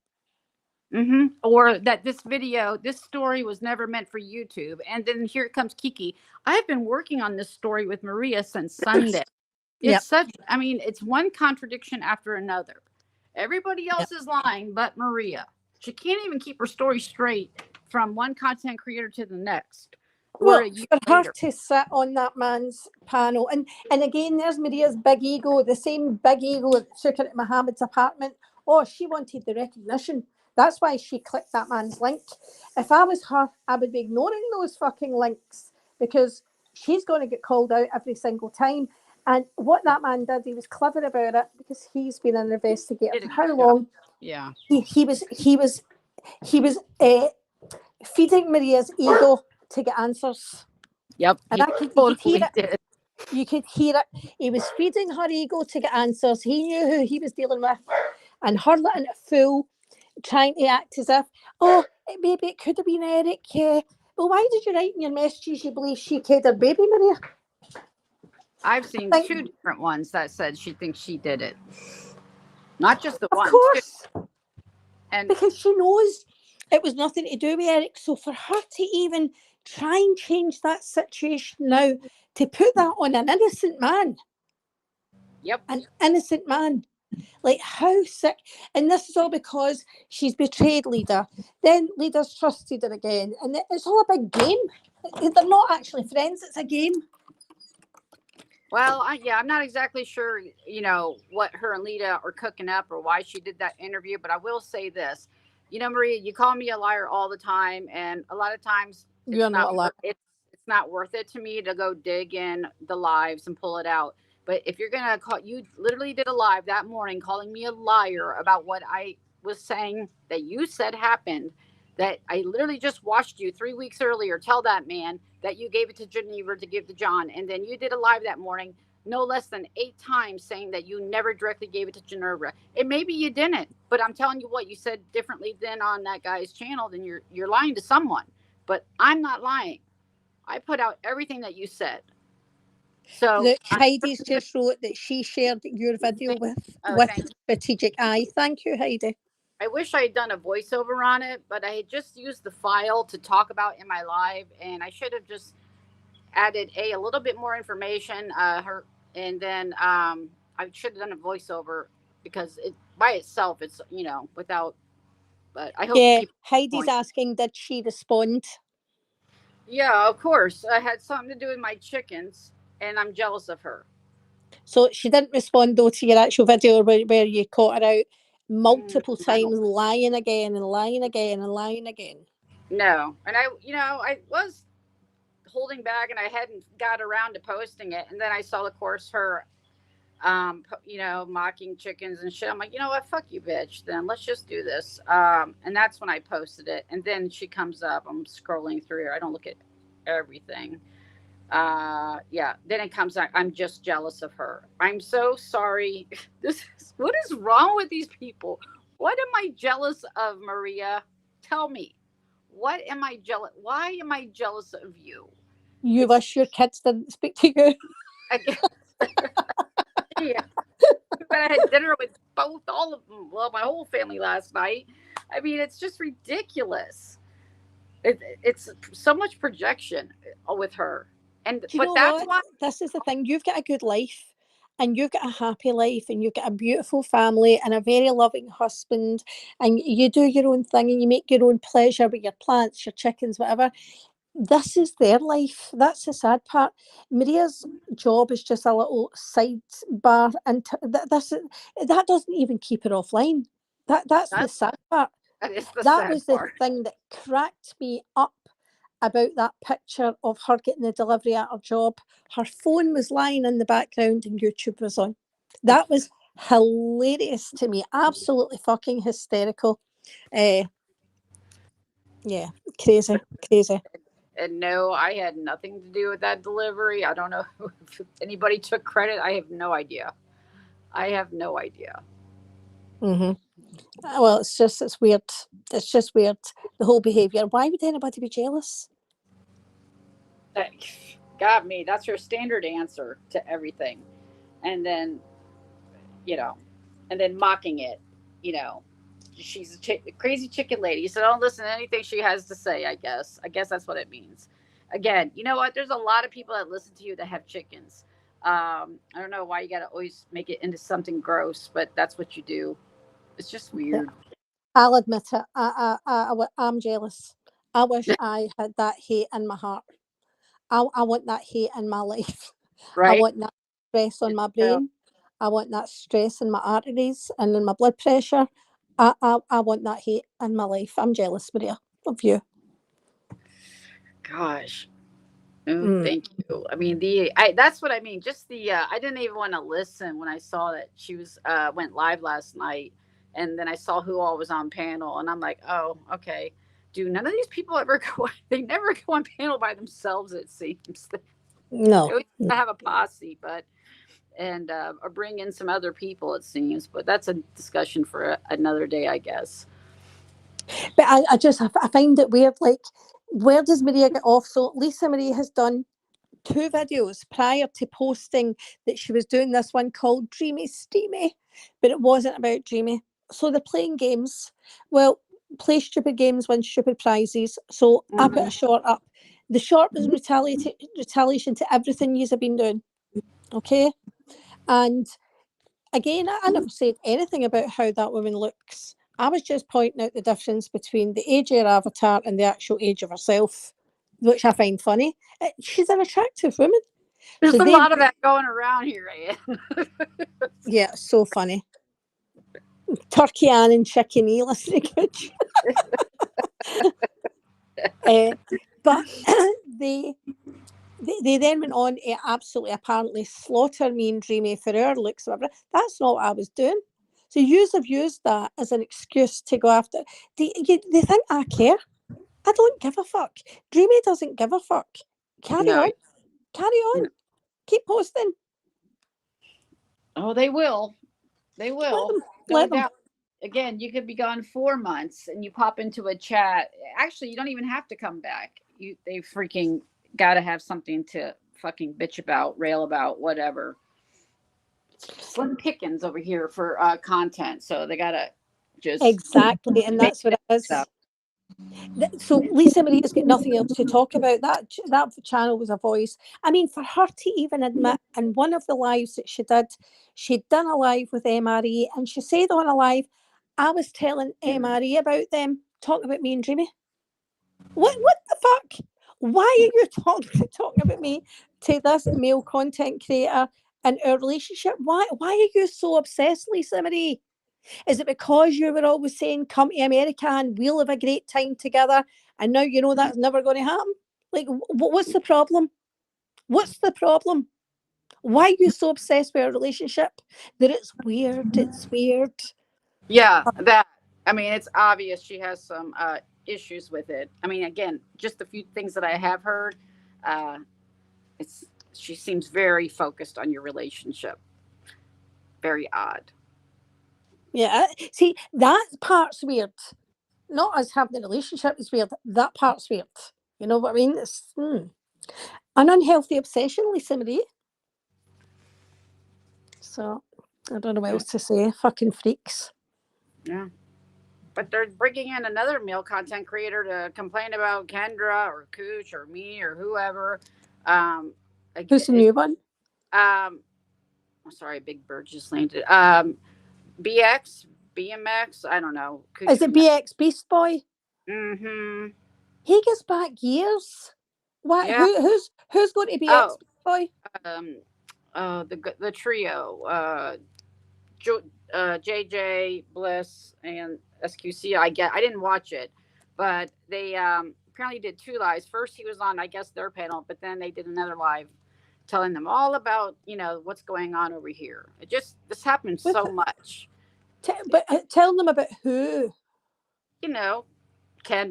Mm-hmm. Or that this story was never meant for YouTube. And then here comes Kiki. I've been working on this story with Maria since Sunday. It's it's one contradiction after another. Everybody else is lying but Maria. She can't even keep her story straight from one content creator to the next. Well, for her to sit on that man's panel, and again, there's Maria's big ego, the same big ego that took her to Mohammed's apartment. Oh, she wanted the recognition. That's why she clicked that man's link. If I was her, I would be ignoring those fucking links because she's going to get called out every single time. And what that man did, he was clever about it because he's been an investigator for how long? Yeah. He was feeding Maria's ego to get answers. Yep. And you could hear it. You could hear it. He was feeding her ego to get answers. He knew who he was dealing with. And her letting it fool, trying to act as if, maybe it could have been Eric. Yeah. Well, why did you write in your messages you believe she killed her baby, Maria? I've seen two different ones that said she thinks she did it. Not just the one. Of course. And because she knows it was nothing to do with Eric. So for her to even try and change that situation now, to put that on an innocent man. Yep. An innocent man. Like, how sick. And this is all because she's betrayed Lida. Then Lida's trusted her again. And it's all a big game. They're not actually friends. It's a game. Well, I'm not exactly sure, what her and Lita are cooking up or why she did that interview, but I will say this. Maria, you call me a liar all the time, and a lot of times You're not allowed. it's not worth it to me to go dig in the lives and pull it out. But if you're gonna call, you literally did a live that morning calling me a liar about what I was saying that you said happened. That I literally just watched you 3 weeks earlier tell that man that you gave it to Geneva to give to John, and then you did a live that morning no less than 8 times saying that you never directly gave it to Geneva. And maybe you didn't, but I'm telling you what, you said differently than on that guy's channel. Then you're lying to someone. But I'm not lying. I put out everything that you said. So Look, Heidi's just wrote that she shared your video with thank you. Strategic Eye. Thank you, Heidi. I wish I had done a voiceover on it, but I had just used the file to talk about in my live, and I should have just added a little bit more information. And then I should have done a voiceover because it by itself, it's without. But I hope Yeah, people. Heidi's asking, did she respond? Yeah, of course. I had something to do with my chickens, and I'm jealous of her. So she didn't respond though to your actual video where you caught her out multiple times lying again and lying again and lying again. No, and I was holding back, and I hadn't got around to posting it, and then I saw, of course, her mocking chickens and shit. I'm like, you know what, fuck you, bitch. Then let's just do this. And that's when I posted it. And then she comes up. I'm scrolling through here. I don't look at everything. Yeah. Then it comes out. I'm just jealous of her. I'm so sorry. What is wrong with these people? What am I jealous of, Maria? Tell me. What am I jealous? Why am I jealous of you? You wish your kids didn't speak to you. I guess. Yeah. But I had dinner with all of them, well, my whole family last night. I mean, it's just ridiculous. It's so much projection with her, Do you know that's what? why. This is the thing. You've got a good life and you've got a happy life and you've got a beautiful family and a very loving husband and you do your own thing and you make your own pleasure with your plants, your chickens, whatever. This is their life. That's the sad part. Maria's job is just a little sidebar, and that doesn't even keep her offline. That's the sad part. That is the That sad was the part. thing that cracked me up about that picture of her getting the delivery at her job. Her phone was lying in the background and YouTube was on. That was hilarious to me. Absolutely fucking hysterical. Yeah, crazy, crazy. And no, I had nothing to do with that delivery. I don't know if anybody took credit. I have no idea. I have no idea. Mm-hmm. Well, it's weird. It's just weird. The whole behaviour. Why would anybody be jealous? That got me. That's her standard answer to everything. And then, you know, and then mocking it, you know. She's a crazy chicken lady. So don't listen to anything she has to say, I guess. I guess that's what it means. Again, you know what? There's a lot of people that listen to you that have chickens. I don't know why you got to always make it into something gross, but that's what you do. It's just weird. I'll admit it. I'm jealous. I wish I had that hate in my heart. I want that hate in my life. I Right? want that stress on my brain. I want that stress in my arteries and in my blood pressure. I want that hate in my life. I'm jealous, Maria, of you. Gosh. Thank you. I mean, that's what I mean. Just I didn't even want to listen when I saw that she was went live last night, and then I saw who all was on panel, and I'm like, oh, okay. Do none of these people ever go? They never go on panel by themselves. It seems they No. always have a posse, or bring in some other people. It seems, but that's a discussion for another day, I guess. But I find it weird. Like, where does Maria get off? So Lisa Marie has done 2 videos prior to posting that she was doing this one called Dreamy Steamy, but it wasn't about Dreamy. So they're playing games. Well, play stupid games, win stupid prizes. So I put a short up. The short was retaliation to everything you've been doing. Okay? And again, I never said anything about how that woman looks. I was just pointing out the difference between the age of her avatar and the actual age of herself, which I find funny. She's an attractive woman. There's So a they, lot of that going around here, Ann. yeah, so funny. Turkey Ann and chicken E, listen to Cooch. But they, they then went on to absolutely apparently slaughter me and Dreamy for our looks. Whatever. That's not what I was doing. So yous have used that as an excuse to go after. They think I care. I don't give a fuck. Dreamy doesn't give a fuck. Carry No. on. Carry on. Keep posting. Oh, they will. They Let will. them. No Let them. doubt. Again, you could be gone 4 months and you pop into a chat. Actually, you don't even have to come back. They freaking got to have something to fucking bitch about, rail about, whatever. Slim pickings over here for content, so they gotta just Exactly. And make that's what it is. stuff. So Lisa Maria's got nothing else to talk about. That channel was a voice. I mean, for her to even admit in one of the lives that she did, she'd done a live with MRE, and she said on a live, I was telling MRE about them, talking about me and Dreamy. What the fuck? Why are you talking about me to this male content creator and our relationship? Why are you so obsessed, Lisa Marie? Is it because you were always saying, come to America and we'll have a great time together? And now you know that's never going to happen? Like, what's the problem? What's the problem? Why are you so obsessed with our relationship that it's weird? It's weird. Yeah, that. I mean, it's obvious she has some issues with it. I mean, again, just a few things that I have heard. Uh, it's she seems very focused on your relationship. Very odd. Yeah. See, that part's weird. Not us having a relationship is weird. That part's weird. You know what I mean? It's an unhealthy obsession, Lisa Marie. So I don't know what Yeah, else to say. Fucking freaks. yeah. But they're bringing in another male content creator to complain about Kendra or Cooch or me or whoever. Um, Who's the it, new one? sorry, Big Bird just landed. BX, BMX, I don't know. Cooch Is it would know. BX Beast Boy? Mm-hmm. He gets back years. What? Yeah. Who's going to BX Oh, Beast Boy? um, the trio, JJ Bliss and SQC. I didn't watch it, but they apparently did two lives. First, he was on, I guess, their panel, but then they did another live telling them all about what's going on over here. This happens With so much. but tell them about who. You know,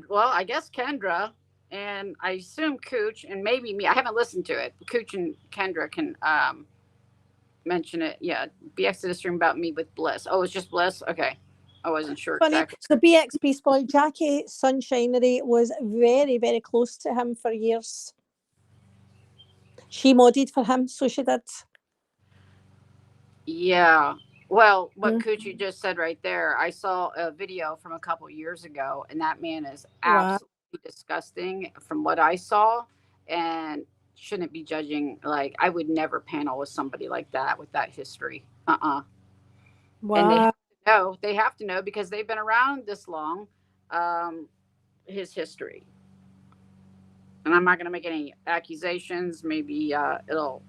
well, I guess Kendra and I assume Cooch and maybe me. I haven't listened to it. Cooch and Kendra can mention it. Yeah, BX did a stream about me with Bliss. Oh, it's just Bliss. Okay, I wasn't sure Funny. exactly. So BX Beast Boy, Jackie Sunshinery was very, very close to him for years. She modded for him, so she did. Yeah. Well, what Mm. Coochie just said right there, I saw a video from a couple years ago, and that man is Wow. absolutely disgusting from what I saw, and shouldn't be judging. Like, I would never panel with somebody like that with that history. And Wow. they have to know because they've been around this long, um, his history. And I'm not going to make any accusations. Maybe it'll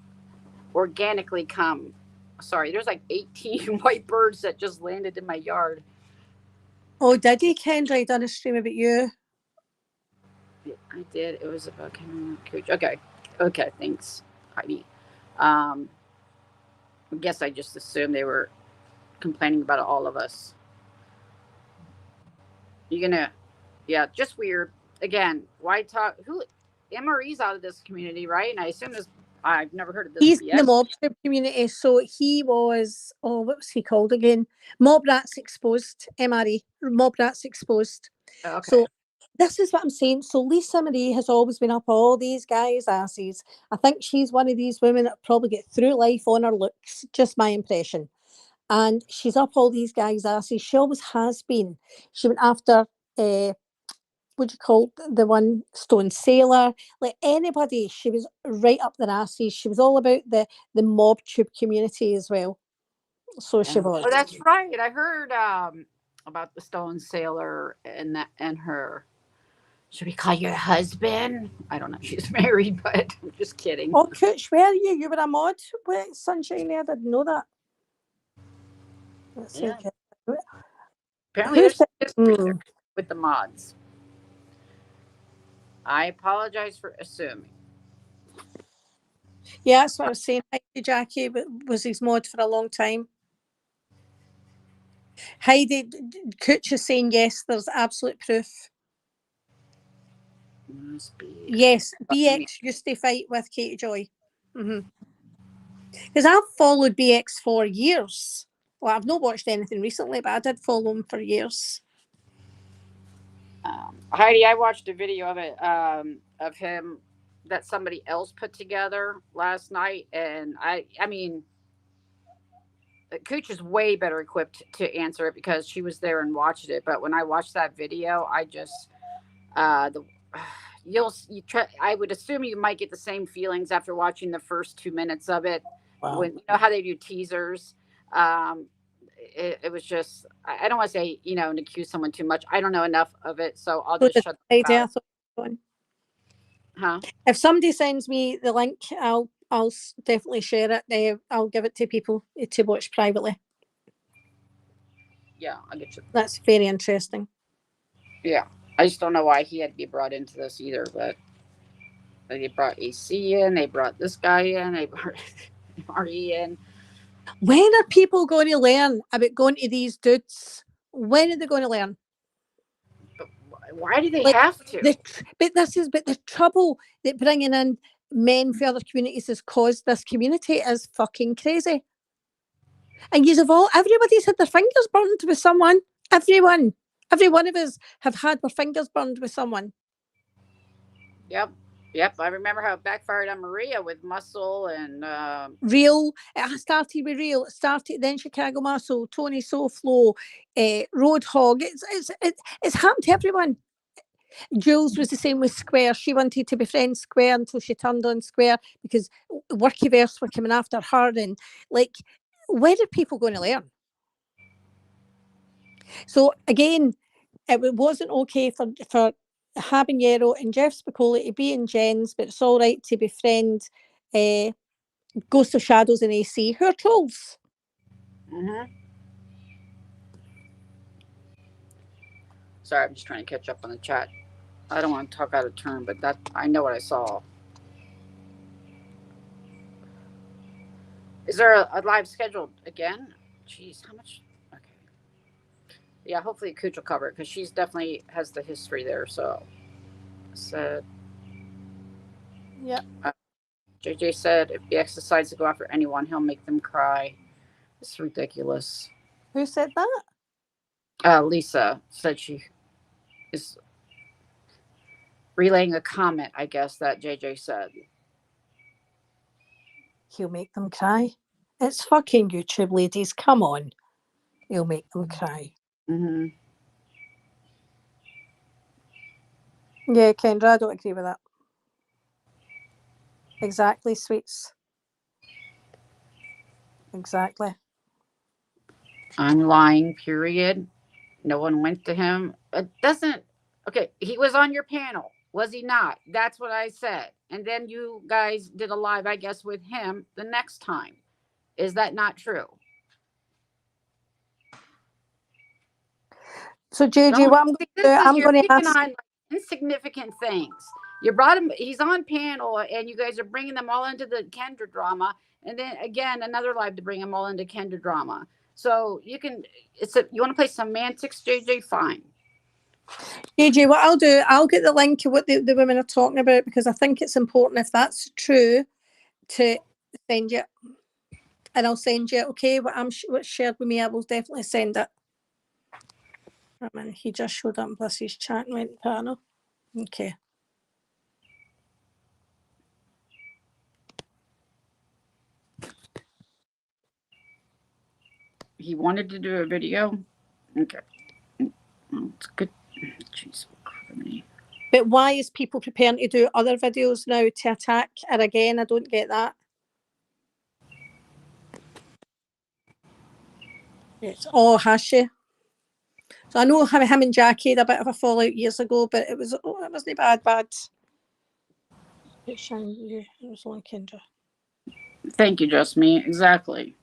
organically come. Sorry, there's like 18 white birds that just landed in my yard. Oh, did he, Kendra? He done a stream about you. I did. It was about Cooch. Okay. Okay. Thanks, Heidi. Um, I guess I just assumed they were complaining about all of us. You're gonna, yeah, just weird. Again, why talk? Who? MRE's out of this community, right? And I assume this. I've never heard of this He's in the BX. mob tube community. So he was, oh, what was he called again? Mob Rats Exposed, MRE, Mob Rats Exposed. Okay. So this is what I'm saying. So Lisa Marie has always been up all these guys' asses. I think she's one of these women that probably get through life on her looks, just my impression. And she's up all these guys' asses. She always has been. She went after what do you call the one Stone Sailor, like anybody. She was right up their asses. She was all about the mob tube community as well. So she Yeah. was. Oh, that's right. I heard about the Stone Sailor and her. Should we call your husband? I don't know if she's married, but I'm just kidding. Oh, Cooch, where are you? You were a mod with Sunshine. I didn't know that. Let's see. Yeah. Apparently, Who's there's the, history there with the mods. I apologize for assuming. Yeah, that's what I was saying. Heidi Jackie was his mod for a long time. Heidi, Cooch is saying yes, there's absolute proof. Must be. Yes, BX used to fight with Katie Joy. Because I've followed BX for years. Well, I've not watched anything recently, but I did follow him for years. Heidi, I watched a video of it, of him that somebody else put together last night, and I mean, Cooch is way better equipped to answer it because she was there and watched it. But when I watched that video, I just I would assume you might get the same feelings after watching the first 2 minutes of it. Wow. When you know how they do teasers. It was just, I don't want to say, and accuse someone too much. I don't know enough of it, so I'll just shut up. Huh? If somebody sends me the link, I'll definitely share it. I'll give it to people to watch privately. Yeah, I'll get you. That's very interesting. Yeah, I just don't know why he had to be brought into this either, but they brought AC in, they brought this guy in, they brought Marty in. When are people going to learn about going to these dudes? When are they going to learn? But why do they have to? But the trouble that bringing in men for other communities has caused this community is fucking crazy. And everybody's had their fingers burned with someone. Every one of us have had their fingers burned with someone. Yep. I remember how it backfired on Maria with Muscle and Real. It started with Real. It started then Chicago Muscle, Tony Soflo, Roadhog. It's happened to everyone. Jules was the same with Square. She wanted to befriend Square until she turned on Square because Workyverse were coming after her. And when are people going to learn? So again, it wasn't okay for Habanero and Jeff Spicoli to be in Jen's, but it's all right to befriend Ghost of Shadows and AC, who are trolls. Mm-hmm. Sorry, I'm just trying to catch up on the chat. I don't want to talk out of turn, but I know what I saw. Is there a live scheduled again? Jeez, how much? Okay. Yeah, hopefully Cooch will cover it because she's definitely has the history there. So, Yeah. JJ said if BX decides to go after anyone, he'll make them cry. It's ridiculous. Who said that? Lisa said she is relaying a comment, I guess, that JJ said. He'll make them cry. It's fucking YouTube, ladies. Come on. He'll make them cry. Mm-hmm. Yeah, Kendra, I don't agree with that. Exactly, sweets. Exactly. I'm lying, period. No one went to him. It doesn't. Okay, he was on your panel. Was he not? That's what I said. And then you guys did a live, I guess, with him the next time. Is that not true? So, JJ, what I'm going to ask. On insignificant things. You brought him. He's on panel, and you guys are bringing them all into the Kendra drama. And then again, another live to bring them all into Kendra drama. So you can. You want to play semantics, JJ? Fine. JJ, what I'll do, I'll get the link of what the women are talking about because I think it's important, if that's true, to send you. And I'll send you, okay, what's shared with me, I will definitely send it. I mean, he just showed up plus he's chatting with the panel. Okay. He wanted to do a video. Okay. It's good. Jeez. But why is people preparing to do other videos now to attack her again? I don't get that. It's has she? So I know him and Jackie had a bit of a fallout years ago, but it wasn't bad. It was only Kendra. Thank you, Just Me. Exactly.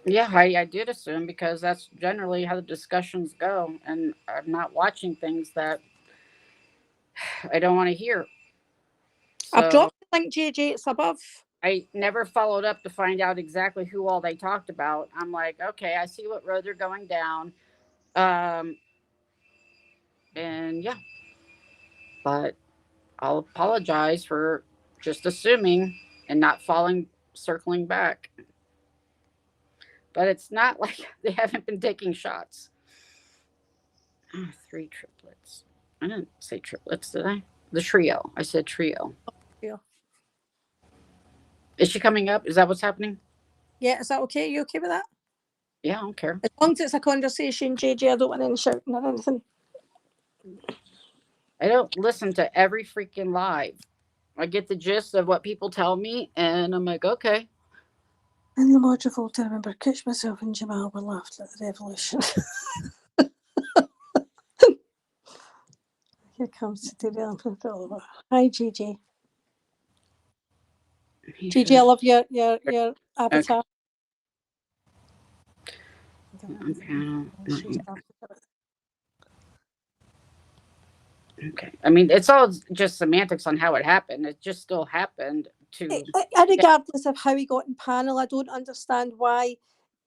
Yeah, I did assume because that's generally how the discussions go, and I'm not watching things that I don't want to hear. I've So dropped the link, JJ. It's above. I never followed up to find out exactly who all they talked about. I'm like, okay, I see what road they're going down. Um, and yeah, but I'll apologize for just assuming and not circling back. But it's not like they haven't been taking shots. Oh, 3 triplets. I didn't say triplets, did I? The trio. I said trio. Yeah. Is she coming up? Is that what's happening? Yeah, is that okay? You okay with that? Yeah, I don't care. As long as it's a conversation, JJ, I don't want any shouting or anything. I don't listen to every freaking live. I get the gist of what people tell me, and I'm like, okay. In the lodge of old, I remember Kitch, myself, and Jamal were laughed at the revolution. Here comes to do the Hi, JJ. JJ, I love your avatar. Okay. I mean, it's all just semantics on how it happened. It just still happened to. Regardless of how he got in panel, I don't understand why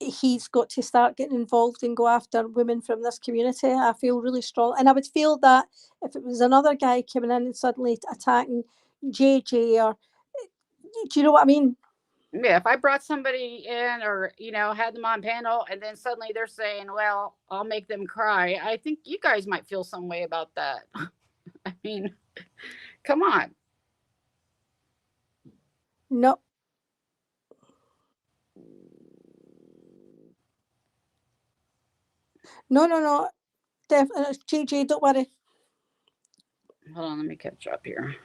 he's got to start getting involved and go after women from this community. I feel really strong. And I would feel that if it was another guy coming in and suddenly attacking JJ, or do you know what I mean? Yeah, if I brought somebody in or, had them on panel and then suddenly they're saying, well, I'll make them cry, I think you guys might feel some way about that. I mean, come on. No. No. Definitely. JJ, don't worry. Hold on, let me catch up here.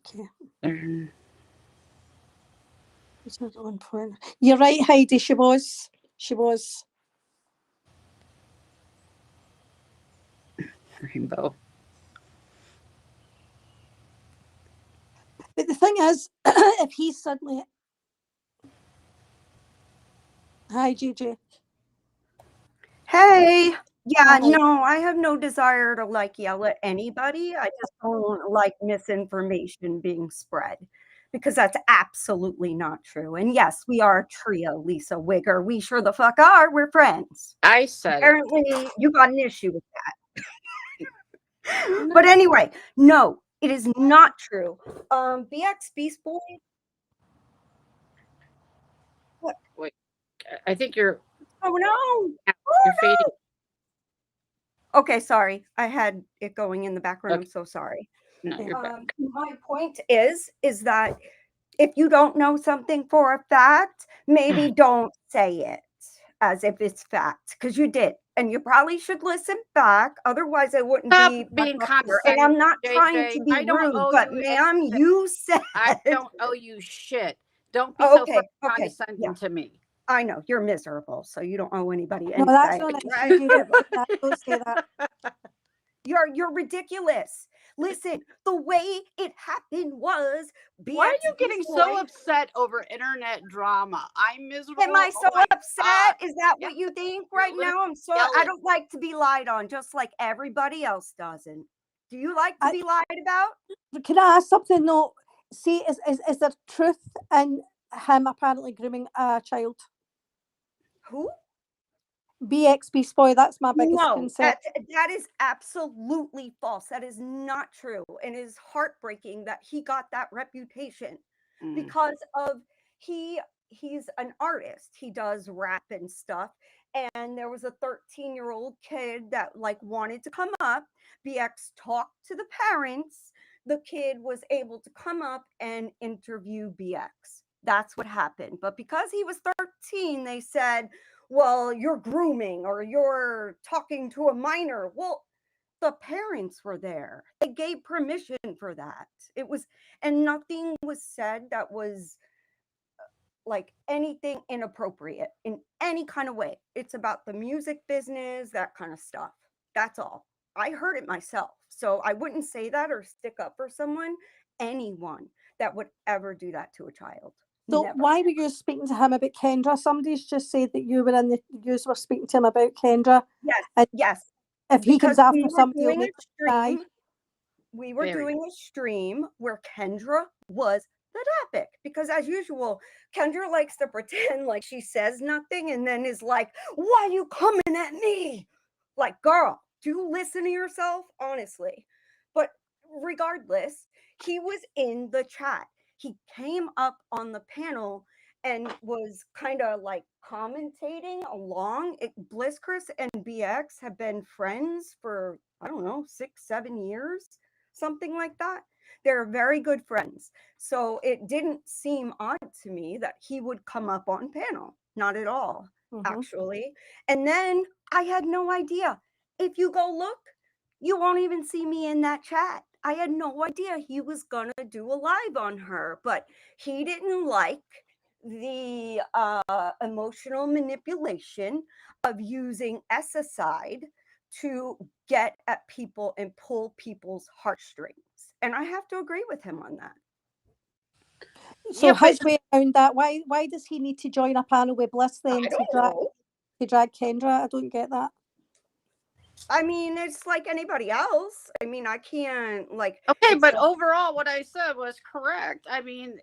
Okay. There's at one point. You're right, Heidi. She was. Rainbow. But the thing is, if he's suddenly. Hi, JJ. Hey. Yeah, no, I have no desire to yell at anybody. I just don't like misinformation being spread because that's absolutely not true. And yes, we are a trio, Lisa Wigger. We sure the fuck are. We're friends. I said apparently you got an issue with that. But anyway, no, it is not true. BX Beast Boy. What? Wait, I think you're. Oh no! You're fading. Okay, sorry. I had it going in the background. Okay. I'm so sorry. No, you're back. My point is that if you don't know something for a fact, maybe don't say it as if it's fact, because you did. And you probably should listen back. Otherwise, I wouldn't Stop be being condescending. And I'm not trying to be rude, but ma'am, you said I don't owe you shit. Don't be so condescending to me. I know you're miserable, so you don't owe anybody anything. No, that's not right. Don't say that. You're ridiculous. Listen, the way it happened was. Why are you getting so upset over internet drama? I'm miserable. Am I so upset? Is that what you think right now? I'm sorry. I don't like to be lied on, just like everybody else doesn't. Do you like to be lied about? Can I ask something though? See, is there truth in him apparently grooming a child? Who? BX Beast Boy, that's my biggest concern. That is absolutely false. That is not true. And it is heartbreaking that he got that reputation because of he's an artist. He does rap and stuff. And there was a 13-year-old kid that wanted to come up. BX talked to the parents. The kid was able to come up and interview BX. That's what happened. But because he was 13, they said, well, you're grooming or you're talking to a minor. Well, The parents were there. They gave permission for that. It was, and nothing was said that was like anything inappropriate in any kind of way. It's about the music business, that kind of stuff. That's all. I heard it myself. So I wouldn't say that or stick up for anyone that would ever do that to a child. So Never. why were you speaking to him about Kendra? Somebody's just said that you were speaking to him about Kendra. Yes, And yes. if he Because comes after we were somebody, he'll doing a make them cry. stream. We were Very. doing a stream where Kendra was the topic because, as usual, Kendra likes to pretend like she says nothing and then is like, "Why are you coming at me?" Like, girl, do you listen to yourself? Honestly. But regardless, he was in the chat. He came up on the panel and was kind of like commentating along. Bliss Chris and BX have been friends for, I don't know, 6-7 years, something like that. They're very good friends. So it didn't seem odd to me that he would come up on panel. Not at all, actually. And then I had no idea. If you go look, you won't even see me in that chat. I had no idea he was going to do a live on her, but he didn't like the emotional manipulation of using S-Aside to get at people and pull people's heartstrings. And I have to agree with him on that. So Yeah, his way around that, why does he need to join a panel with Bliss then I to don't drag know. Kendra? I don't get that. I mean, it's like anybody else. I mean, I can't like. Okay, it's but like- overall, what I said was correct. I mean,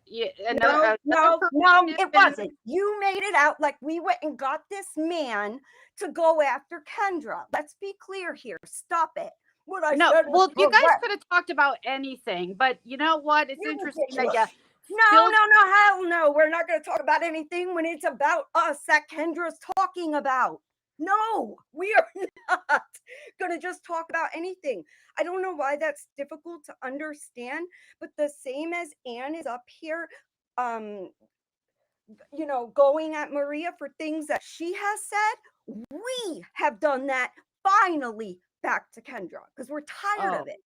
no, another it wasn't. You made it out like we went and got this man to go after Kendra. Let's be clear here. Stop it. What I No, said was well, you guys correct. could have talked about anything, but you know what? It's You're interesting that ridiculous. you No, hell no. We're not going to talk about anything when it's about us that Kendra's talking about. No, we are not going to just talk about anything. I don't know why that's difficult to understand, but the same as Anne is up here, going at Maria for things that she has said, we have done that finally back to Kendra because we're tired of it.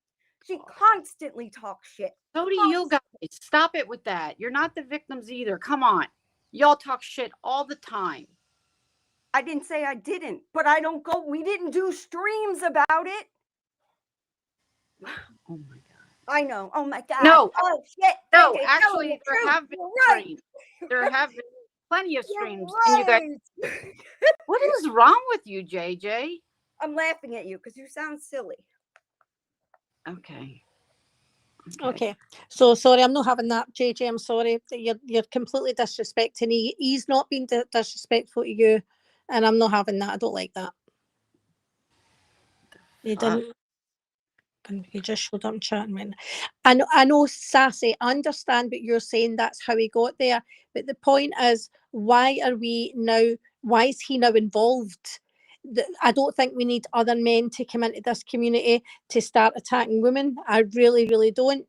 She constantly talks shit. So do you guys. Stop it with that. You're not the victims either. Come on. Y'all talk shit all the time. I didn't say I didn't, but we didn't do streams about it. Oh my God. I know. Oh my God. No. Oh shit. No, actually, there have been right. streams. There have been plenty of streams. Right. And you guys, what is wrong with you, JJ? I'm laughing at you because you sound silly. Okay. Okay. So sorry, I'm not having that, JJ. I'm sorry. You're completely disrespecting. He's not being disrespectful to you, and I'm not having that. I don't like that. He didn't. And he just showed up and chatting. Man. I know, Sassy, I understand what you're saying. That's how he got there. But the point is, why is he now involved? I don't think we need other men to come into this community to start attacking women. I really, really don't.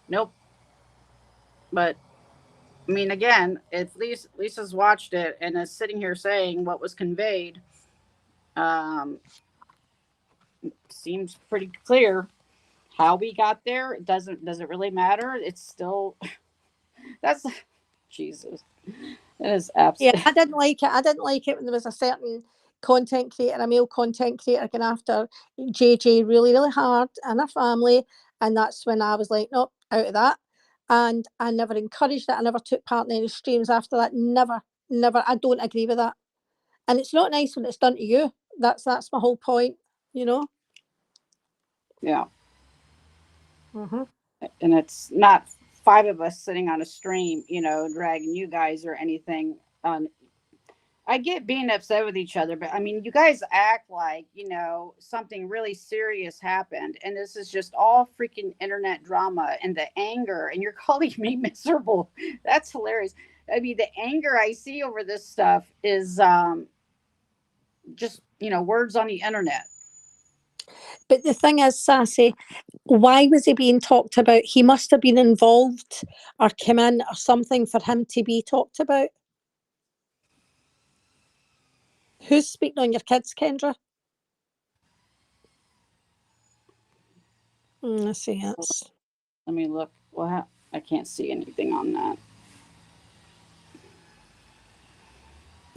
Nope. But I mean, again, if Lisa's watched it and is sitting here saying what was conveyed, seems pretty clear how we got there. Does it really matter? It's still that's Jesus. It is absolutely. Yeah, I didn't like it. I didn't like it when there was a certain content creator, a male content creator, going after JJ really, really hard and her family. And that's when I was like, nope, out of that. And I never encouraged it. I never took part in any streams after that. Never. I don't agree with that. And it's not nice when it's done to you. That's my whole point, Yeah. Mm-hmm. And it's not 5 of us sitting on a stream, dragging you guys or anything. I get being upset with each other, but I mean, you guys act like, something really serious happened. And this is just all freaking internet drama and the anger, and you're calling me miserable. That's hilarious. I mean, the anger I see over this stuff is just, words on the internet. But the thing is, Sassy, why was he being talked about? He must have been involved or come in or something for him to be talked about. Who's speaking on your kids, Kendra? Let's see. Let me look. What? I can't see anything on that.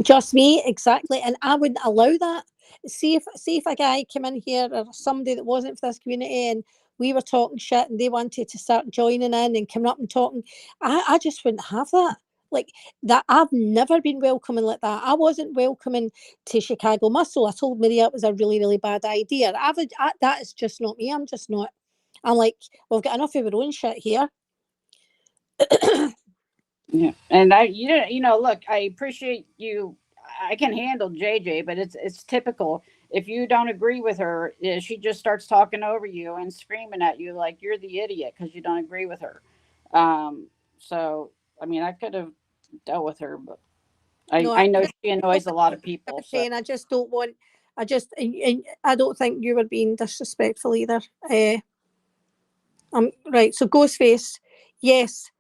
Just me, exactly. And I wouldn't allow that. See if a guy came in here or somebody that wasn't for this community and we were talking shit and they wanted to start joining in and coming up and talking, I just wouldn't have that. Like that, I've never been welcoming like that. I wasn't welcoming to Chicago Muscle. I told Maria it was a really, really bad idea. That is just not me. I'm just not. I'm like, we've got enough of our own shit here. Yeah, and you know, look, I appreciate you. I can handle JJ, but it's typical. If you don't agree with her, she just starts talking over you and screaming at you like you're the idiot because you don't agree with her. So I mean, I could have dealt with her, but No, I know she annoys a lot of people. So and I just don't want. And I don't think you were being disrespectful either. Right. So Ghostface, yes,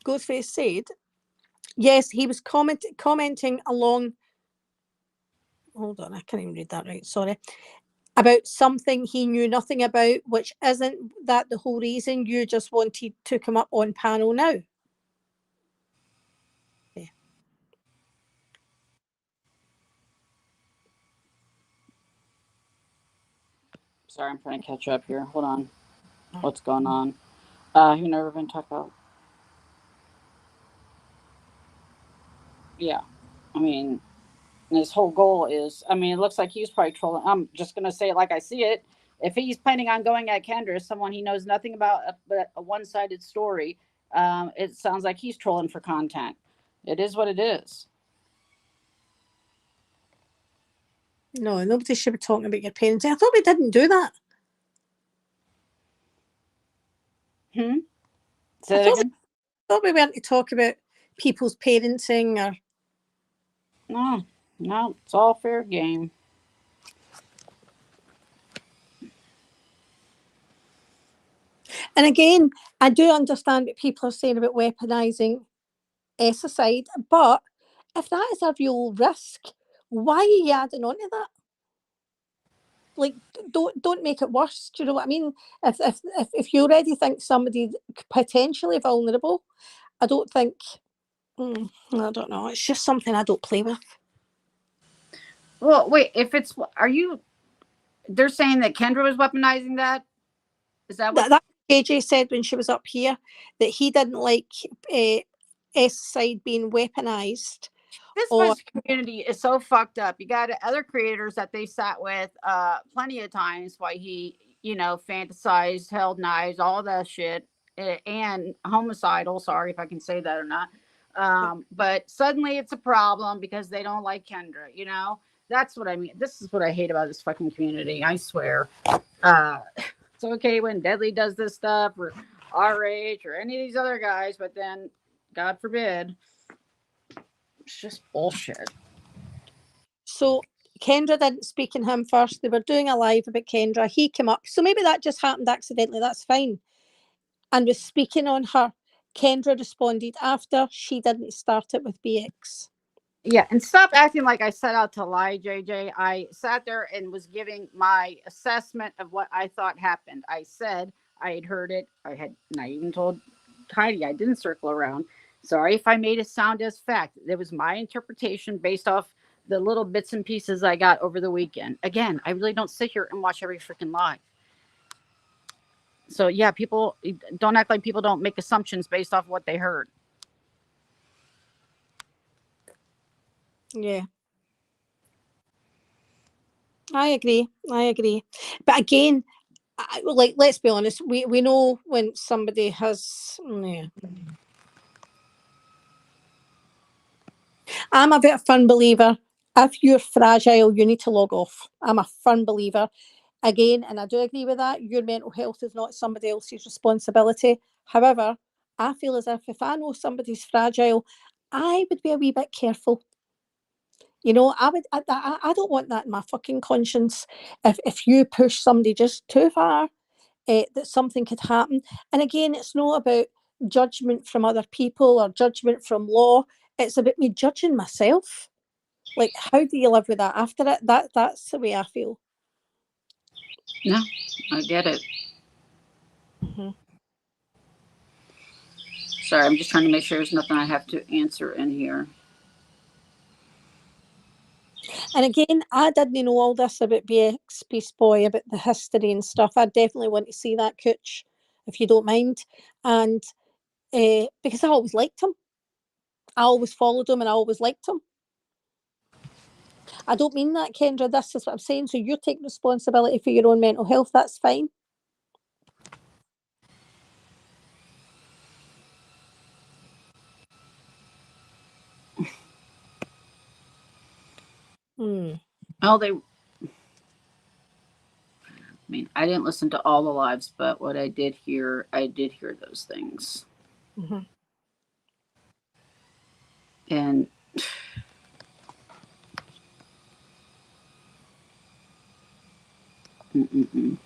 Ghostface said, yes, he was commenting along. Hold on, I can't even read that right. Sorry. About something he knew nothing about, which isn't that the whole reason you just wanted to come up on panel now? Yeah. sorry, I'm trying to catch up here. Hold on, what's going on? Who never been talked about? Yeah, I mean, his whole goal is, I mean, it looks like he's probably trolling. I'm just going to say it like I see it. If he's planning on going at Kendra, someone he knows nothing about but a one sided story, it sounds like he's trolling for content. It is what it is. No, nobody should be talking about your parents. I thought we didn't do that. Say it again. I thought we weren't to talk about people's parenting or. No, it's all fair game. And again, I do understand what people are saying about weaponizing suicide, but if that is a real risk, why are you adding on to that? Like, don't make it worse. Do you know what I mean? If you already think somebody's potentially vulnerable, I don't think. I don't know. It's just something I don't play with. Well, wait. If it's, are you? They're saying that Kendra was weaponizing that. Is that what? That AJ said when she was up here that he didn't like side being weaponized. This much community is so fucked up. You got other creators that they sat with plenty of times while he, you know, fantasized, held knives, all that shit, and homicidal. Sorry if I can say that or not. But suddenly it's a problem because they don't like Kendra. You know, that's what I mean. This is what I hate about this fucking community. I swear. It's okay when Deadly does this stuff or RH or any of these other guys, but then, God forbid, it's just bullshit. So Kendra didn't speak in him first. They were doing a live about Kendra. He came up. So maybe that just happened accidentally. That's fine. And was speaking on her. Kendra responded after. She didn't start it with BX. Yeah, and stop acting like I set out to lie, JJ. I sat there and was giving my assessment of what I thought happened. I said I had heard it. And I even told Heidi I didn't circle around. Sorry if I made it sound as fact. It was my interpretation based off the little bits and pieces I got over the weekend. Again, I really don't sit here and watch every freaking live. So yeah, people don't act like people don't make assumptions based off what they heard. Yeah. I agree. But again, like, let's be honest, we know when somebody has. Yeah. I'm a bit of a firm believer. If you're fragile, you need to log off. I'm a firm believer. Again, and I do agree with that, your mental health is not somebody else's responsibility. However, I feel as if I know somebody's fragile, I would be a wee bit careful. You know, I don't want that in my fucking conscience. If you push somebody just too far, that something could happen. And again, it's not about judgment from other people or judgment from law. It's about me judging myself. Like, how do you live with that after it? That's the way I feel. No, I get it. Mm-hmm. Sorry, I'm just trying to make sure there's nothing I have to answer in here. And again, I didn't know all this about BX Beast Boy, about the history and stuff. I definitely want to see that, Cooch, if you don't mind. And because I always liked him. I always followed him and I always liked him. I don't mean that, Kendra. This is what I'm saying. So you're taking responsibility for your own mental health. That's fine. Oh, I mean, I didn't listen to all the lives, but what I did hear those things. Mm-hmm. And mm-mm-mm.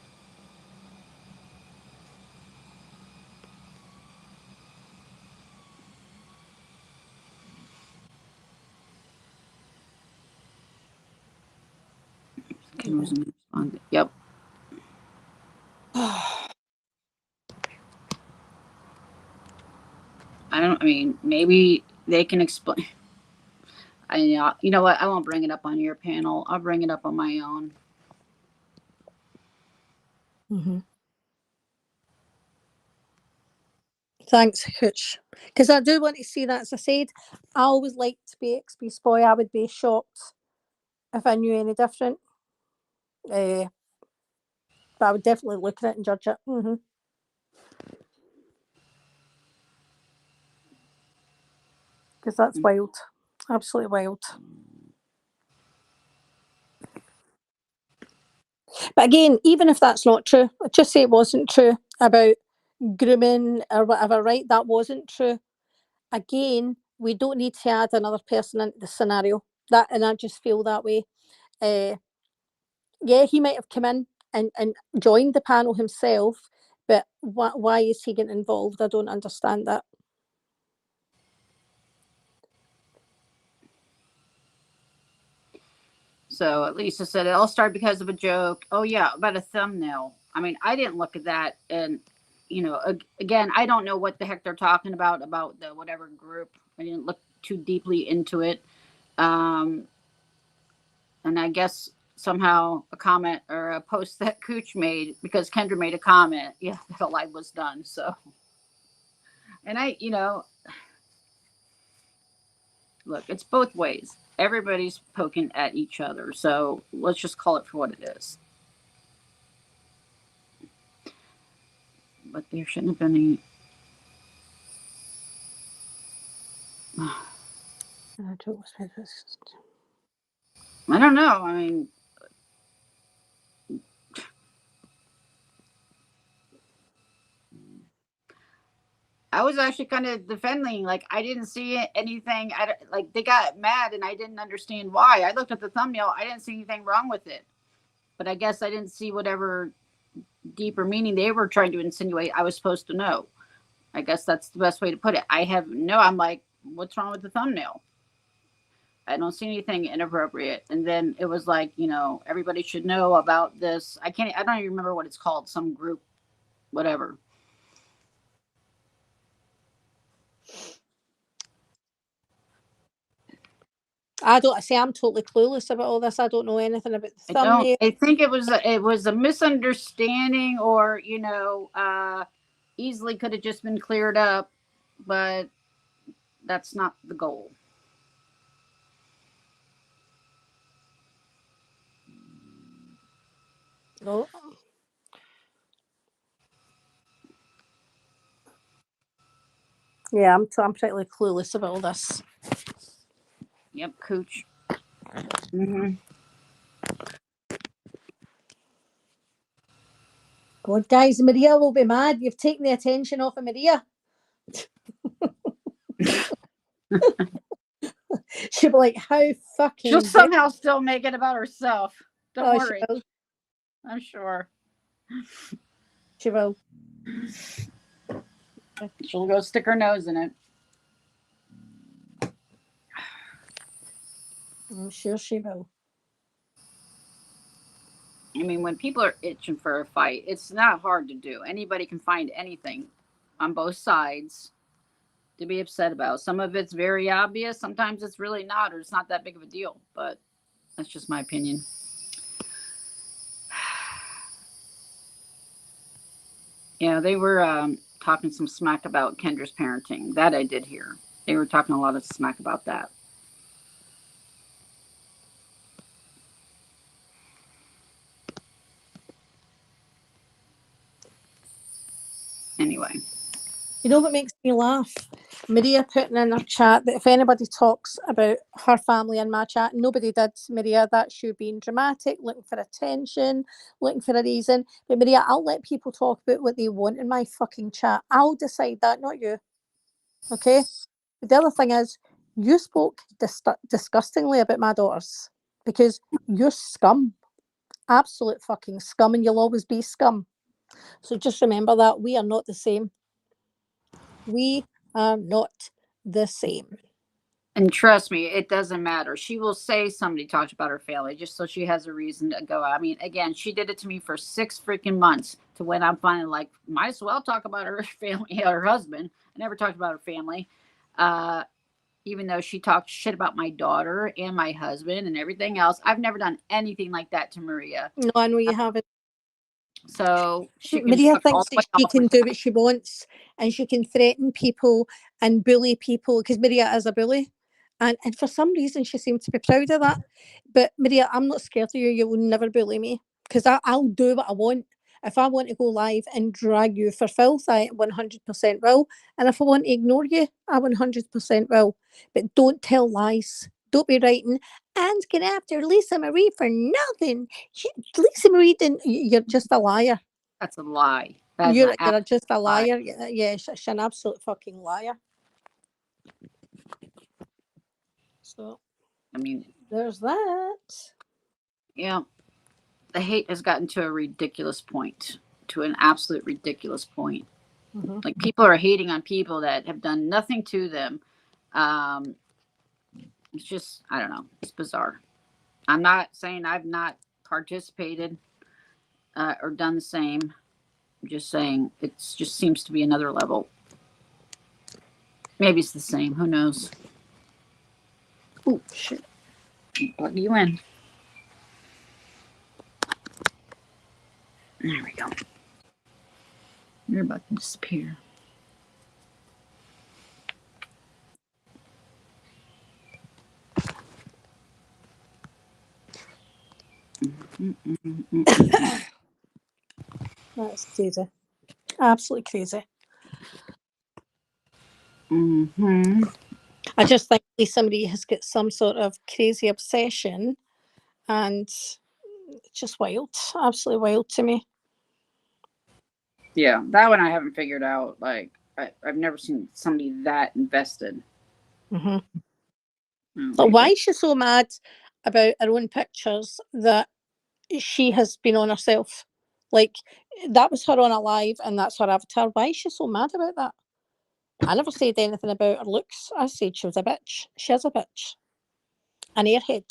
Yep. I mean, maybe they can explain. You know what? I won't bring it up on your panel. I'll bring it up on my own. Mm-hmm. Thanks, Hooch. Because I do want to see that. As I said, I always liked to be XP Boy. I would be shocked if I knew any different. But I would definitely look at it and judge it. Mm-hmm. Because that's wild. Absolutely wild. But again, even if that's not true, just say it wasn't true about grooming or whatever, right? That wasn't true. Again, we don't need to add another person into the scenario. And I just feel that way. Yeah, he might have come in and joined the panel himself, but why is he getting involved? I don't understand that. So at least I said it all started because of a joke. Oh yeah, about a thumbnail. I mean, I didn't look at that, and again, I don't know what the heck they're talking about the whatever group. I didn't look too deeply into it, and I guess somehow a comment or a post that Cooch made because Kendra made a comment. Yeah, that a live was done. So, and look, it's both ways. Everybody's poking at each other, so let's just call it for what it is. But there shouldn't have been any. I don't know. I mean, I was actually kind of defending, like, I didn't see anything. Like, they got mad and I didn't understand why. I looked at the thumbnail. I didn't see anything wrong with it. But I guess I didn't see whatever deeper meaning they were trying to insinuate I was supposed to know. I guess that's the best way to put it. I'm like, what's wrong with the thumbnail? I don't see anything inappropriate. And then it was like, everybody should know about this. I don't even remember what it's called. Some group, whatever. I'm totally clueless about all this. I don't know anything about the thumbnail. I think it was a misunderstanding, or easily could have just been cleared up, but that's not the goal. Oh. Yeah, I'm pretty clueless about all this. Yep, Cooch. Mm-hmm. God, guys, Maria will be mad. You've taken the attention off of Maria. She'll be like, how fucking... She'll somehow still make it about herself. Don't worry. I'm sure. She will. She'll go stick her nose in it. I'm sure she will. I mean, when people are itching for a fight, it's not hard to do. Anybody can find anything on both sides to be upset about. Some of it's very obvious. Sometimes it's really not, or it's not that big of a deal. But that's just my opinion. Yeah, they were talking some smack about Kendra's parenting. That I did hear. They were talking a lot of smack about that. Anyway. You know what makes me laugh? Maria putting in her chat that if anybody talks about her family in my chat, nobody did, Maria. That's you being dramatic, looking for attention, looking for a reason. But Maria, I'll let people talk about what they want in my fucking chat. I'll decide that, not you. Okay? But the other thing is, you spoke disgustingly about my daughters because you're scum. Absolute fucking scum, and you'll always be scum. So just remember that we are not the same. We are not the same. And trust me, it doesn't matter. She will say somebody talked about her family just so she has a reason to go. I mean, again, she did it to me for 6 freaking months to when I'm finally like, might as well talk about her family, her husband. I never talked about her family. Even though she talked shit about my daughter and my husband and everything else. I've never done anything like that to Maria. No, I know you haven't. So she can Maria fuck all thinks the way that she off can with do that. what she wants and she can threaten people and bully people because Maria is a bully. And for some reason, she seems to be proud of that. But Maria, I'm not scared of you. You will never bully me because I'll do what I want. If I want to go live and drag you for filth, I 100% will. And if I want to ignore you, I 100% will. But don't tell lies. Don't be writing, Anne's going after Lisa Marie for nothing. Lisa Marie didn't. You're just a liar. That's a lie. That is an You're just a lie. liar. Yeah, she's an absolute fucking liar. So, I mean, there's that. yeah, the hate has gotten to a ridiculous point, to an absolute ridiculous point. Mm-hmm. Like people are hating on people that have done nothing to them. It's just, I don't know. It's bizarre. I'm not saying I've not participated or done the same. I'm just saying it just seems to be another level. Maybe it's the same. Who knows? Oh, shit. Plug you in. There we go. You're about to disappear. That's crazy. Absolutely crazy. Mm-hmm. I just think somebody has got some sort of crazy obsession and it's just wild. Absolutely wild to me. Yeah, that one I haven't figured out. Like, I've never seen somebody that invested. Mm-hmm. Oh, But why is she so mad about her own pictures that she has been on herself? Like, that was her on a live and that's her avatar. Why is she so mad about that? I never said anything about her looks. I said she was a bitch. She's a bitch. An airhead.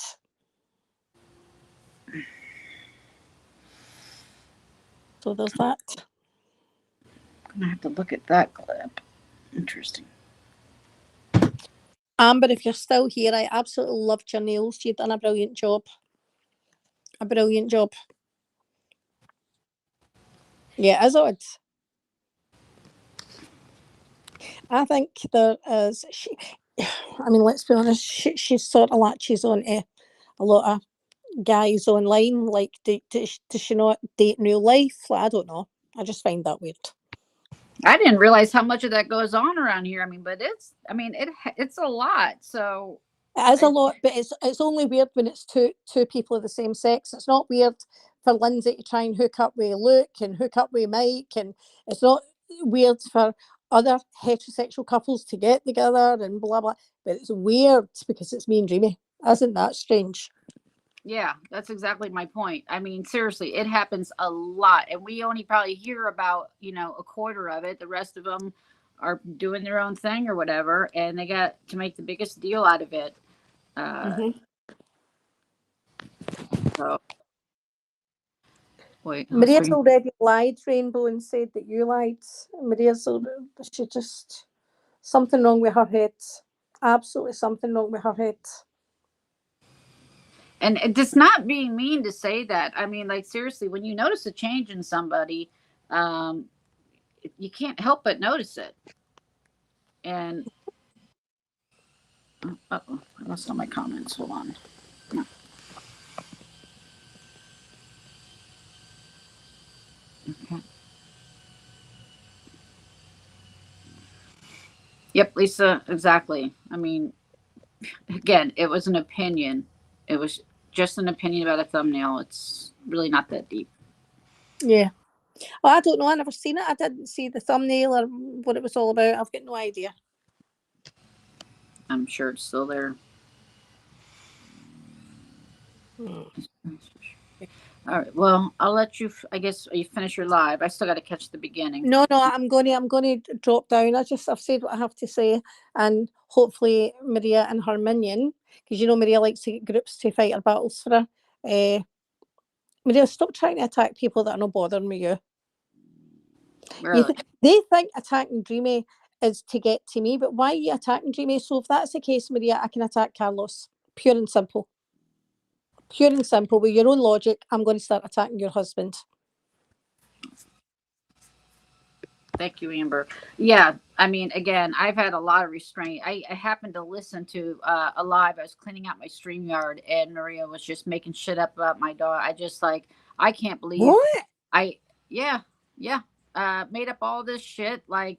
So there's that. I'm gonna have to look at that clip. Interesting. Amber, if you're still here, I absolutely loved your nails. You've done a brilliant job. A brilliant job. Yeah, it is odd. I think there is. I mean, let's be honest. She sort of latches on to a lot of guys online. Like, does she not date in real life? Like, I don't know. I just find that weird. I didn't realize how much of that goes on around here. I mean, but it's a lot. So It is a lot, but it's only weird when it's two people of the same sex. It's not weird for Lindsay to try and hook up with Luke and hook up with Mike, and it's not weird for other heterosexual couples to get together and blah blah. But it's weird because it's me and Dreamy. Isn't that strange? yeah, that's exactly my point. I mean, seriously, it happens a lot, and we only probably hear about a quarter of it. The rest of them are doing their own thing or whatever, and they got to make the biggest deal out of it. Mm-hmm. So, wait, Maria's already lied, Rainbow, and said that you lied. She just, something wrong with her head. Absolutely something wrong with her head. and it's not being mean to say that. I mean, like, seriously, when you notice a change in somebody, you can't help but notice it. And I lost all my comments. Hold on. No. Okay. Yep, Lisa, exactly. I mean, again, it was an opinion. It was just an opinion about a thumbnail. It's really not that deep. Yeah. Well, I don't know. I never seen it. I didn't see the thumbnail or what it was all about. I've got no idea. I'm sure it's still there. All right. Well, I'll let you. I guess you finish your live. I still got to catch the beginning. No, I'm going to drop down. I've said what I have to say, and hopefully Maria and her minion, because you know Maria likes to get groups to fight her battles for her. Maria, stop trying to attack people that are not bothering with you. Really? They think attacking Dreamy is to get to me, but why are you attacking Dreamy? So if that's the case, Maria, I can attack Carlos. Pure and simple. Pure and simple. With your own logic, I'm going to start attacking your husband. Thank you, Amber. Yeah, I mean, again, I've had a lot of restraint. I happened to listen to a live. I was cleaning out my StreamYard, and Maria was just making shit up about my dog. I just like, I can't believe What? yeah, made up all this shit like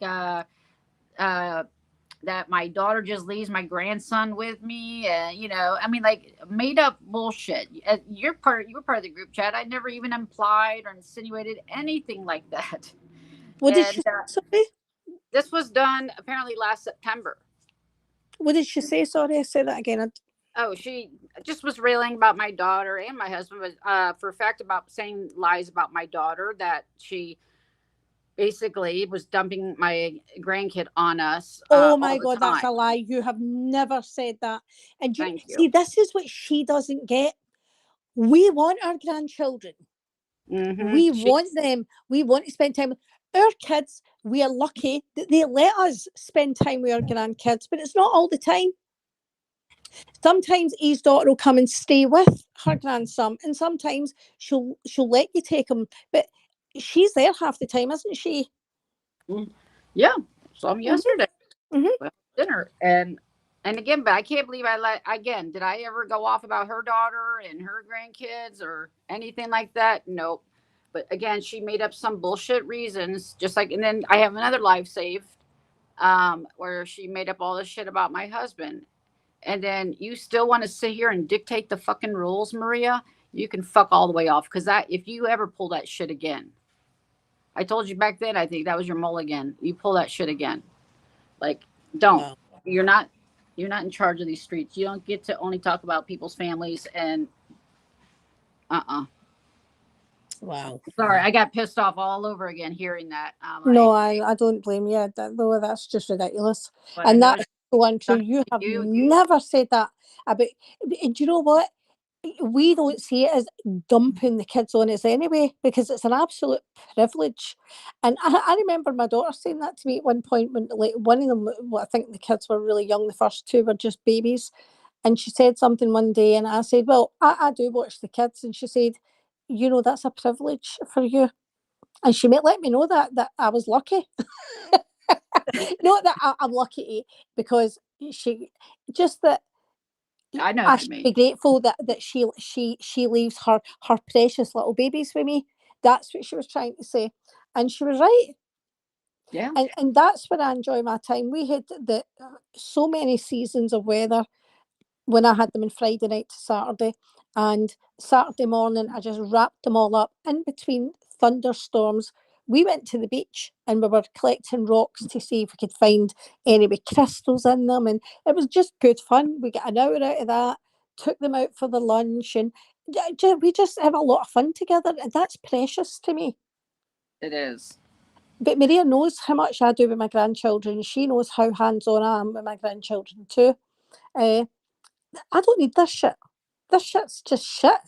that my daughter just leaves my grandson with me, and you know, I mean, like made up bullshit. You were part of the group chat. I never even implied or insinuated anything like that. What did And she say? this was done apparently last September. What did she say? Sorry, say that again. Oh, she just was railing about my daughter and my husband, but for a fact about saying lies about my daughter, that she basically was dumping my grandkid on us. Oh all my the God, time. that's a lie. You have never said that. And Thank you. see, this is what she doesn't get. We want our grandchildren. Mm-hmm. We want them. We want to spend time with our kids. We are lucky that they let us spend time with our grandkids, but it's not all the time. Sometimes his daughter will come and stay with her grandson, and sometimes she'll let you take him, but she's there half the time, isn't she? Yeah, saw him yesterday. Mm-hmm. Dinner, and again, but I can't believe again, did I ever go off about her daughter and her grandkids or anything like that? Nope. But again, she made up some bullshit reasons, just like, and then I have another live saved, where she made up all this shit about my husband. And then you still want to sit here and dictate the fucking rules, Maria? You can fuck all the way off, because that, if you ever pull that shit again, I told you back then, I think that was your mulligan. You pull that shit again, like, don't. Wow. You're not in charge of these streets. You don't get to only talk about people's families and Wow. Sorry, I got pissed off all over again hearing that. No, I don't blame you. Though that's just ridiculous, But and that's so untrue. You have you never said that about. And do you know what? We don't see it as dumping the kids on us anyway, because it's an absolute privilege. And I remember my daughter saying that to me at one point when, like, one of them, well, I think the kids were really young. The first two were just babies, and she said something one day, and I said, "Well, I do watch the kids," and she said, "You know, that's a privilege for you." And she might let me know that I was lucky. Not that I'm lucky because she just that I know I what you should mean. be grateful that she leaves her precious little babies with me. That's what she was trying to say, and she was right. Yeah. And that's where I enjoy my time. We had so many seasons of weather when I had them on Friday night to Saturday, and Saturday morning I just wrapped them all up in between thunderstorms. We went to the beach and we were collecting rocks to see if we could find any with crystals in them, and it was just good fun. We got an hour out of that, took them out for the lunch, and we just have a lot of fun together, and that's precious to me. It is. But Maria knows how much I do with my grandchildren. She knows how hands-on I am with my grandchildren too. I don't need this shit. This shit's just shit.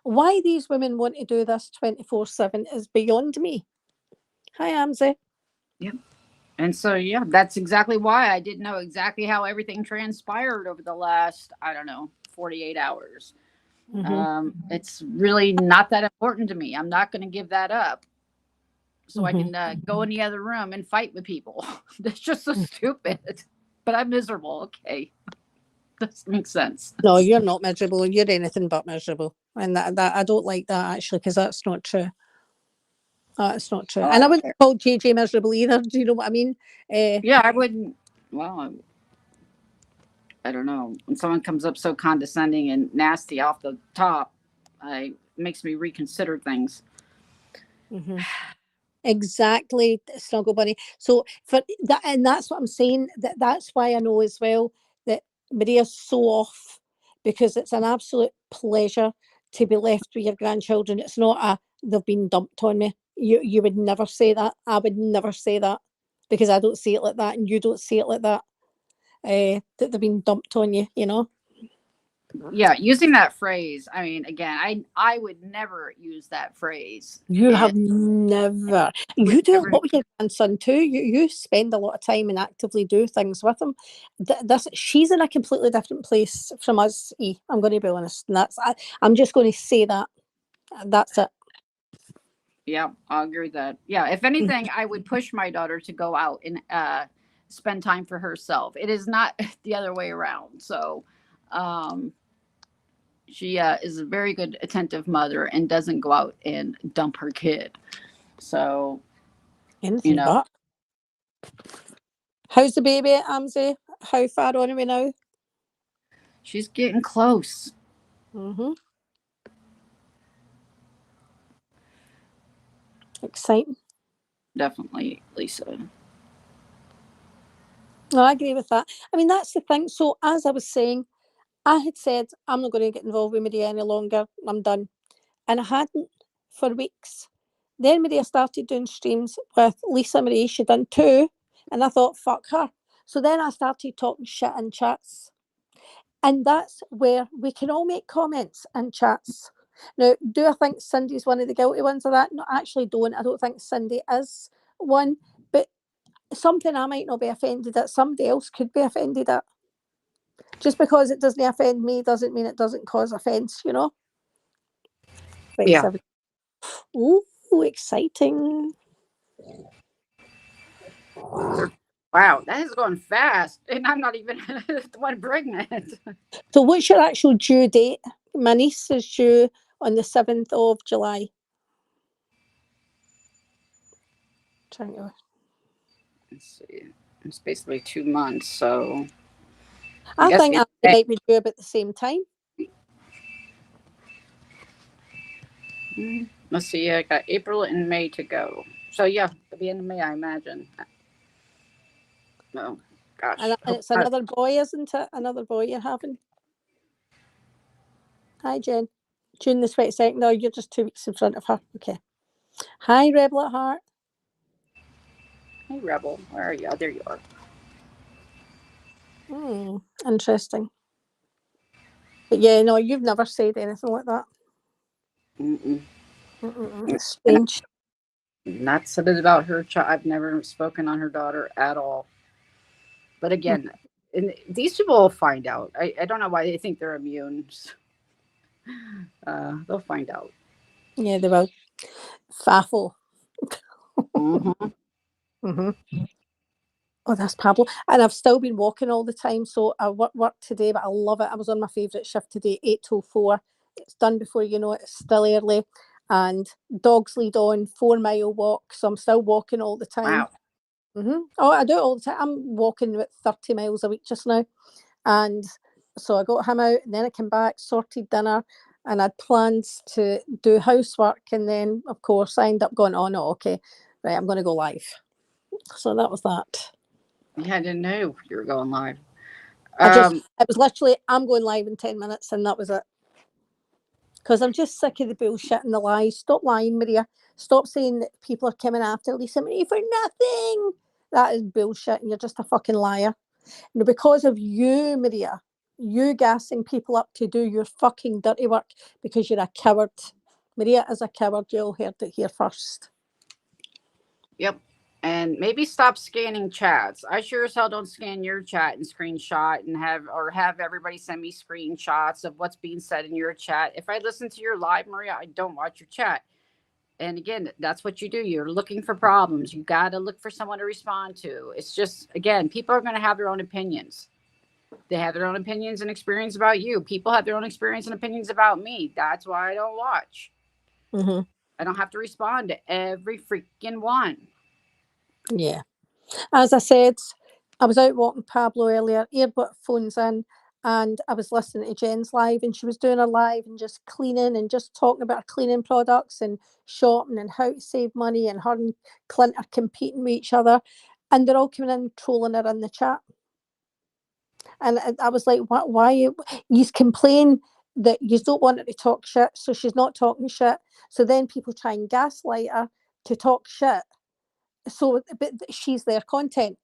Why these women want to do this 24/7 is beyond me. Hi, Amzie. Yeah. And so, yeah, that's exactly why I didn't know exactly how everything transpired over the last, I don't know, 48 hours. It's really not that important to me. I'm not going to give that up so I can go in the other room and fight with people. That's just so stupid. But I'm miserable. Okay. That makes sense. No, you're not miserable. You're anything but miserable. And that I don't like that, actually, because that's not true. That's not true. And I wouldn't call JJ miserable either. Do you know what I mean? Yeah, I wouldn't. Well, I don't know. When someone comes up so condescending and nasty off the top, it makes me reconsider things. Exactly, Snuggle Bunny. So for that, and that's what I'm saying. That's why I know as well that Maria's so off, because it's an absolute pleasure to be left with your grandchildren. It's not a they've been dumped on me. You would never say that. I would never say that, because I don't see it like that, and you don't see it like that. That they've been dumped on you. You know. Yeah, using that phrase. I mean, again, I would never use that phrase. You have never. You do a lot with your grandson too. You spend a lot of time and actively do things with him. She's in a completely different place from us. I'm going to be honest, and I'm just going to say that. That's it. Yeah, I'll agree with that. Yeah, if anything, I would push my daughter to go out and spend time for herself. It is not the other way around. So, she is a very good attentive mother and doesn't go out and dump her kid. So, Anything but. How's the baby, Amzie? How far on are we now? She's getting close. Exciting. Definitely, Lisa. No, I agree with that. I mean, that's the thing. So, as I was saying, I had said I'm not going to get involved with Maria any longer. I'm done. And I hadn't for weeks. Then Maria started doing streams with Lisa Marie. She done 2. And I thought, fuck her. So then I started talking shit in chats. And that's where we can all make comments in chats. Now, do I think Cindy's one of the guilty ones of that? No, I actually don't. I don't think Cindy is one. But something I might not be offended at, somebody else could be offended at. Just because it doesn't offend me doesn't mean it doesn't cause offence, you know? Yeah. Ooh, exciting. Wow, that is going fast. And I'm not even the one pregnant. So what's your actual due date? My niece is due on the 7th of July. Trying to... Let's see. It's basically 2 months, so... I think I might be due about the same time. Let's see, I got April and May to go. So yeah, at the end of May, I imagine. Oh, gosh. And it's another boy, isn't it? Another boy you're having. Hi, Jen. June the 22nd. No, you're just 2 weeks in front of her. Okay. Hi, Rebel at Heart. Hey, Rebel. Where are you? Oh, there you are. Interesting. But yeah, no, you've never said anything like that. It's strange. Not said it about her child. I've never spoken on her daughter at all. But again, and these people will find out. I don't know why they think they're immune. They'll find out. Yeah, they will. Faffle. Oh, that's Pablo. And I've still been walking all the time. So I work today, but I love it. I was on my favourite shift today, 8 till 4. It's done before you know it. It's still early. And dogs lead on, 4-mile walk. So I'm still walking all the time. Wow. Oh, I do it all the time. I'm walking about 30 miles a week just now. And so I got him out, and then I came back, sorted dinner, and I had plans to do housework. And then, of course, I ended up going, oh, no, okay, right, I'm going to go live. So that was that. Yeah, I didn't know you were going live. It was literally, I'm going live in 10 minutes, and that was it. Because I'm just sick of the bullshit and the lies. Stop lying, Maria. Stop saying that people are coming after Lisa Marie for nothing. That is bullshit, and you're just a fucking liar. Now, because of you, Maria, you gassing people up to do your fucking dirty work because you're a coward. Maria is a coward. You all heard it here first. Yep. And maybe stop scanning chats. I sure as hell don't scan your chat and screenshot and have everybody send me screenshots of what's being said in your chat. If I listen to your live, Maria, I don't watch your chat. And again, that's what you do. You're looking for problems. You got to look for someone to respond to. It's just, again, people are going to have their own opinions. They have their own opinions and experience about you. People have their own experience and opinions about me. That's why I don't watch. Mm-hmm. I don't have to respond to every freaking one. Yeah. As I said, I was out walking Pablo earlier, earphones in, and I was listening to Jen's live, and she was doing a live and just cleaning and just talking about her cleaning products and shopping and how to save money, and her and Clint are competing with each other, and they're all coming in trolling her in the chat. And I was like, why you complain that you don't want her to talk shit, so she's not talking shit. So then people try and gaslight her to talk shit. So, but she's their content.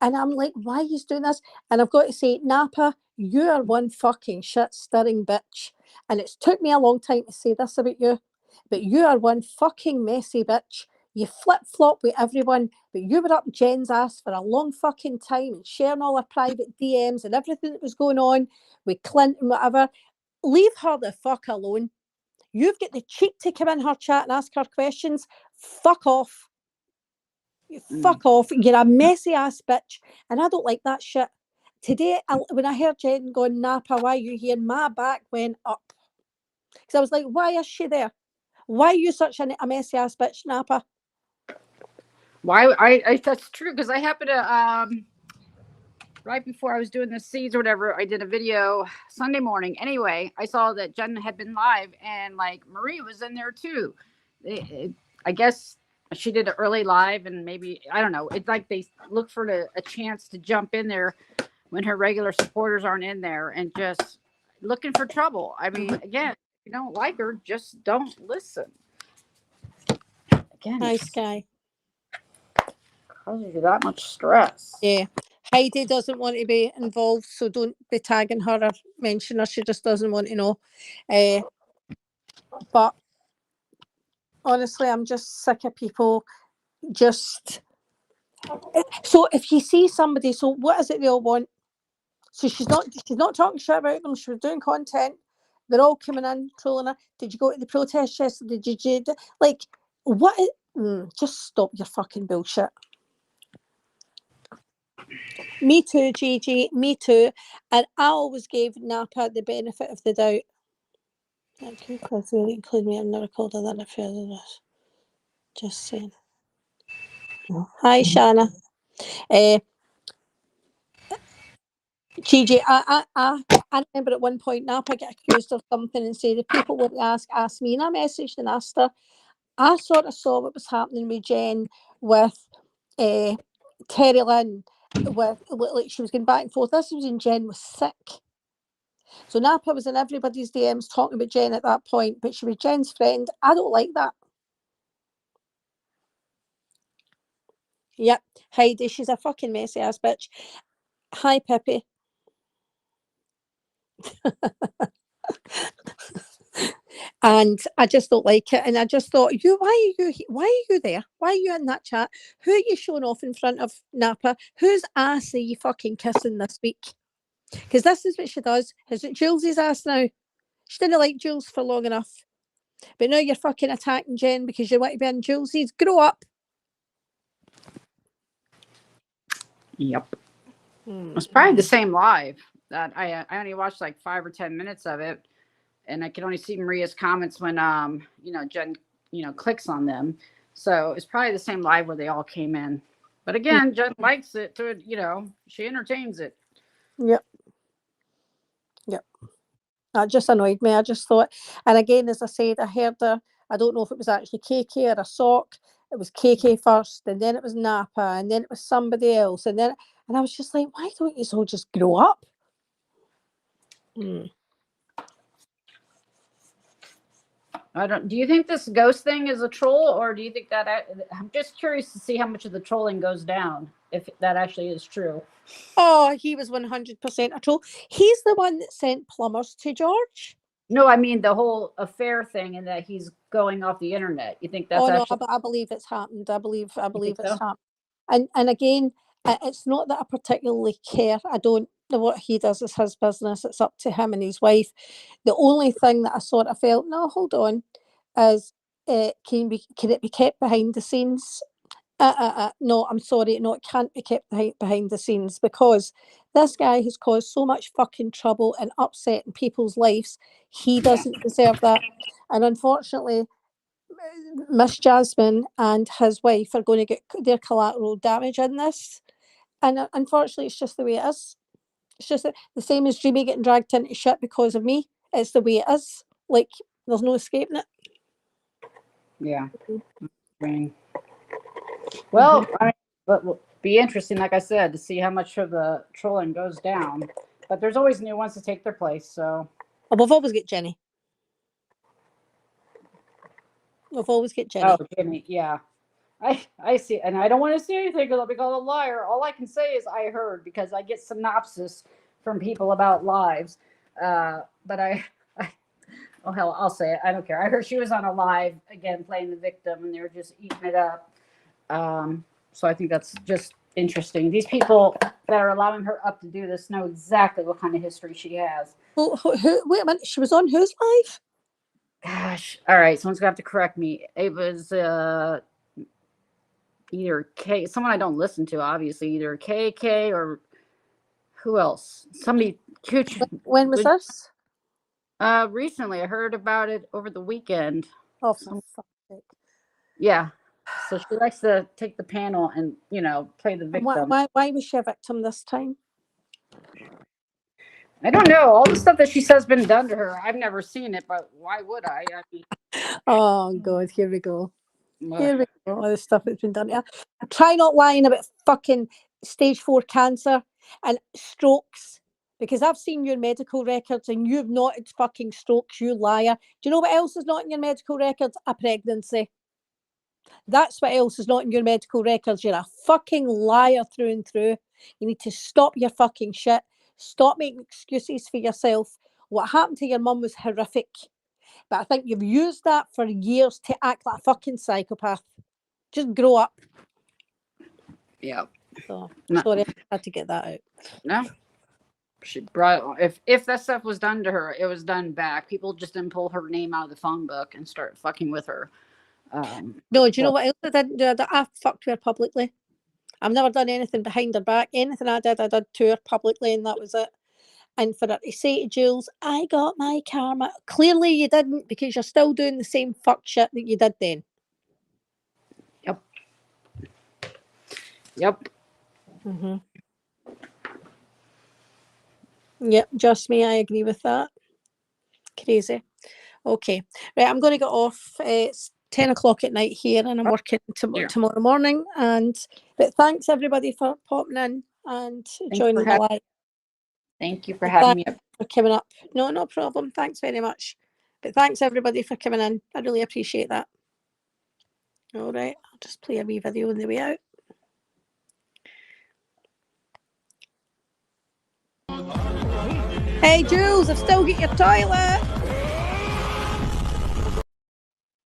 And I'm like, why are you doing this? And I've got to say, Napa, you are one fucking shit stirring bitch. And it's took me a long time to say this about you, but you are one fucking messy bitch. You flip flop with everyone, but you were up Jen's ass for a long fucking time and sharing all her private DMs and everything that was going on with Clint and whatever. Leave her the fuck alone. You've got the cheek to come in her chat and ask her questions. Fuck off. You fuck off. You're a messy ass bitch. And I don't like that shit. Today, when I heard Jen going, Napa, why are you here? My back went up. Because I was like, why is she there? Why are you such a messy ass bitch, Napa? Why? I that's true, because I happen to right before I was doing the seeds or whatever, I did a video Sunday morning. Anyway, I saw that Jen had been live, and like Marie was in there too. I guess she did an early live, and maybe, I don't know. It's like they look for a chance to jump in there when her regular supporters aren't in there, and just looking for trouble. I mean, again, if you don't like her, just don't listen. Again, Hi, Sky. Causes you that much stress. Yeah. Heidi doesn't want to be involved, so don't be tagging her or mention her. She just doesn't want to know. But honestly, I'm just sick of people just... So if you see somebody, so what is it they all want? So she's not talking shit about them. She was doing content. They're all coming in, trolling her. Did you go to the protest yesterday? Did you like what? Just stop your fucking bullshit. Me too, Gigi. Me too. And I always gave Napa the benefit of the doubt. Thank you, because you include me. I've never called her that affair of this. Just saying. Hi, Shanna. Gigi, I remember at one point Napa got accused of something and said, if people would ask me, and I messaged and asked her. I sort of saw what was happening with Jen with Terry Lynn, with like she was going back and forth. This was when Jen was sick. So Napa was in everybody's DMs talking about Jen at that point, but she was Jen's friend. I don't like that. Yep. Heidi, she's a fucking messy ass bitch. Hi, Pippi. And I just don't like it. And I just thought, why are you there? Why are you in that chat? Who are you showing off in front of, Napa? Whose ass are you fucking kissing this week? Because this is what she does. Is it Jules's ass now? She didn't like Jules for long enough. But now you're fucking attacking Jen because you want to be in Jules's. Grow up. Yep. It's probably the same live that I only watched like 5 or 10 minutes of it, and I could only see Maria's comments when Jen clicks on them. So it's probably the same live where they all came in. But again, Jen likes it she entertains it. Yep. That just annoyed me. I just thought, and again, as I said, I heard I don't know if it was actually KK or a sock. It was KK first, and then it was Napa, and then it was somebody else, and I was just like, why don't you all just grow up? Do you think this ghost thing is a troll, or do you think that I'm just curious to see how much of the trolling goes down? if that actually is true. Oh, he was 100% a troll. He's the one that sent plumbers to George. No, I mean the whole affair thing, and that he's going off the internet. You think that's Oh no, actually? I believe it's happened. I believe think it's so? happened. And again, it's not that I particularly care. I don't know what he does is his business. It's up to him and his wife. The only thing that I sort of felt, no, hold on, is can it be kept behind the scenes? No, I'm sorry, no, it can't be kept behind the scenes, because this guy has caused so much fucking trouble and upset in people's lives. He doesn't deserve that. And unfortunately, Miss Jasmine and his wife are going to get their collateral damage in this. And unfortunately, it's just the way it is. It's just the same as Dreamy getting dragged into shit because of me. It's the way it is. Like, there's no escaping it. Yeah. I mean, well, I mean, but will be interesting, like I said, to see how much of the trolling goes down. But there's always new ones to take their place. So Oh, we've always got Jenny. We've always got Jenny. oh, Jimmy, yeah. I see, and I don't want to say anything because I'll be called a liar. All I can say is I heard, because I get synopsis from people about lives. But oh hell, I'll say it. I don't care. I heard she was on a live again playing the victim, and they were just eating it up. So I think that's just interesting. These people that are allowing her up to do this know exactly what kind of history she has. Well, wait a minute. She was on whose live? Gosh, all right. Someone's gonna have to correct me. It was either K, someone I don't listen to, obviously, either KK or who else? Somebody huge. When was this? Recently, I heard about it over the weekend. Oh, for fuck's sake. Yeah. So she likes to take the panel and, play the victim. Why was she a victim this time? I don't know. All the stuff that she says been done to her. I've never seen it, but why would I? I mean, oh God, here we go. Here we go. All the stuff that's been done to her. Try not lying about fucking stage 4 cancer and strokes, because I've seen your medical records and you've not had fucking strokes, you liar. Do you know what else is not in your medical records? A pregnancy. That's what else is not in your medical records. You're a fucking liar through and through. You need to stop your fucking shit. Stop making excuses for yourself. What happened to your mum was horrific. But I think you've used that for years to act like a fucking psychopath. Just grow up. Yeah. So, No. sorry, I had to get that out. No. She brought, if that stuff was done to her, it was done back. People just didn't pull her name out of the phone book and start fucking with her. No, do you know what else I didn't do? I fucked her publicly. I've never done anything behind her back. Anything I did to her publicly, and that was it. And for her to say to Jules, I got my karma. Clearly you didn't, because you're still doing the same fuck shit that you did then. Yep. Mm-hmm. Yep, just me. I agree with that. Crazy. Okay. Right, I'm going to get off. It's 10 o'clock at night here, and I'm working tomorrow morning. But thanks everybody for popping in and joining the live. Thank you for having me. For coming up. No problem. Thanks very much. But thanks everybody for coming in. I really appreciate that. All right, I'll just play a wee video on the way out. Hey Jules, I've still got your toilet.